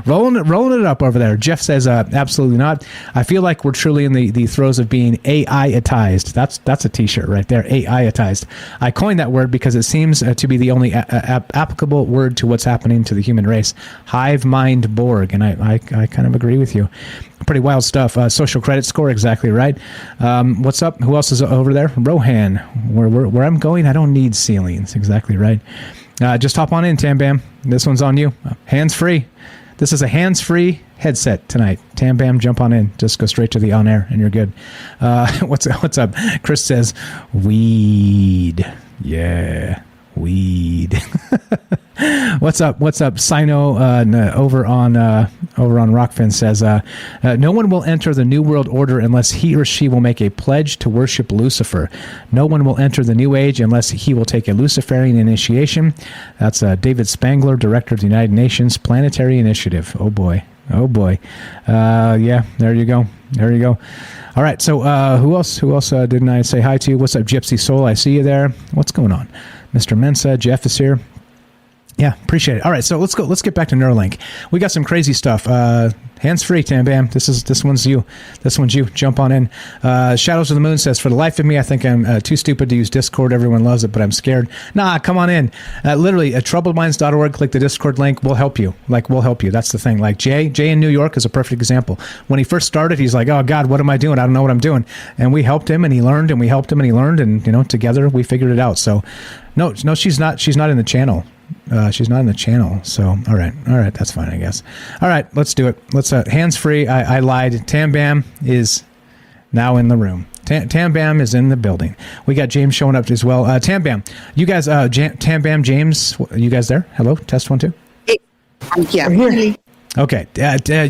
S10: rolling it up over there. Jeff says absolutely not. I feel like we're truly in the throes of being AI-atized. That's a t-shirt right there, AI-atized. I coined that word because it seems to be the only applicable word to what's happening to the human race. Hive mind Borg, and I kind of agree with you. Pretty wild stuff. Social credit score, exactly right. What's up? Who else is over there? Rohan. Where I'm going, I don't need ceilings. Exactly right. Just hop on in, Tam Bam. This one's on you. Hands free. This is a hands-free headset tonight. Tam Bam, jump on in. Just go straight to the on air, and you're good. What's up? Chris says, weed. Yeah, weed. What's up? Sino over on Rockfin says, no one will enter the New World Order unless he or she will make a pledge to worship Lucifer. No one will enter the New Age unless he will take a Luciferian initiation. That's David Spangler, Director of the United Nations Planetary Initiative. Oh boy. Yeah, there you go. All right, so who else didn't I say hi to? What's up, Gypsy Soul? I see you there. What's going on? Mr. Mensa, Jeff is here. Yeah, appreciate it. All right, so let's get back to Neuralink. We got some crazy stuff. Hands free, Tam Bam. This one's you. Jump on in. Shadows of the Moon says, for the life of me, I think I'm too stupid to use Discord. Everyone loves it, but I'm scared. Nah, come on in. Literally, troubledminds.org. Click the Discord link. We'll help you. That's the thing. Like Jay in New York is a perfect example. When he first started, he's like, oh God, what am I doing? I don't know what I'm doing. And we helped him, and he learned, and we helped him, and he learned, and together we figured it out. So, no, she's not in the channel. She's not in the channel. So, all right, that's fine, I guess. All right, let's do it. Let's hands free. I lied. Tam Bam is now in the room. Tam Bam is in the building. We got James showing up as well. Tam Bam, you guys. Tam Bam, James, you guys there? Hello, test 1 2.
S18: Yeah, really.
S10: Okay,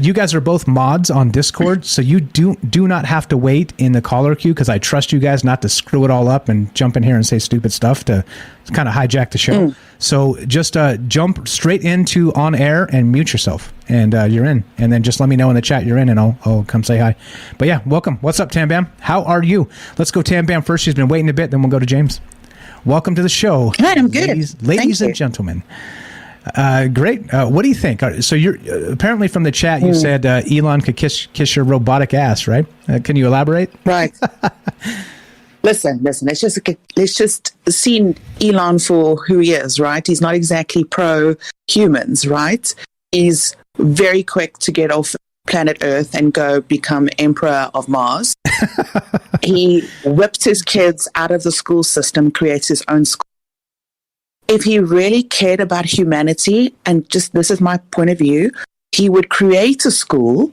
S10: you guys are both mods on Discord, so you do not have to wait in the caller queue because I trust you guys not to screw it all up and jump in here and say stupid stuff to kind of hijack the show. So just jump straight into on air and mute yourself, and you're in. And then just let me know in the chat you're in, and I'll come say hi. But yeah, welcome. What's up, Tam Bam? How are you? Let's go Tam Bam first. She's been waiting a bit, then we'll go to James. Welcome to the show.
S18: Hi, I'm good.
S10: Ladies and gentlemen. Great. What do you think? So you're apparently from the chat. You said Elon could kiss your robotic ass, right? Can you elaborate?
S18: Right. Listen. Let's just see Elon for who he is, right? He's not exactly pro humans, right? He's very quick to get off planet Earth and go become emperor of Mars. He whips his kids out of the school system, creates his own school. If he really cared about humanity, and just this is my point of view, he would create a school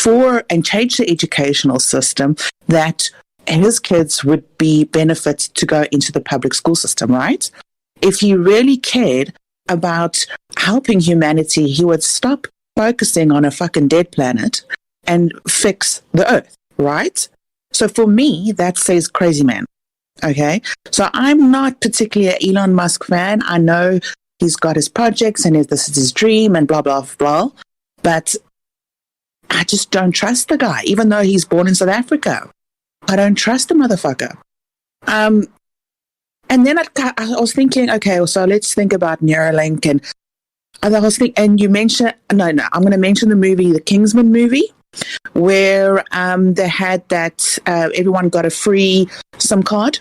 S18: and change the educational system that his kids would be benefit to go into the public school system, right? If he really cared about helping humanity, he would stop focusing on a fucking dead planet and fix the Earth, right? So for me, that says crazy man. Okay, so I'm not particularly an Elon Musk fan. I know he's got his projects and this is his dream and blah, blah, blah. But I just don't trust the guy, even though he's born in South Africa. I don't trust the motherfucker. And then I was thinking, okay, so let's think about Neuralink. And I was thinking, and you mentioned, no, I'm going to mention the movie, the Kingsman movie, where they had that everyone got a free SIM card.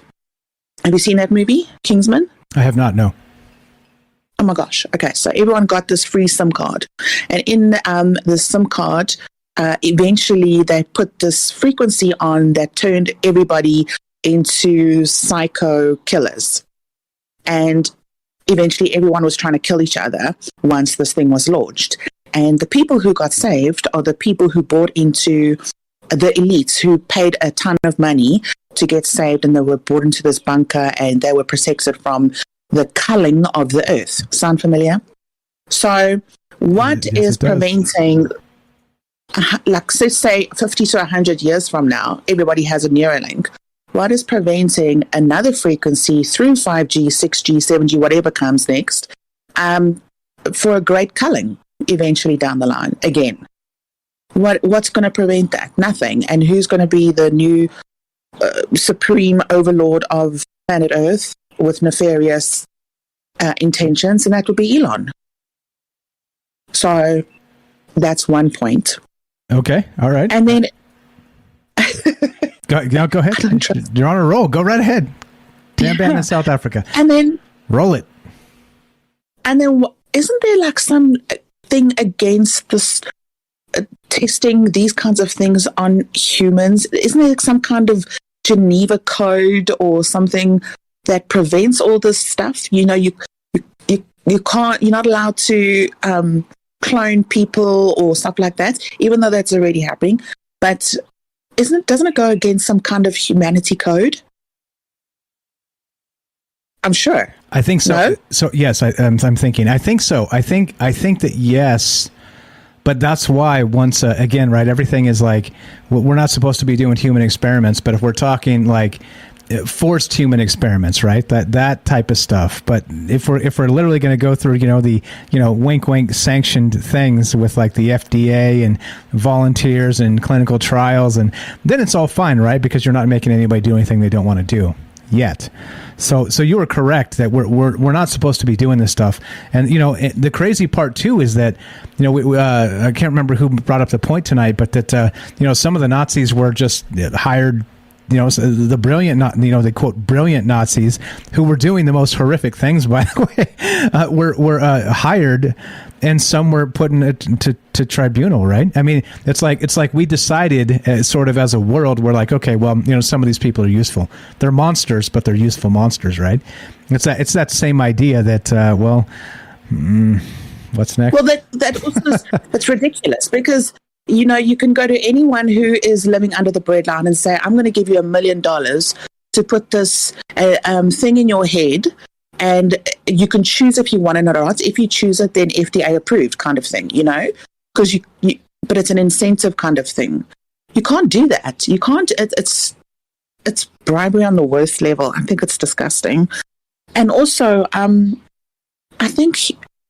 S18: Have you seen that movie, Kingsman?
S10: I have not, no.
S18: Oh my gosh. Okay, so everyone got this free SIM card. And in the SIM card, eventually they put this frequency on that turned everybody into psycho killers. And eventually everyone was trying to kill each other once this thing was launched. And the people who got saved are the people who bought into the elites who paid a ton of money to get saved, and they were brought into this bunker and they were protected from the culling of the earth. Sound familiar? So what
S10: Yes,
S18: is
S10: it does.
S18: preventing, like say 50 to 100 years from now, everybody has a Neuralink. What is preventing another frequency through 5G, 6G, 7G, whatever comes next, for a great culling eventually down the line again? What's going to prevent that? Nothing. And who's going to be the new supreme overlord of planet Earth with nefarious intentions? And that would be Elon. So that's one point.
S10: Okay. All right.
S18: And then
S10: go ahead. You're on a roll. Go right ahead. Tamban in South Africa.
S18: And then
S10: roll it.
S18: And then isn't there like some thing against this testing these kinds of things on humans? Isn't there like some kind of Geneva Code or something that prevents all this stuff? You know, you can't. You're not allowed to clone people or stuff like that, even though that's already happening. But doesn't it go against some kind of humanity code? I'm sure.
S10: I think so.
S18: No?
S10: So yes, I'm thinking. I think so. I think that yes, but that's why once again, right? Everything is like we're not supposed to be doing human experiments, but if we're talking like forced human experiments, right? That type of stuff. But if we're literally going to go through, the wink wink sanctioned things with like the FDA and volunteers and clinical trials, and then it's all fine, right? Because you're not making anybody do anything they don't want to do yet. So you were correct that we're not supposed to be doing this stuff. And the crazy part too is that I can't remember who brought up the point tonight, but that some of the Nazis were just hired. The brilliant, they quote brilliant Nazis who were doing the most horrific things, by the way, were hired, and some were put to tribunal, right? I mean, it's like we decided sort of as a world, we're like, okay, well, some of these people are useful. They're monsters, but they're useful monsters, right? It's that same idea that, what's next?
S18: Well, that also that's ridiculous because. You can go to anyone who is living under the breadline and say, I'm going to give you $1 million to put this thing in your head, and you can choose if you want it or not. If you choose it, then FDA approved kind of thing, because but it's an incentive kind of thing. You can't do that. You can't, it's bribery on the worst level. I think it's disgusting. And also, I think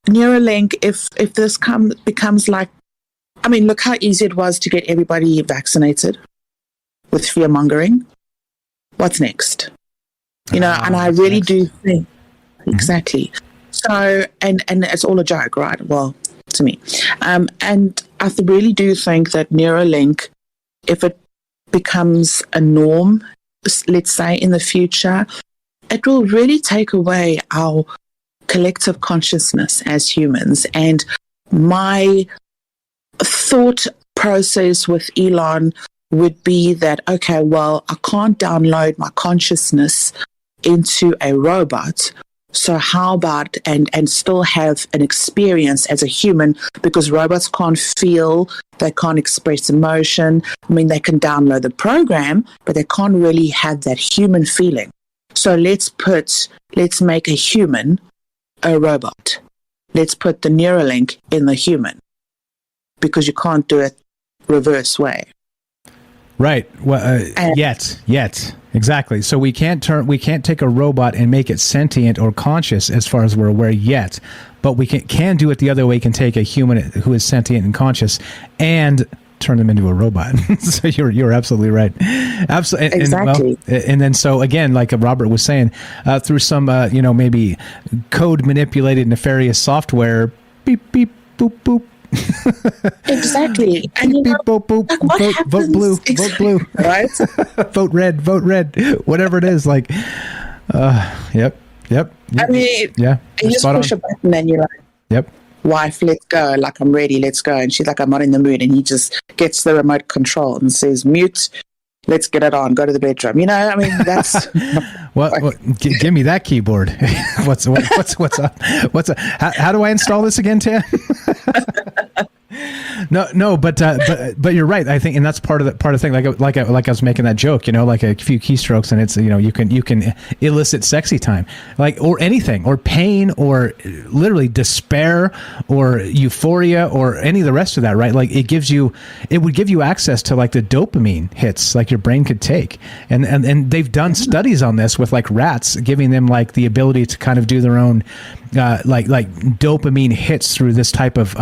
S18: Neuralink, if this becomes like, I mean, look how easy it was to get everybody vaccinated with fear-mongering. What's next? And I really do think, exactly. So, and it's all a joke, right? Well, to me. And I really do think that Neuralink, if it becomes a norm, let's say in the future, it will really take away our collective consciousness as humans. And my thought process with Elon would be that, okay, well, I can't download my consciousness into a robot. So how about and still have an experience as a human, because robots can't feel, they can't express emotion. I mean, they can download the program, but they can't really have that human feeling. So let's make a human a robot. Let's put the Neuralink in the human. Because you can't do it reverse way.
S10: Right. Well, yet. Exactly. So we can't take a robot and make it sentient or conscious as far as we're aware yet, but we can do it the other way. We can take a human who is sentient and conscious and turn them into a robot. So you're absolutely right. Absolutely.
S18: Exactly.
S10: And then so again, like Robert was saying, through some maybe code manipulated nefarious software, beep beep boop boop.
S18: Exactly. And
S10: vote blue, vote blue,
S18: right?
S10: vote red, whatever it is. Like, yep.
S18: I mean,
S10: yeah.
S18: You just push a button and you're like,
S10: yep.
S18: Wife, let's go. Like, I'm ready, let's go. And she's like, I'm not in the mood. And he just gets the remote control and says, mute. Let's get it on. Go to the bedroom. I mean, that's.
S10: Well, give me that keyboard. What's up? How do I install this again, Tam? No, but you're right. I think, and that's part of the thing. Like I was making that joke, like a few keystrokes, and it's you can elicit sexy time, or anything, or pain, or literally despair, or euphoria, or any of the rest of that, right? Like it would give you access to like the dopamine hits, like your brain could take, and they've done studies on this with like rats, giving them like the ability to kind of do their own like dopamine hits through this type of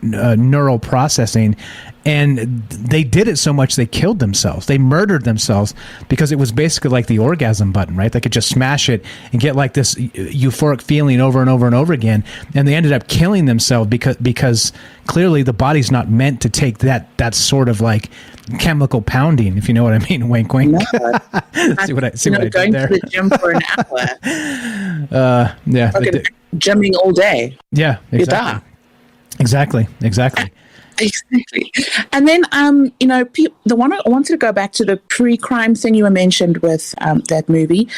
S10: neural processing, and they did it so much they killed themselves. They murdered themselves because it was basically like the orgasm button, right? They could just smash it and get like this euphoric feeling over and over and over again, and they ended up killing themselves because clearly the body's not meant to take that sort of like chemical pounding, if you know what I mean. Wink, wink.
S18: No,
S10: see what I did
S18: going
S10: there?
S18: to the gym for an hour.
S10: Yeah.
S18: Gymming all day.
S10: Yeah, exactly. Exactly.
S18: Exactly. And then, the one I wanted to go back to the pre-crime thing you mentioned with that movie.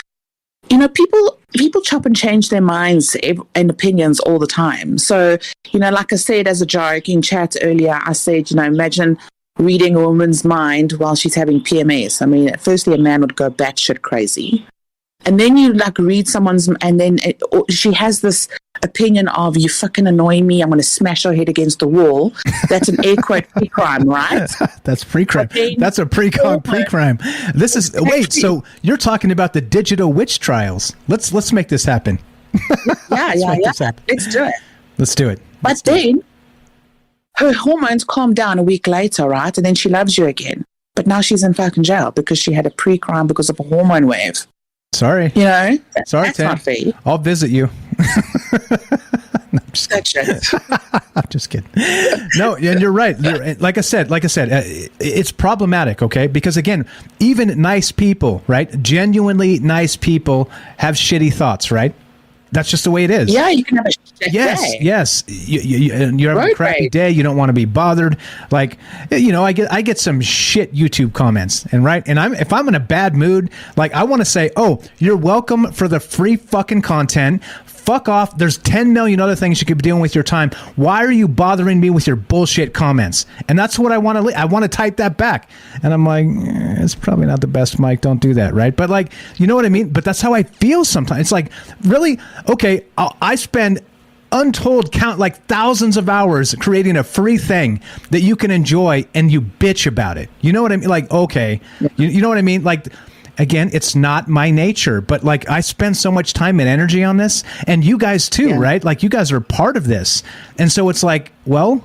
S18: People chop and change their minds and opinions all the time. So, like I said as a joke in chat earlier, I said, imagine reading a woman's mind while she's having PMS. I mean, firstly, a man would go batshit crazy. And then you like read someone's, and then she has this opinion of, you fucking annoy me, I'm going to smash your head against the wall. That's an air quote pre-crime, right?
S10: That's pre-crime. That's a pre-crime. This is, wait, so you're talking about the digital witch trials. Let's make this happen.
S18: Let's do it.
S10: Let's do it.
S18: But then her hormones calm down a week later, right? And then she loves you again. But now she's in fucking jail because she had a pre-crime because of a hormone wave.
S10: Sorry.
S18: Sorry,
S10: that's
S18: Tam. Not fair.
S10: I'll visit you. No, I'm just kidding. No, and you're right. Like I said, it's problematic, okay? Because again, even nice people, right? Genuinely nice people have shitty thoughts, right? That's just the way it is.
S18: Yeah, you can have a shit day.
S10: Yes. You're having a crappy day. You don't want to be bothered. Like, I get some shit YouTube comments, and if I'm in a bad mood, like I want to say, oh, you're welcome for the free fucking content. Fuck off. There's 10 million other things you could be doing with your time. Why are you bothering me with your bullshit comments? And that's what I want to. I want to type that back. And I'm like, it's probably not the best, Mike. Don't do that, right? But like, you know what I mean? But that's how I feel sometimes. It's like, really? Okay, I spend untold count, like thousands of hours creating a free thing that you can enjoy, and you bitch about it. You know what I mean? Like, okay, you know what I mean? Like, again, it's not my nature, but like I spend so much time and energy on this, and you guys too, right? Like you guys are part of this. And so it's like, well,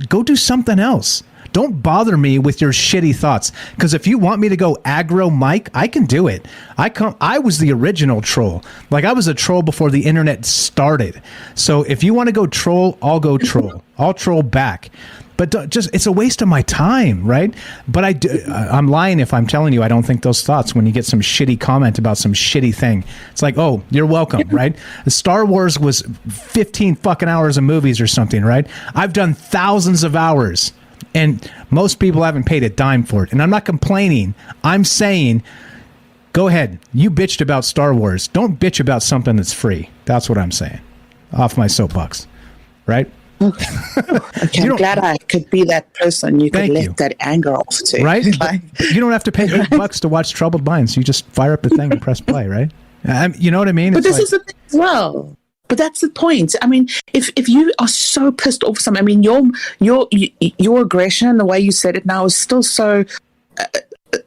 S10: go do something else. Don't bother me with your shitty thoughts. Because if you want me to go aggro Mike, I can do it. I was the original troll. Like I was a troll before the internet started. So if you want to go troll, I'll go troll. I'll troll back. But it's a waste of my time, right? But I'm lying if I'm telling you I don't think those thoughts when you get some shitty comment about some shitty thing. It's like, oh, you're welcome, right? Star Wars was 15 fucking hours of movies or something, right? I've done thousands of hours, and most people haven't paid a dime for it. And I'm not complaining. I'm saying, go ahead. You bitched about Star Wars. Don't bitch about something that's free. That's what I'm saying. Off my soapbox, right?
S18: Okay, I'm glad I could be that person you could let that anger off to.
S10: Right? You don't have to pay $8 to watch Troubled Minds. You just fire up the thing and press play, right? You know what I mean?
S18: But this is the thing as well. But that's the point. I mean, if you are so pissed off something, I mean, your aggression, the way you said it now, is still so.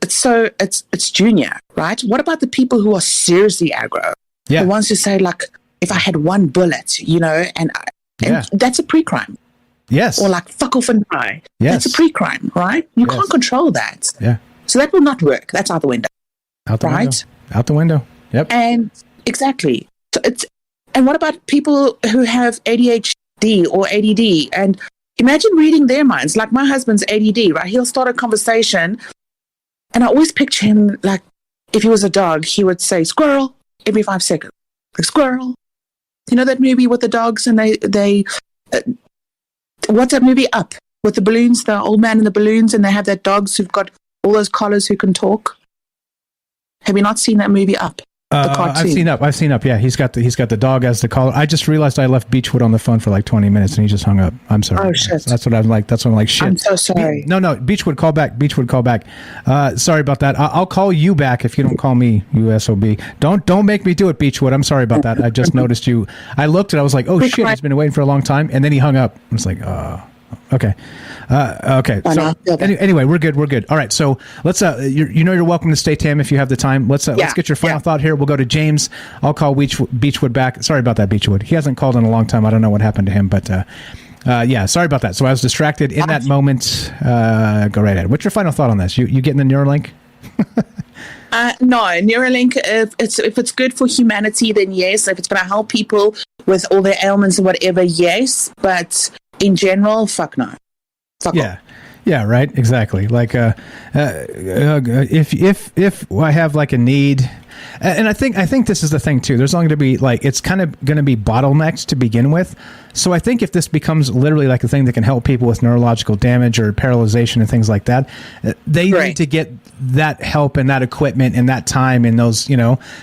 S18: It's junior, right? What about the people who are seriously aggro?
S10: Yeah.
S18: The ones who say like, if I had one bullet, and that's a pre-crime.
S10: Yes.
S18: Or like, fuck off and die.
S10: Yes.
S18: That's a pre-crime, right? You can't control that.
S10: Yeah.
S18: So that will not work. That's out the window.
S10: Out the window. Out the window. Yep.
S18: And exactly. So and what about people who have ADHD or ADD? And imagine reading their minds. Like my husband's ADD, right? He'll start a conversation, and I always picture him like, if he was a dog, he would say squirrel every 5 seconds. Like squirrel. You know that movie with the dogs, and they what's that movie, Up, with the balloons, the old man and the balloons, and they have that dogs who've got all those collars who can talk? Have you not seen that movie, Up? cartoon.
S10: I've seen up. Yeah, he's got the dog as the collar. I just realized I left Beechwood on the phone for like 20 minutes and he just hung up. I'm sorry.
S18: Oh shit.
S10: That's what I'm like. That's what I'm like. Shit.
S18: I'm so sorry.
S10: No. Beechwood, call back. Sorry about that. I'll call you back if you don't call me. You SOB. Don't make me do it, Beechwood. I'm sorry about that. I just noticed you. I looked and I was like, oh shit, he's been waiting for a long time, and then he hung up. I was like, okay. Okay. So anyway, we're good. All right. So let's. You're welcome to stay, Tam, if you have the time. Let's get your final thought here. We'll go to James. I'll call Beechwood back. Sorry about that, Beechwood. He hasn't called in a long time. I don't know what happened to him, but sorry about that. So I was distracted in that moment. Go right ahead. What's your final thought on this? You getting the Neuralink?
S18: No, Neuralink. If it's good for humanity, then yes. If it's going to help people with all their ailments and whatever, yes. But in general, fuck no.
S10: Yeah, right. Exactly. Like, if I have like a need, and I think this is the thing too. There's only going to be like, it's kind of going to be bottlenecks to begin with. So I think if this becomes literally like a thing that can help people with neurological damage or paralyzation and things like that, they need to get that help and that equipment and that time and those,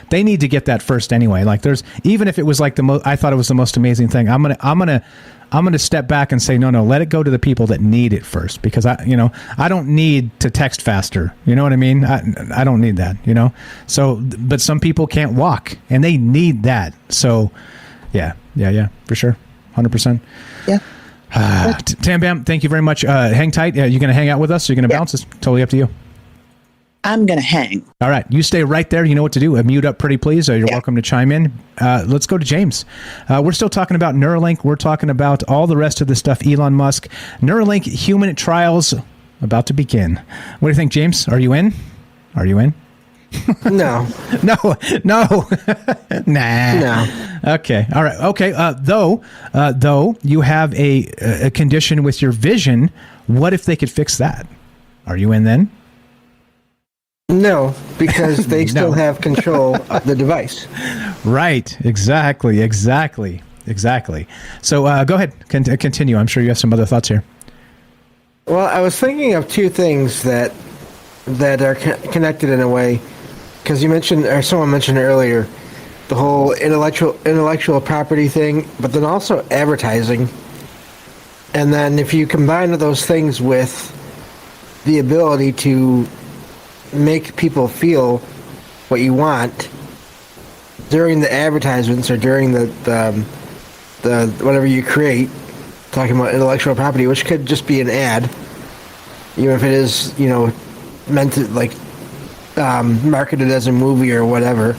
S10: they need to get that first anyway. Like even if it was like I thought it was the most amazing thing. I'm going to step back and say, no, let it go to the people that need it first, because I don't need to text faster. You know what I mean? I don't need that, So, but some people can't walk and they need that. So yeah, for sure. 100%.
S18: Yeah.
S10: Tam Bam, thank you very much. Hang tight. You're going to hang out with us? You're going to bounce? It's totally up to you.
S18: I'm going to hang.
S10: All right. You stay right there. You know what to do. Mute up pretty please. You're welcome to chime in. Let's go to James. We're still talking about Neuralink. We're talking about all the rest of the stuff. Elon Musk. Neuralink human trials about to begin. What do you think, James? Are you in?
S19: No.
S10: No. Nah.
S19: No.
S10: Okay. All right. Okay. Though you have a condition with your vision, what if they could fix that? Are you in then?
S19: No, because they still have control of the device.
S10: Right. Exactly. So go ahead. Continue. I'm sure you have some other thoughts here.
S19: Well, I was thinking of two things that are connected in a way, because someone mentioned earlier, the whole intellectual property thing, but then also advertising. And then if you combine those things with the ability to make people feel what you want during the advertisements or during the whatever you create, talking about intellectual property, which could just be an ad, even if it is, meant to like marketed as a movie or whatever,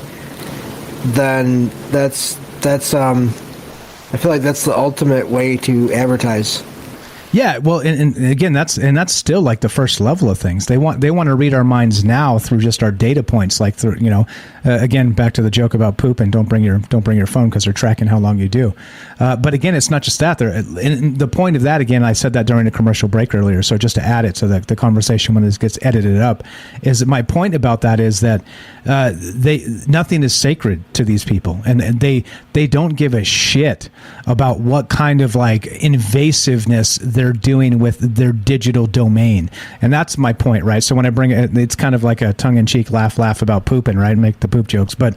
S19: then that's I feel like that's the ultimate way to advertise.
S10: Yeah, well, and again, that's still like the first level of things. They want to read our minds now through just our data points, like through, again, back to the joke about poop and don't bring your phone because they're tracking how long you do. But again, it's not just that. And the point of that, again, I said that during the commercial break earlier. So just to add it so that the conversation when this gets edited up, is that my point about that is that nothing is sacred to these people, and they don't give a shit about what kind of like invasiveness they're doing with their digital domain. And that's my point, right? So when I bring it, it's kind of like a tongue-in-cheek laugh about pooping, right? Make the poop jokes, but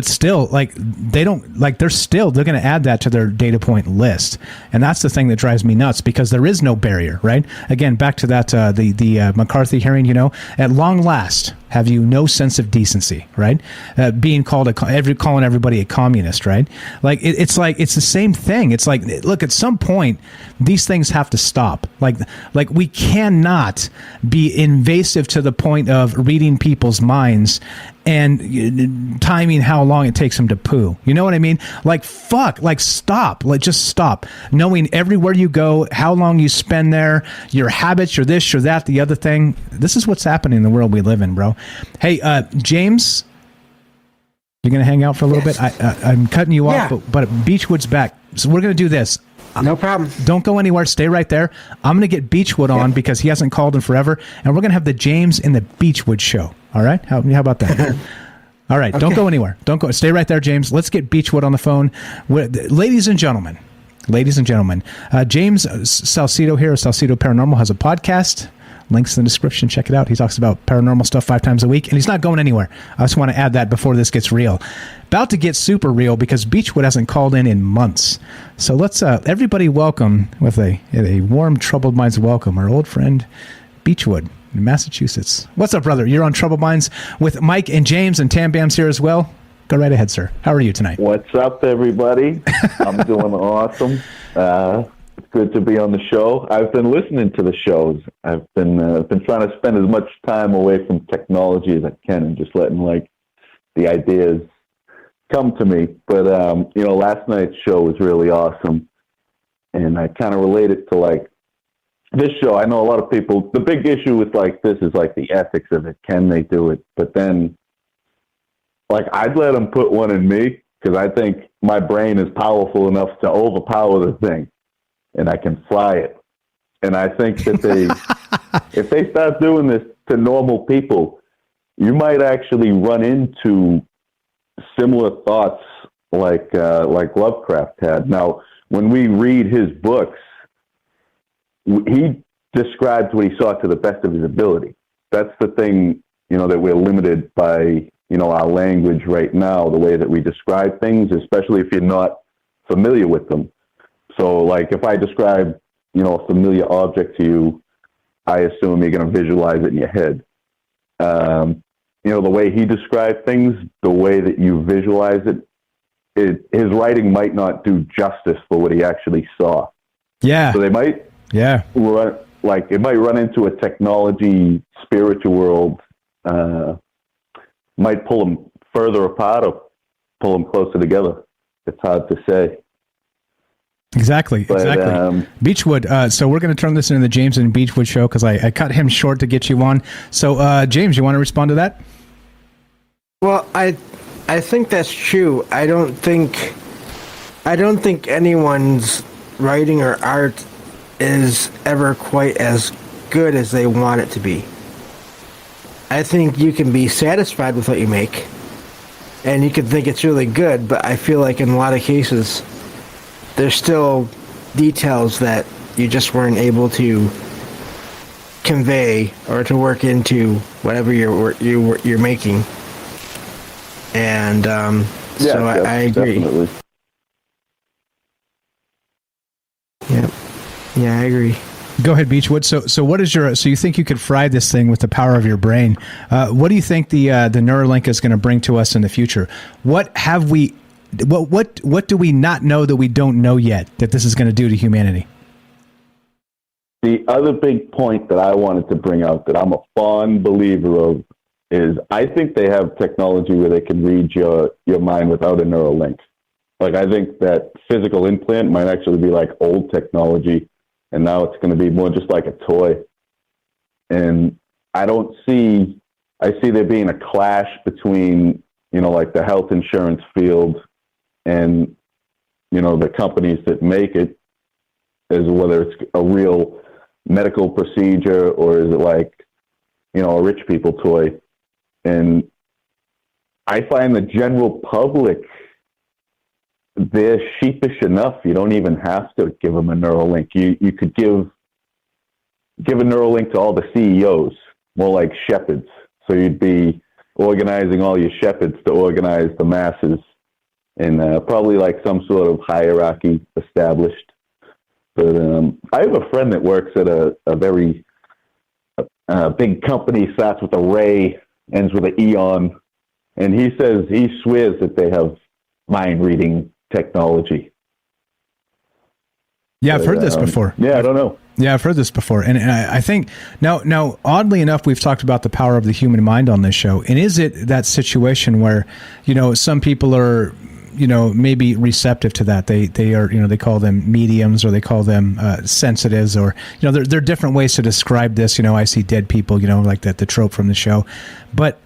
S10: still, like, they're going to add that to their data point list. And that's the thing that drives me nuts, because there is no barrier, right? Again, back to that, the McCarthy hearing, at long last, have you no sense of decency, right? Being called calling everybody a communist, right? Like, it's the same thing. It's like, look, at some point, these things have to stop. Like we cannot be invasive to the point of reading people's minds and timing how long it takes them to poo. You know what I mean? Like, fuck, like, stop. Like, just stop. Knowing everywhere you go, how long you spend there, your habits, your this, your that, the other thing. This is what's happening in the world we live in, bro. Hey, James, you're going to hang out for a little bit? I'm cutting you off, but Beechwood's back. So we're going to do this.
S19: No problem.
S10: Don't go anywhere. Stay right there. I'm going to get Beechwood on because he hasn't called in forever, and we're going to have the James and the Beechwood show. All right? How about that? All right. Okay. Don't go anywhere. Don't go. Stay right there, James. Let's get Beechwood on the phone. Ladies and gentlemen, James Salcedo here of Salcedo Paranormal has a podcast. Links in the description. Check it out. He talks about paranormal stuff 5 times a week, and he's not going anywhere. I just want to add that before this gets real. About to get super real because Beechwood hasn't called in months. So let's everybody welcome with a warm Troubled Minds welcome our old friend Beechwood in Massachusetts. What's up, brother? You're on Troubled Minds with Mike and James, and Tam Bam's here as well. Go right ahead, sir. How are you tonight?
S20: What's up, everybody? I'm doing awesome. It's good to be on the show. I've been listening to the shows. I've been trying to spend as much time away from technology as I can and just letting the ideas come to me. But last night's show was really awesome, and I kind of relate it to this show. I know a lot of people. The big issue with this is the ethics of it. Can they do it? But then, I'd let them put one in me because I think my brain is powerful enough to overpower the thing, and I can fly it. And I think that if they start doing this to normal people, you might actually run into similar thoughts like Lovecraft had. Now, when we read his books, he describes what he saw to the best of his ability. That's the thing, that we're limited by, our language right now, the way that we describe things, especially if you're not familiar with them. So, if I describe, a familiar object to you, I assume you're going to visualize it in your head. The way he described things, the way that you visualize it, his writing might not do justice for what he actually saw.
S10: Yeah.
S20: So they might, run, it might run into a technology, spiritual world, might pull them further apart or pull them closer together. It's hard to say.
S10: Exactly. Beechwood. So we're going to turn this into the James and Beechwood show because I cut him short to get you on. So, James, you want to respond to that?
S19: Well, I think that's true. I don't think anyone's writing or art is ever quite as good as they want it to be. I think you can be satisfied with what you make, and you can think it's really good, but I feel like in a lot of cases, there's still details that you just weren't able to convey or to work into whatever you're making. And so I agree.
S20: Definitely.
S19: Yeah, I agree.
S10: Go ahead, Beechwood. So what is so you think you could fry this thing with the power of your brain? What do you think the Neuralink is going to bring to us in the future? What do we not know that we don't know yet that this is going to do to humanity?
S20: The other big point that I wanted to bring out that I'm a fond believer of is I think they have technology where they can read your mind without a Neuralink. I think that physical implant might actually be old technology, and now it's going to be more just like a toy. And I see there being a clash between, the health insurance field and, the companies that make it, as whether it's a real medical procedure or is it a rich people toy. And I find the general public, they're sheepish enough. You don't even have to give them a Neuralink. You could give a Neuralink to all the CEOs, more like shepherds. So you'd be organizing all your shepherds to organize the masses, and probably some sort of hierarchy established. But I have a friend that works at a very big company, starts with a Ray, ends with an Eon, and he swears that they have mind-reading technology.
S10: Yeah, I've heard this before.
S20: Yeah, I don't know.
S10: Yeah, I've heard this before. And I think, now, oddly enough, we've talked about the power of the human mind on this show. And is it that situation where, some people are, maybe receptive to that? They are, they call them mediums, or they call them sensitives, or, there are different ways to describe this. I see dead people, like the trope from the show. But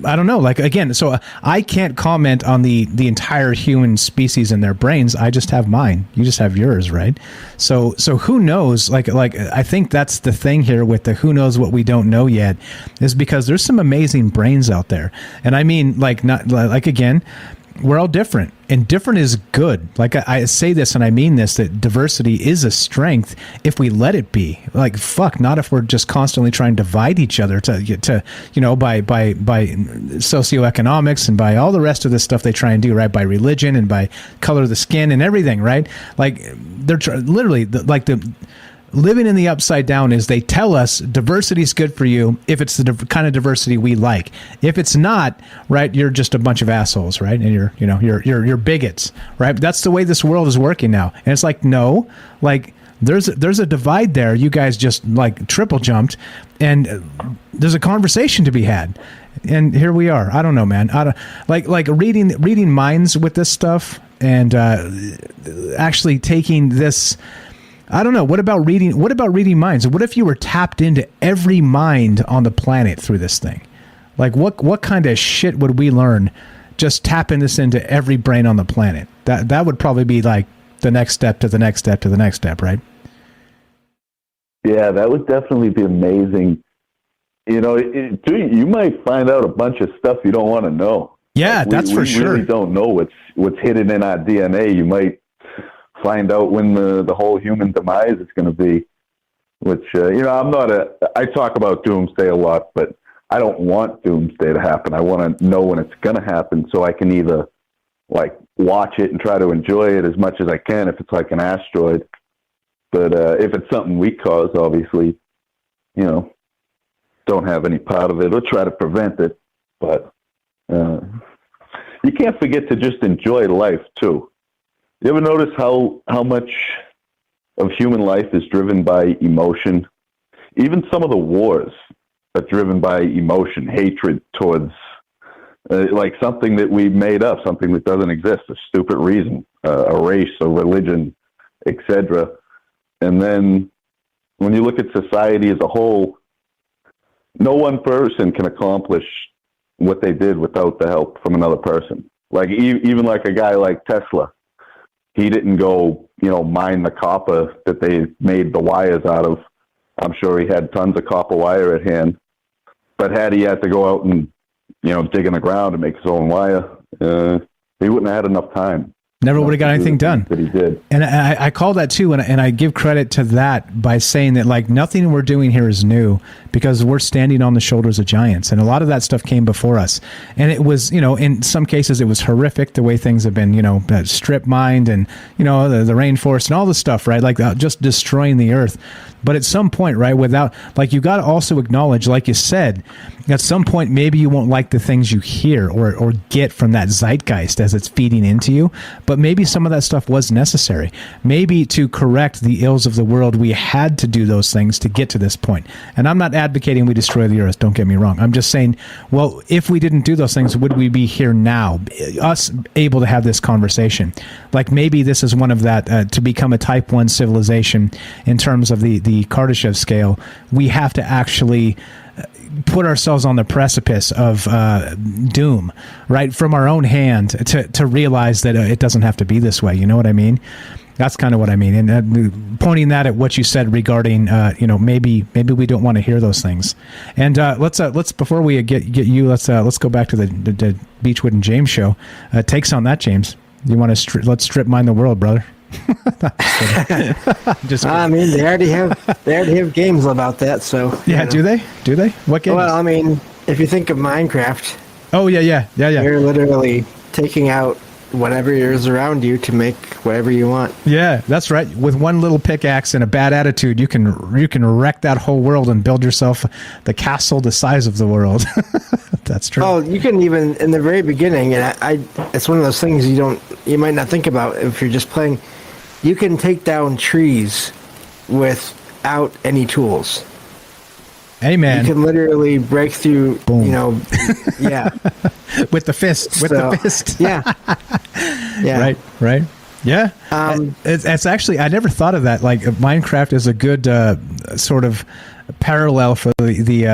S10: I don't know. Again, so I can't comment on the entire human species and their brains. I just have mine. You just have yours, right? So who knows? I think that's the thing here with the who knows what we don't know yet, is because there's some amazing brains out there. And I mean, again, we're all different, and different is good. Like I say this and I mean this, that diversity is a strength if we let it be. Like, fuck, not if we're just constantly trying to divide each other to by socioeconomics and by all the rest of this stuff they try and do, right? By religion and by color of the skin and everything, right? Like they're literally living in the upside down is they tell us diversity is good for you if it's the kind of diversity we like. If it's not, right, you're just a bunch of assholes, right? And you're bigots, right? That's the way this world is working now. And it's like, no, like there's a divide there. You guys just like triple jumped, and there's a conversation to be had. And here we are. I don't know, man. Like reading minds with this stuff, and actually taking this. I don't know. What about reading minds? What if you were tapped into every mind on the planet through this thing? Like what kind of shit would we learn just tapping this into every brain on the planet? That would probably be like the next step to the next step to the next step, right?
S20: Yeah, that would definitely be amazing. You know, you might find out a bunch of stuff you don't want to know.
S10: Yeah, that's for sure.
S20: We really don't know what's hidden in our DNA. You might find out when the whole human demise is going to be, which, I talk about doomsday a lot, but I don't want doomsday to happen. I want to know when it's going to happen so I can either like watch it and try to enjoy it as much as I can if it's like an asteroid. But if it's something we cause, obviously, don't have any part of it or try to prevent it. But you can't forget to just enjoy life too. You ever notice how much of human life is driven by emotion? Even some of the wars are driven by emotion, hatred towards like something that we made up, something that doesn't exist, a stupid reason, a race, a religion, etc. And then when you look at society as a whole, no one person can accomplish what they did without the help from another person. Like even like a guy like Tesla. He didn't go, mine the copper that they made the wires out of. I'm sure he had tons of copper wire at hand. But had he had to go out and, dig in the ground and make his own wire, he wouldn't have had enough time.
S10: Never would have got anything done.
S20: That he did.
S10: And I call that too, and I give credit to that by saying that like nothing we're doing here is new because we're standing on the shoulders of giants, and a lot of that stuff came before us. And it was, in some cases it was horrific the way things have been, strip mined and the rainforest and all this stuff, right? Like just destroying the earth. But at some point, right, you got to also acknowledge, like you said, at some point maybe you won't like the things you hear or get from that zeitgeist as it's feeding into you. But maybe some of that stuff was necessary. Maybe to correct the ills of the world, we had to do those things to get to this point. And I'm not advocating we destroy the earth, don't get me wrong. I'm just saying, well, if we didn't do those things, would we be here now, us able to have this conversation? Like maybe this is one of that, to become a type 1 civilization in terms of the Kardashev scale, we have to actually put ourselves on the precipice of doom, right, from our own hand to realize that it doesn't have to be this way. You know what I mean? That's kind of what I mean. And pointing that at what you said regarding, maybe we don't want to hear those things. And let's before we get you, let's go back to the Beechwood and James show. Takes on that, James. You want to let's strip mine the world, brother. Just
S19: I mean, they already have games about that. So
S10: yeah, do they? What games?
S19: Well, I mean, if you think of Minecraft.
S10: Oh yeah.
S19: You're literally taking out whatever is around you to make whatever you want.
S10: Yeah, that's right. With one little pickaxe and a bad attitude, you can wreck that whole world and build yourself the castle the size of the world. That's true.
S19: Oh, you can even in the very beginning, and it's one of those things you might not think about if you're just playing. You can take down trees without any tools.
S10: Hey, man.
S19: You can literally break through,
S10: boom.
S19: Yeah.
S10: With the fist.
S19: Yeah. Yeah.
S10: Right. Yeah. It's actually, I never thought of that. Like, Minecraft is a good sort of parallel for the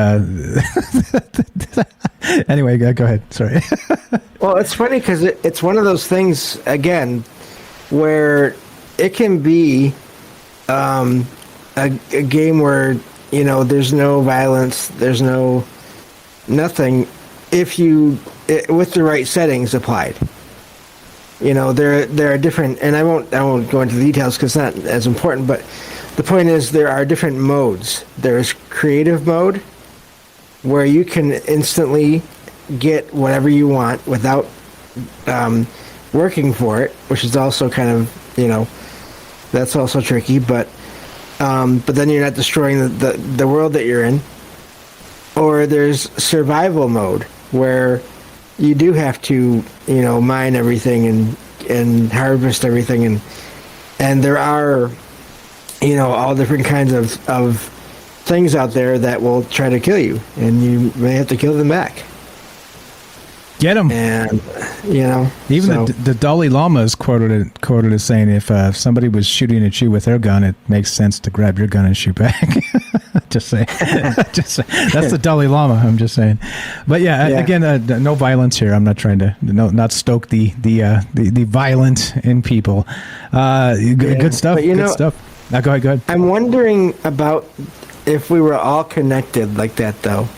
S10: anyway, go ahead. Sorry.
S19: Well, it's funny because it's one of those things, again, where it can be a game where, there's no violence, there's nothing, if with the right settings applied. there are different, and I won't go into the details because it's not as important. But the point is, there are different modes. There's creative mode, where you can instantly get whatever you want without working for it, which is also kind of, that's also tricky. But then you're not destroying the world that you're in. Or there's survival mode, where you do have to, mine everything and harvest everything, and there are, all different kinds of things out there that will try to kill you, and you may have to kill them back.
S10: Get them.
S19: And,
S10: Even the Dalai Lama is quoted as saying, if somebody was shooting at you with their gun, it makes sense to grab your gun and shoot back. Just saying. That's the Dalai Lama, I'm just saying. But again, no violence here. I'm not trying to not stoke the violent in people. Good stuff.
S19: But
S10: good stuff. Now, go ahead.
S19: I'm wondering about if we were all connected like that, though,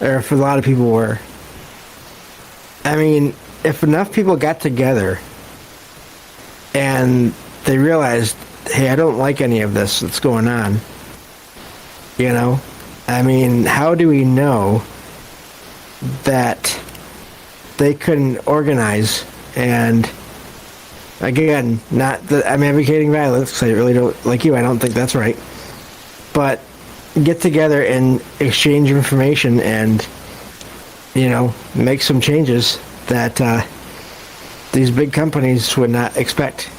S19: or if a lot of people were. I mean, if enough people got together and they realized, hey, I don't like any of this that's going on, I mean, how do we know that they couldn't organize? And again, not that I'm advocating violence, because I really don't, like you, I don't think that's right, but get together and exchange information and make some changes that these big companies would not expect.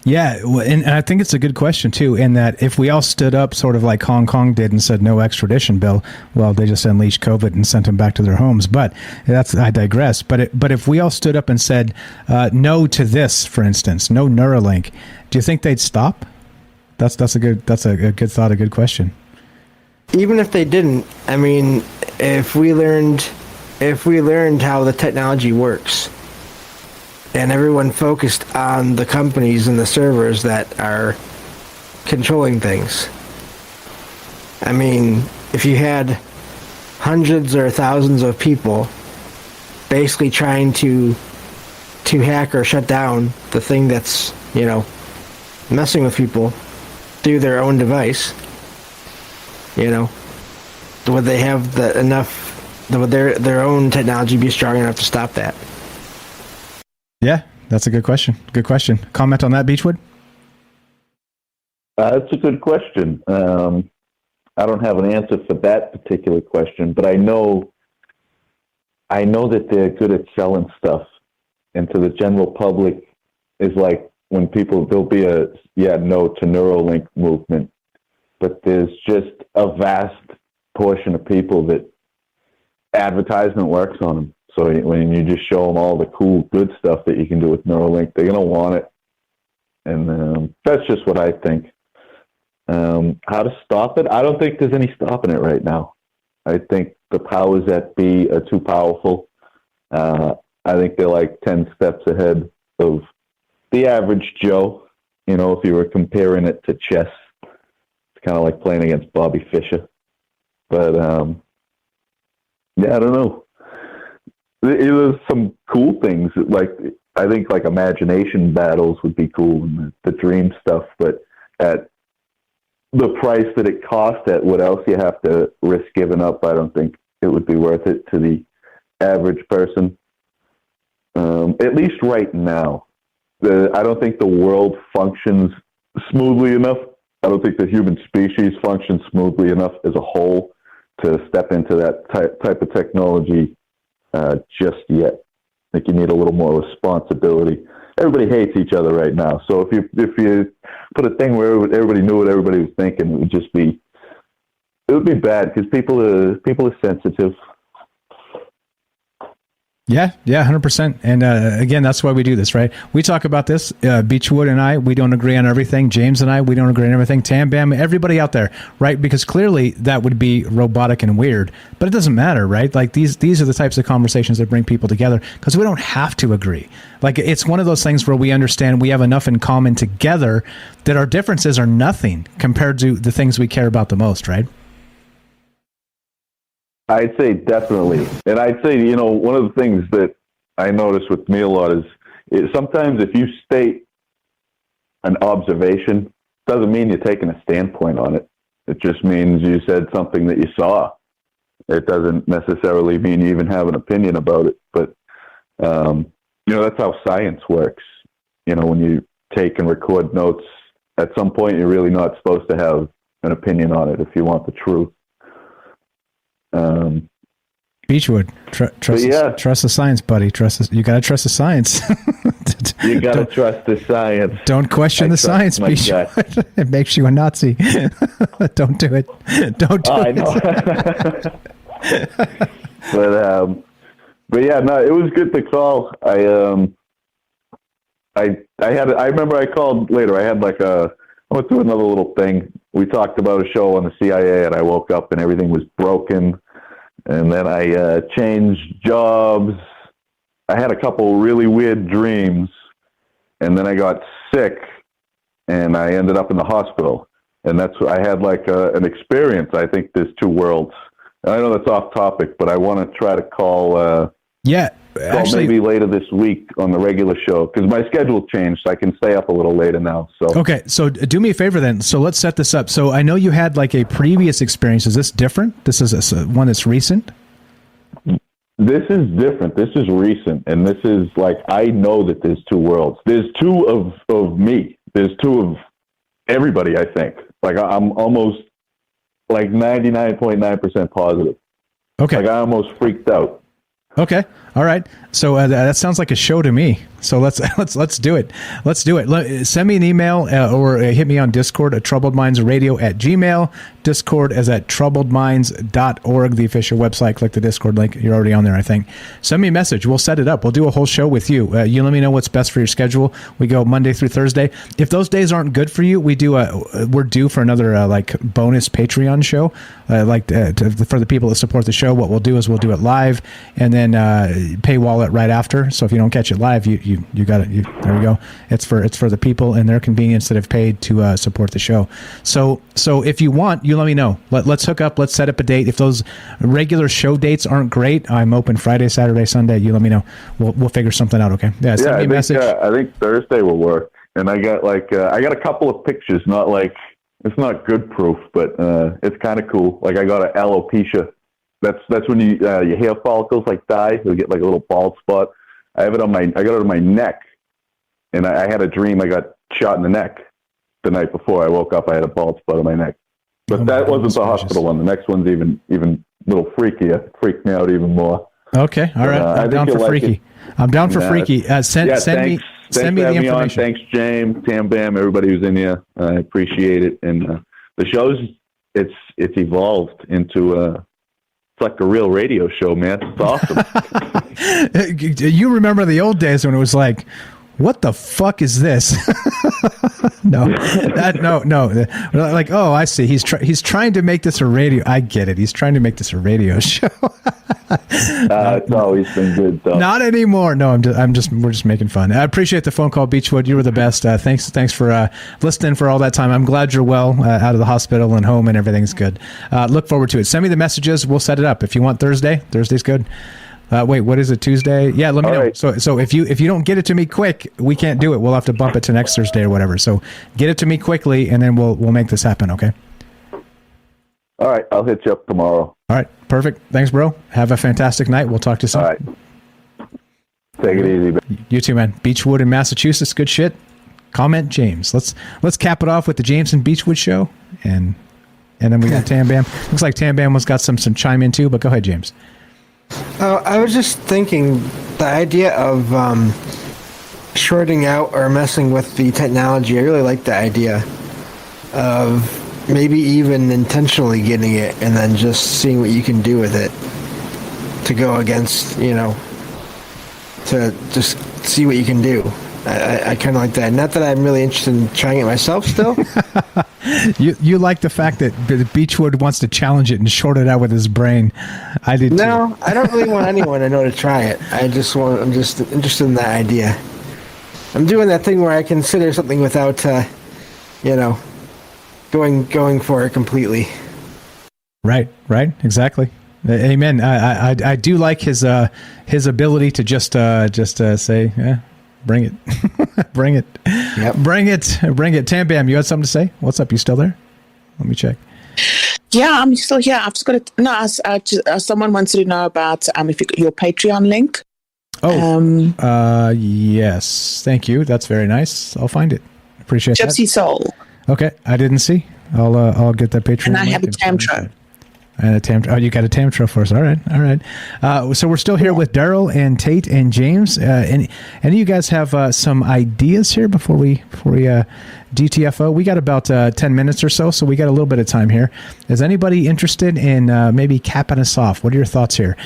S10: Yeah, and I think it's a good question, too, in that if we all stood up sort of like Hong Kong did and said no extradition bill, well, they just unleashed COVID and sent them back to their homes. But I digress. But if we all stood up and said no to this, for instance, no Neuralink, do you think they'd stop? That's a good thought, a good question.
S19: Even if they didn't, I mean, if we learned how the technology works, and everyone focused on the companies and the servers that are controlling things. I mean, if you had hundreds or thousands of people basically trying to hack or shut down the thing that's, messing with people through their own device, would they have would their own technology be strong enough to stop that?
S10: Yeah, that's a good question. Good question. Comment on that, Beechwood?
S20: That's a good question. I don't have an answer for that particular question, but I know that they're good at selling stuff, and to the general public is like when there'll be a no to Neuralink movement, but there's just a vast portion of people that advertisement works on them. So when you just show them all the cool, good stuff that you can do with Neuralink, they're going to want it. And that's just what I think. How to stop it? I don't think there's any stopping it right now. I think the powers that be are too powerful. I think they're like 10 steps ahead of the average Joe. If you were comparing it to chess, it's kind of like playing against Bobby Fischer. But, I don't know. There's some cool things. Like, I think like imagination battles would be cool and the dream stuff, but at the price that it costs, at what else you have to risk giving up, I don't think it would be worth it to the average person. At least right now. I don't think the world functions smoothly enough. I don't think the human species functions smoothly enough as a whole to step into that type of technology just yet. I think you need a little more responsibility. Everybody hates each other right now. So if you put a thing where everybody knew what everybody was thinking, it would be bad because people are sensitive.
S10: Yeah, 100%. And again, that's why we do this, right? We talk about this. Beechwood and I, we don't agree on everything. James and I, we don't agree on everything. Tam Bam, everybody out there, right? Because clearly that would be robotic and weird, but it doesn't matter, right? Like these are the types of conversations that bring people together because we don't have to agree. Like it's one of those things where we understand we have enough in common together that our differences are nothing compared to the things we care about the most, right?
S20: I'd say definitely. And I'd say, one of the things that I notice with me a lot is, sometimes if you state an observation, doesn't mean you're taking a standpoint on it. It just means you said something that you saw. It doesn't necessarily mean you even have an opinion about it. But, that's how science works. When you take and record notes, at some point you're really not supposed to have an opinion on it if you want the truth.
S10: Beechwood, trust the science, buddy. You got to trust the science.
S20: You got to trust the science.
S10: Don't question the science, Beechwood. It makes you a Nazi. Don't do it. Don't do it.
S20: I know. But yeah, no, it was good to call. I remember I called later. I went through another little thing. We talked about a show on the CIA, and I woke up and everything was broken. And then I changed jobs. I had a couple really weird dreams, and then I got sick, and I ended up in the hospital. And I had an experience. I think there's two worlds. And I know that's off topic, but I want to try to call. Actually, maybe later this week on the regular show, because my schedule changed, so I can stay up a little later now. So
S10: okay, so do me a favor then. So let's set this up. So I know you had a previous experience. Is this different? This is one that's recent?
S20: This is different. This is recent, and this is I know that there's two worlds. There's two of me. There's two of everybody, I think. I'm almost 99.9% positive.
S10: Okay.
S20: I almost freaked out.
S10: Okay. All right. So that sounds like a show to me. So let's do it. Let's do it. Send me an email or hit me on Discord at troubledmindsradio@gmail. Discord is at troubledminds.org, the official website. Click the Discord link. You're already on there, I think. Send me a message. We'll set it up. We'll do a whole show with you. You let me know what's best for your schedule. We go Monday through Thursday. If those days aren't good for you, we're due for another bonus Patreon show. For the people that support the show, what we'll do is we'll do it live and then paywall it right after. So if you don't catch it live, you got it. There we go. It's for the people and their convenience that have paid to support the show. So if you want, you let me know. Let's hook up. Let's set up a date. If those regular show dates aren't great, I'm open Friday, Saturday, Sunday. You let me know. We'll figure something out. Okay. Yeah. Send me a message.
S20: I think Thursday will work. And I got I got a couple of pictures. Not it's not good proof, but it's kind of cool. I got an alopecia. That's when your hair follicles die. You get a little bald spot. I got it on my neck, and I had a dream I got shot in the neck the night before. I woke up, I had a bald spot on my neck. But that wasn't the hospital one. The next one's even a little freakier. It freaked me out even more.
S10: Okay, all right. I'm down for freaky. I'm down for freaky. Send me the information.
S20: Thanks, James, Tam Bam, everybody who's in here. I appreciate it. And the show's it's evolved into it's like a real radio show, man. It's awesome.
S10: You remember the old days when it was what the fuck is this? No. Oh, I see. He's trying to make this a radio. I get it. He's trying to make this a radio show.
S20: It's always been good, though.
S10: Not anymore. No, we're just making fun. I appreciate the phone call, Beechwood. You were the best. Thanks for listening for all that time. I'm glad you're well out of the hospital and home and everything's good. Look forward to it. Send me the messages. We'll set it up. If you want Thursday's good. Wait, what is it? Tuesday? Yeah, let me know. Right. So if you don't get it to me quick, we can't do it. We'll have to bump it to next Thursday or whatever. So get it to me quickly, and then we'll make this happen. Okay.
S20: All right, I'll hit you up tomorrow.
S10: All right, perfect. Thanks, bro. Have a fantastic night. We'll talk to you soon.
S20: All right. Take it easy, man.
S10: You too, man. Beechwood in Massachusetts. Good shit. Comment James. Let's cap it off with the James and Beechwood show, and then we got Tam Bam. Looks like Tam Bam has got some chime in too. But go ahead, James.
S19: I was just thinking the idea of shorting out or messing with the technology. I really like the idea of maybe even intentionally getting it and then just seeing what you can do with it to go against, to just see what you can do. I kind of like that. Not that I'm really interested in trying it myself still.
S10: You like the fact that Beechwood wants to challenge it and short it out with his brain. I did too.
S19: No, I don't really want anyone to know to try it. I'm just interested in that idea. I'm doing that thing where I consider something without, going for it completely.
S10: Right, exactly. Amen. I do like his ability to just say, yeah. Bring it. Bring it.
S19: Yep.
S10: Bring it. Bring it. Tam Bam, you had something to say? What's up? You still there? Let me check.
S18: Yeah, I'm still here. I've just got to. No, someone wants to know about if your Patreon link.
S10: Oh, yes. Thank you. That's very nice. I'll find it. Appreciate that.
S18: Gypsy Soul.
S10: Okay, I didn't see. I'll get that Patreon.
S18: And I
S10: link
S18: have a Tamtro.
S10: And a Tamtro. Oh, you got a Tamtro for us. All right. All right. So we're still here with Daryl and Tate and James. Any of you guys have some ideas here before we DTFO? We got about 10 minutes or so we got a little bit of time here. Is anybody interested in maybe capping us off? What are your thoughts here?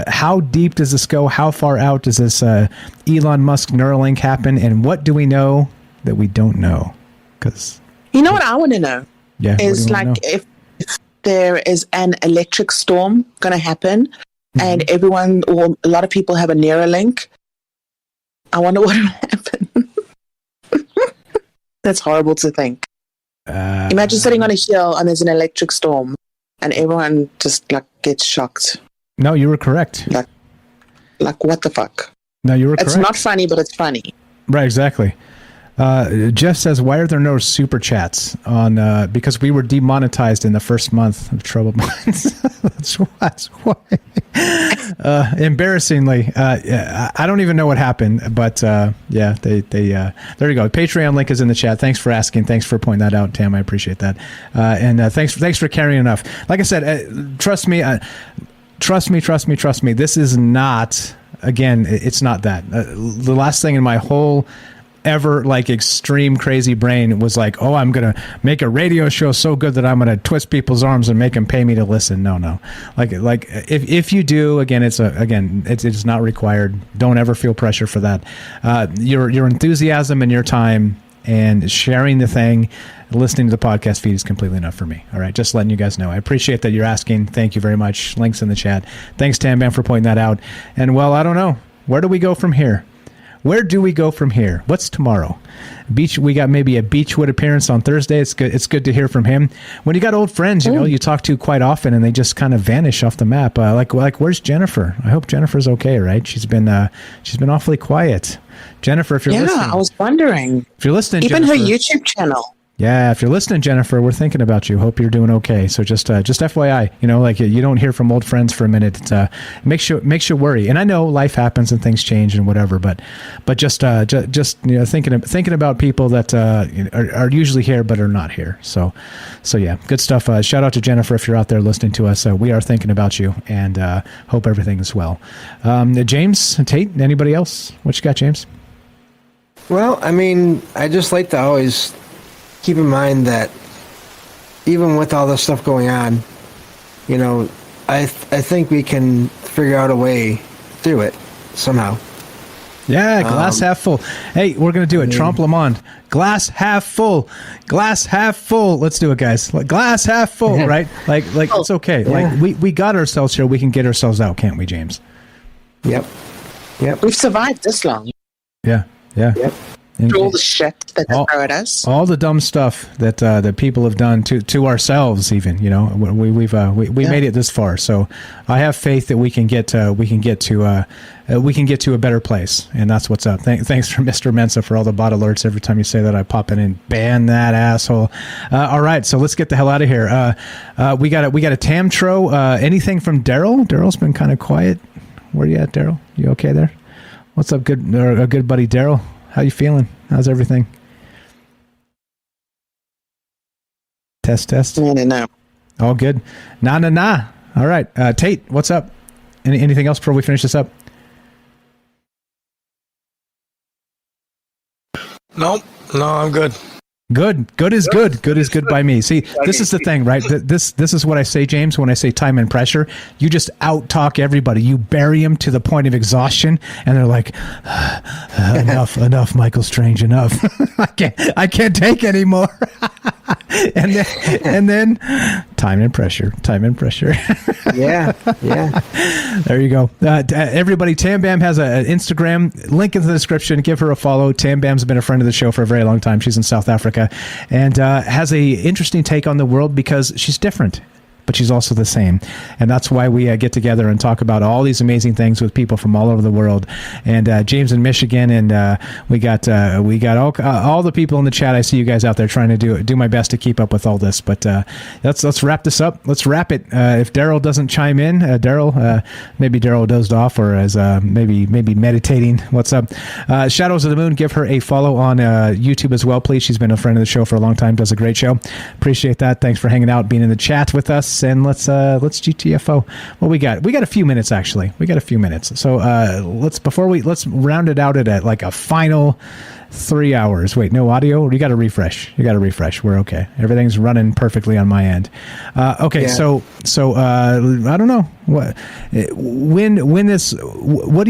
S10: How deep does this go? How far out does this Elon Musk Neuralink happen? And what do we know that we don't know? Because
S18: you know what I want to know?
S10: Yeah,
S18: is like if there is an electric storm going to happen and everyone or a lot of people have a Neuralink, I wonder what will happen. That's horrible to think. Imagine sitting on a hill and there's an electric storm and everyone just like gets shocked.
S10: No, you were correct.
S18: Like what the fuck?
S10: No, you were correct.
S18: It's not funny, but it's funny.
S10: Right, exactly. Jeff says, why are there no super chats on, because we were demonetized in the first month of Troubled Minds. that's why. Embarrassingly, I don't even know what happened, but yeah, they there you go. Patreon link is in the chat. Thanks for asking. Thanks for pointing that out, Tam. I appreciate that. And thanks for carrying enough. Like I said, trust me. This is not, again, it's not that. The last thing in my whole ever like extreme crazy brain was like, oh, I'm gonna make a radio show so good that I'm gonna twist people's arms and make them pay me to listen. No. Like if you do, again, it's not required. Don't ever feel pressure for that. Your enthusiasm and your time and sharing the thing, listening to the podcast feed is completely enough for me. All right, just letting you guys know. I appreciate that you're asking. Thank you very much. Links in the chat. Thanks, Tam Bam, for pointing that out. And well, I don't know. Where do we go from here? Where do we go from here? What's tomorrow? We got maybe a Beachwood appearance on Thursday. It's good. It's good to hear from him. When you got old friends, you talk to quite often, and they just kind of vanish off the map. Like where's Jennifer? I hope Jennifer's okay. Right? She's been awfully quiet. Jennifer, if you're listening,
S18: I was wondering.
S10: If you're listening,
S18: even
S10: Jennifer,
S18: her YouTube channel.
S10: Yeah, if you're listening, Jennifer, we're thinking about you. Hope you're doing okay. So just FYI, like you don't hear from old friends for a minute. It makes you worry. And I know life happens and things change and whatever, but just thinking about people that are usually here but are not here. So yeah, good stuff. Shout out to Jennifer if you're out there listening to us. We are thinking about you and hope everything is well. James, Tate, anybody else? What you got, James?
S19: Well, I mean, I just like to always keep in mind that even with all this stuff going on, I think we can figure out a way through it somehow.
S10: Yeah, glass half full. Hey, we're going to do it. Trompe le monde. Glass half full. Glass half full. Let's do it, guys. Glass half full, right? Like it's okay.
S19: Yeah.
S10: Like we got ourselves here. We can get ourselves out, can't we, James?
S19: Yep.
S18: We've survived this long.
S10: Yeah.
S18: Yep. All the shit that they throw at us.
S10: All the dumb stuff that people have done to ourselves, even we made it this far. So I have faith that we can get to a better place, and that's what's up. Thanks for Mr. Mensa for all the bot alerts. Every time you say that, I pop in and ban that asshole. All right, so let's get the hell out of here. We got a Tamtro. Anything from Daryl? Daryl's been kind of quiet. Where you at, Daryl? You okay there? What's up, good buddy Daryl? How you feeling? How's everything? Test.
S18: No.
S10: All good. Nah. All right. Tate, what's up? Anything else before we finish this up?
S15: No, I'm good.
S10: Good is good. Good is good by me. See, this is the thing, right? This is what I say, James, when I say time and pressure. You just out-talk everybody. You bury them to the point of exhaustion, and they're like, enough, Michael Strange, enough. I can't take anymore. and then time and pressure.
S19: Yeah.
S10: There you go. Everybody, Tam Bam has an Instagram link in the description. Give her a follow. Tam Bam's been a friend of the show for a very long time. She's in South Africa and has a interesting take on the world because she's different. but she's also the same. And that's why we get together and talk about all these amazing things with people from all over the world. And James in Michigan, and we got all the people in the chat. I see you guys out there trying to do my best to keep up with all this. But let's wrap this up. Let's wrap it. If Daryl doesn't chime in, maybe Daryl dozed off or is maybe meditating. What's up? Shadows of the Moon, give her a follow on YouTube as well, please. She's been a friend of the show for a long time. Does a great show. Appreciate that. Thanks for hanging out, being in the chat with us. And let's GTFO. Well, we got a few minutes actually. We got a few minutes. So let's round it out at like a final 3 hours. Wait, no audio? You got to refresh. We're okay. Everything's running perfectly on my end. Okay, yeah. So I don't know what do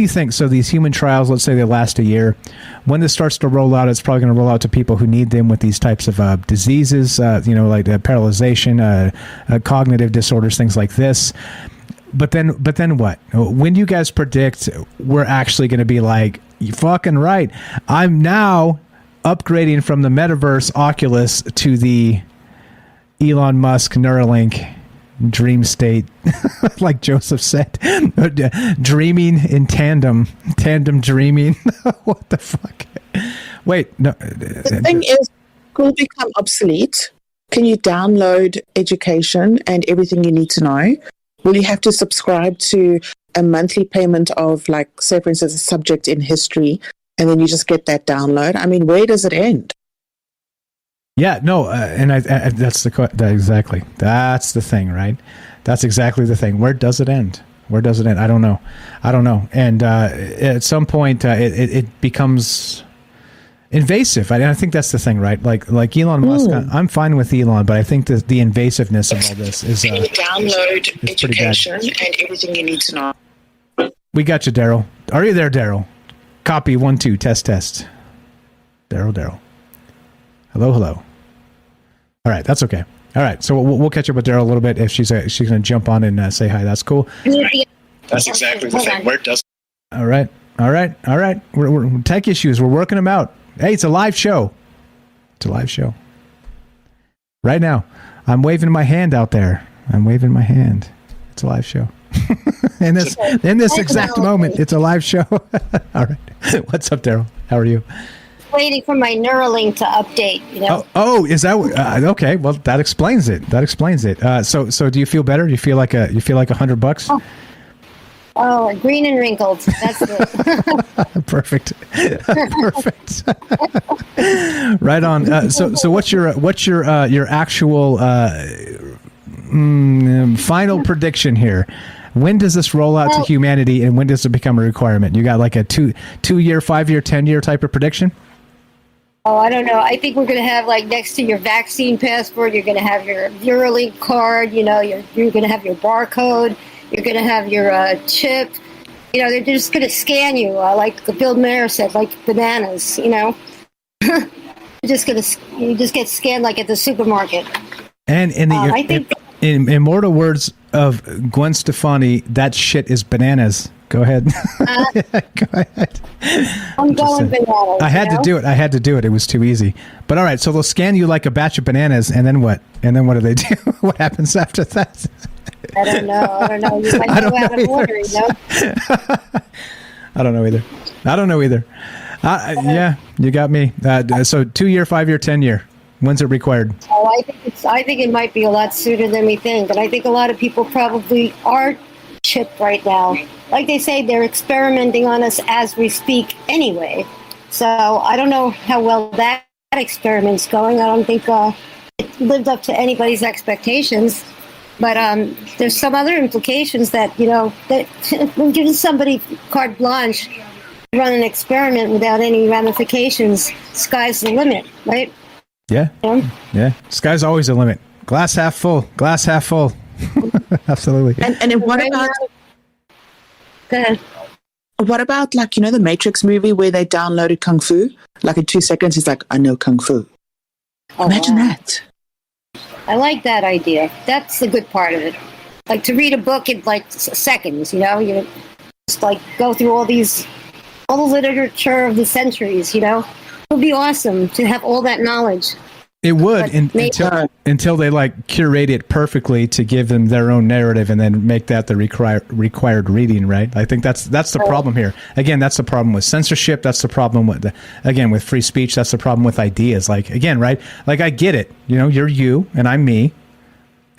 S10: you think? So these human trials, let's say they last a year. When this starts to roll out, it's probably going to roll out to people who need them with these types of diseases, like paralyzation, cognitive disorders, things like this. But then what? When do you guys predict we're actually going to be like, you fucking right, I'm now upgrading from the metaverse Oculus to the Elon Musk Neuralink dream state, like Joseph said, dreaming in tandem dreaming. What the fuck? Wait, no.
S18: The thing is, it will become obsolete. Can you download education and everything you need to know? Will you have to subscribe to a monthly payment of, like, say, for instance, a subject in history, and then you just get that download? I mean, where does it end?
S10: Yeah, no, and exactly. That's the thing, right? That's exactly the thing. Where does it end? I don't know. And at some point, it becomes invasive. I think that's the thing, right? Like Elon Musk, I'm fine with Elon, but I think that the invasiveness of all this is
S18: Can you download education and everything you need to know?
S10: We got you, Daryl. Are you there, Daryl? Copy 1 2 test. Daryl. Hello. All right, that's okay. All right, so we'll catch up with Daryl a little bit if she's going to jump on and say hi. That's cool.
S15: That's exactly the thing. Where it does.
S10: All right. We're tech issues. We're working them out. Hey, it's a live show. Right now, I'm waving my hand out there. It's a live show. in this exact moment, it's a live show. All right. What's up, Daryl? How are you?
S16: Waiting for my Neuralink to update.
S10: Oh, is that okay? Well, that explains it. So do you feel better? Do you feel like $100?
S16: Oh, green and wrinkled. That's it.
S10: Perfect. Right on. So what's your actual final prediction here? When does this roll out to humanity, and when does it become a requirement? You got like a 2-year, 5-year, 10-year type of prediction?
S16: Oh, I don't know. I think we're going to have, like, next to your vaccine passport, you're going to have your Neuralink card. You're going to have your barcode. You're going to have your chip. They're just going to scan you, like Bill Mayer said, like bananas. You just get scanned like at the supermarket.
S10: And in immortal words of Gwen Stefani, that shit is bananas. Go ahead. Go ahead.
S16: I'm going bananas.
S10: I had to do it. It was too easy. But all right, so they'll scan you like a batch of bananas, and then what? And then what do they do? What happens after that?
S16: I don't know. You might go out of order,
S10: I don't know either. Yeah, you got me. So 2-year, 5-year, 10-year. When's it required?
S16: Oh, I think it might be a lot sooner than we think, but I think a lot of people probably are chipped right now. Like they say, they're experimenting on us as we speak anyway. So I don't know how well that experiment's going. I don't think it lived up to anybody's expectations. But there's some other implications that when giving somebody carte blanche to run an experiment without any ramifications, sky's the limit, right?
S10: Yeah. Sky's always the limit. Glass half full. Absolutely.
S18: And what about?
S16: Go ahead.
S18: What about, like, the Matrix movie where they downloaded Kung Fu? Like in 2 seconds, he's like, I know Kung Fu. Imagine that.
S16: I like that idea. That's the good part of it. Like, to read a book in like seconds, you just like go through all the literature of the centuries, It would be awesome to have all that knowledge.
S10: It would until they like curate it perfectly to give them their own narrative and then make that the required reading, right? I think that's the problem here. Again, that's the problem with censorship. That's the problem with with free speech. That's the problem with ideas. Like again, right? Like I get it. You know, you're you and I'm me.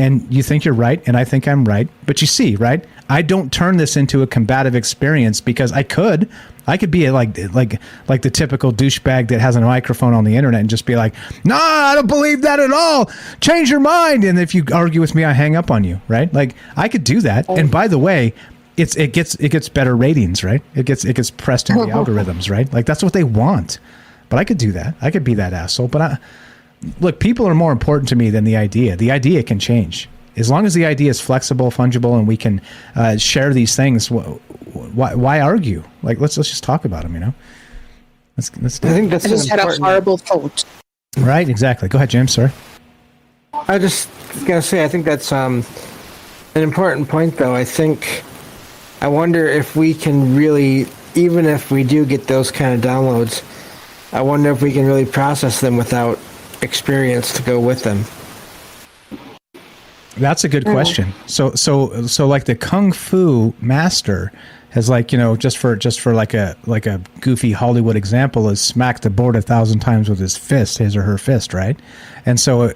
S10: And you think you're right, and I think I'm right. But you see, right? I don't turn this into a combative experience because I could be like the typical douchebag that has a microphone on the internet and just be like, "No, I don't believe that at all. Change your mind." And if you argue with me, I hang up on you, right? Like I could do that. And by the way, it gets better ratings, right? It gets pressed in the algorithms, right? Like that's what they want. But I could do that. I could be that asshole. But look, people are more important to me than the idea. The idea can change. As long as the idea is flexible, fungible, and we can share these things, why argue? Like, let's just talk about them, you know? Let's
S19: I think that's
S18: I just had a horrible thought.
S10: Right, exactly. Go ahead, James, sorry.
S19: I just going to say, I think that's an important point, though. I wonder if we can really, even if we do get those kind of downloads, I wonder if we can really process them without experience to go with them.
S10: That's a good question. So like the Kung Fu master has like, you know, just for like a goofy Hollywood example, has smacked the board 1,000 times with his or her fist, right? And so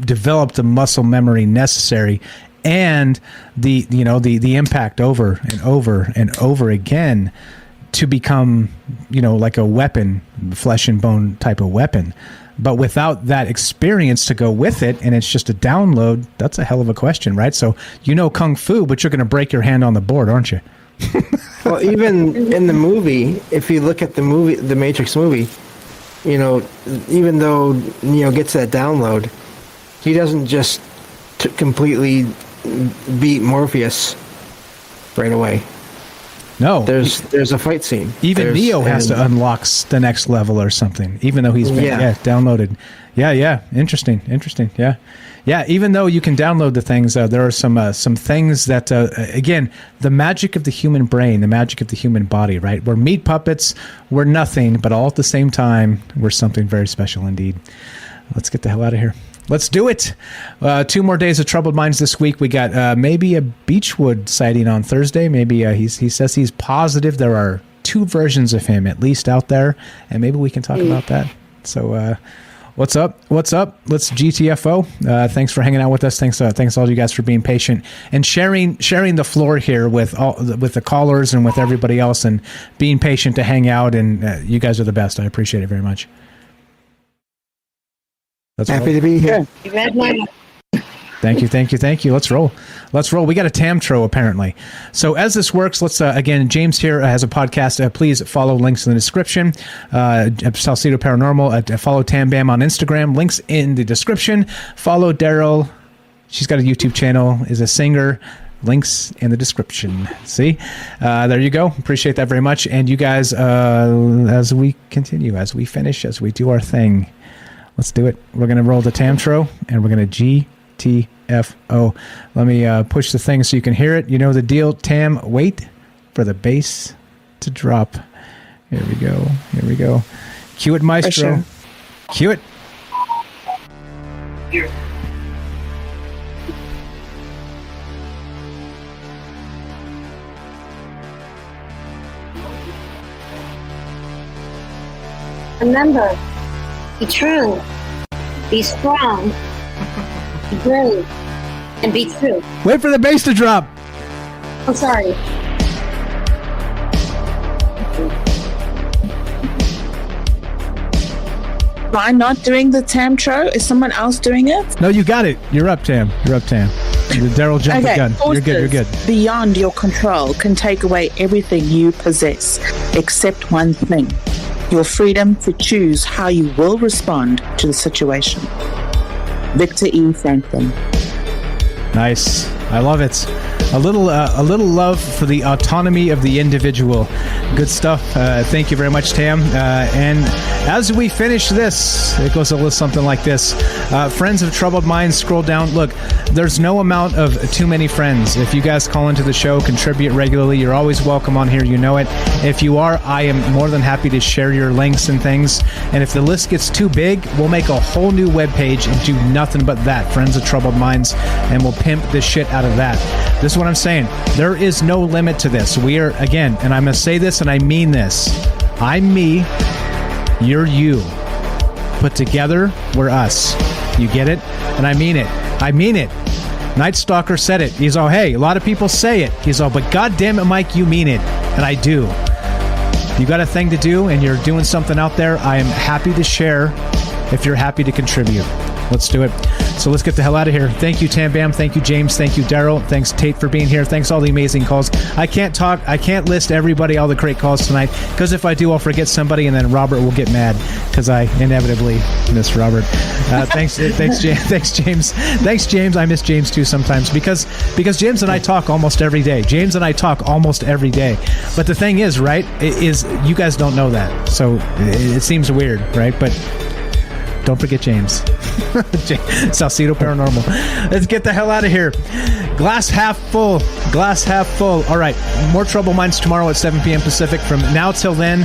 S10: developed the muscle memory necessary and the impact over and over and over again to become, you know, like a weapon, flesh and bone type of weapon. But without that experience to go with it, and it's just a download, that's a hell of a question, right? So you know Kung Fu, but you're going to break your hand on the board, aren't you?
S19: Well, even in the movie, if you look at the Matrix movie, you know, even though Neo gets that download, he doesn't just completely beat Morpheus right away.
S10: No,
S19: there's a fight scene.
S10: Even Neo has to unlock the next level or something, even though he's been downloaded. Yeah, interesting. Yeah. Even though you can download the things, there are some things that again, the magic of the human brain, the magic of the human body, right? We're meat puppets, we're nothing, but all at the same time, we're something very special indeed. Let's get the hell out of here. Let's do it. 2 more days of Troubled Minds this week. We got maybe a Beechwood sighting on Thursday. Maybe he says he's positive there are 2 versions of him at least out there, and maybe we can talk about that. So what's up? Let's GTFO. Thanks for hanging out with us. Thanks all you guys for being patient and sharing the floor here with the callers and with everybody else, and being patient to hang out. And you guys are the best. I appreciate it very much.
S19: Happy to be here.
S10: Thank you. Let's roll. We got a Tamtro apparently. So as this works, let's again, James here has a podcast. Please follow links in the description. Salcedo Paranormal. Follow Tam Bam on Instagram. Links in the description. Follow Daryl. She's got a YouTube channel. Is a singer. Links in the description. See, there you go. Appreciate that very much. And you guys, as we continue, as we finish, as we do our thing. Let's do it. We're going to roll the Tamtro, and we're going to GTFO. Let me push the thing so you can hear it. You know the deal, Tam. Wait for the bass to drop. Here we go. Cue it, Maestro. Cue it.
S6: Here.
S16: Remember, be true, be strong, be brave, and be true.
S10: Wait for the bass to drop.
S16: I'm sorry.
S18: Am I not doing the Tamtro? Is someone else doing it?
S10: No, you got it. You're up, Tam. The Daryl jumped the gun. You're good.
S18: Beyond your control can take away everything you possess, except one thing. Your freedom to choose how you will respond to the situation. Victor E. Franklin.
S10: Nice. I love it. A little love for the autonomy of the individual. Good stuff. Thank you very much, Tam. And as we finish this, it goes a little something like this. Friends of Troubled Minds, scroll down. Look, there's no amount of too many friends. If you guys call into the show, contribute regularly, you're always welcome on here. You know it. If you are, I am more than happy to share your links and things. And if the list gets too big, we'll make a whole new webpage and do nothing but that. Friends of Troubled Minds, and we'll pimp the shit out of that. This is what I'm saying. There is no limit to this. We are, again, and I'm going to say this and I mean this. I'm me. You're you. Put together, we're us. You get it? And I mean it. I mean it. Night Stalker said it. He's all, hey, a lot of people say it. He's all, but goddamn it, Mike, you mean it. And I do. You got a thing to do and you're doing something out there. I am happy to share if you're happy to contribute. Let's do it. So let's get the hell out of here. Thank you, Tam Bam. Thank you, James. Thank you, Daryl. Thanks, Tate, for being here. Thanks, all the amazing calls. I can't list everybody, all the great calls tonight, because if I do, I'll forget somebody, and then Robert will get mad, because I inevitably miss Robert. Thanks, James. Thanks, James. I miss James, too, sometimes, because James and I talk almost every day. But the thing is, right, is you guys don't know that, so it seems weird, right? But don't forget James. Salcedo Paranormal. Let's get the hell out of here. Glass half full. All right. More Troubled Minds tomorrow at 7 p.m. Pacific. From now till then,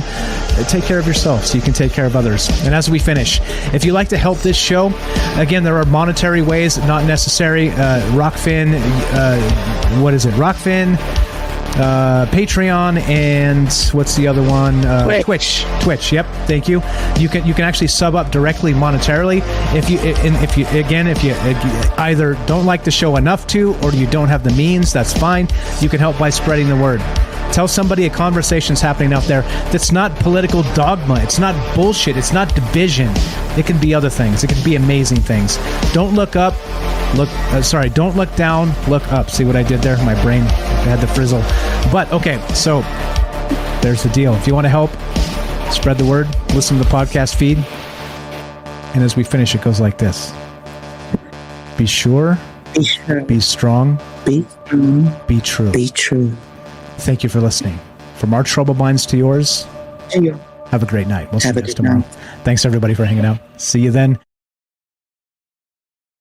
S10: take care of yourself so you can take care of others. And as we finish, if you'd like to help this show, again, there are monetary ways, not necessary. Rockfin, what is it? Rockfin, Patreon, and what's the other one? Twitch. Yep, thank you. You can actually sub up directly monetarily if you either don't like the show enough to, or you don't have the means. That's fine. You can help by spreading the word. Tell somebody a conversation's happening out there that's not political dogma. It's not bullshit. It's not division. It can be other things. It can be amazing things. Don't look up. Don't look down. Look up. See what I did there? My brain had the frizzle. But okay, so there's the deal. If you want to help, spread the word. Listen to the podcast feed. And as we finish, it goes like this. Be sure. Be strong. Be true. Thank you for listening. From our Troubled Minds to yours, have a great night. We'll see you guys tomorrow. Thanks, everybody, for hanging out. See you then.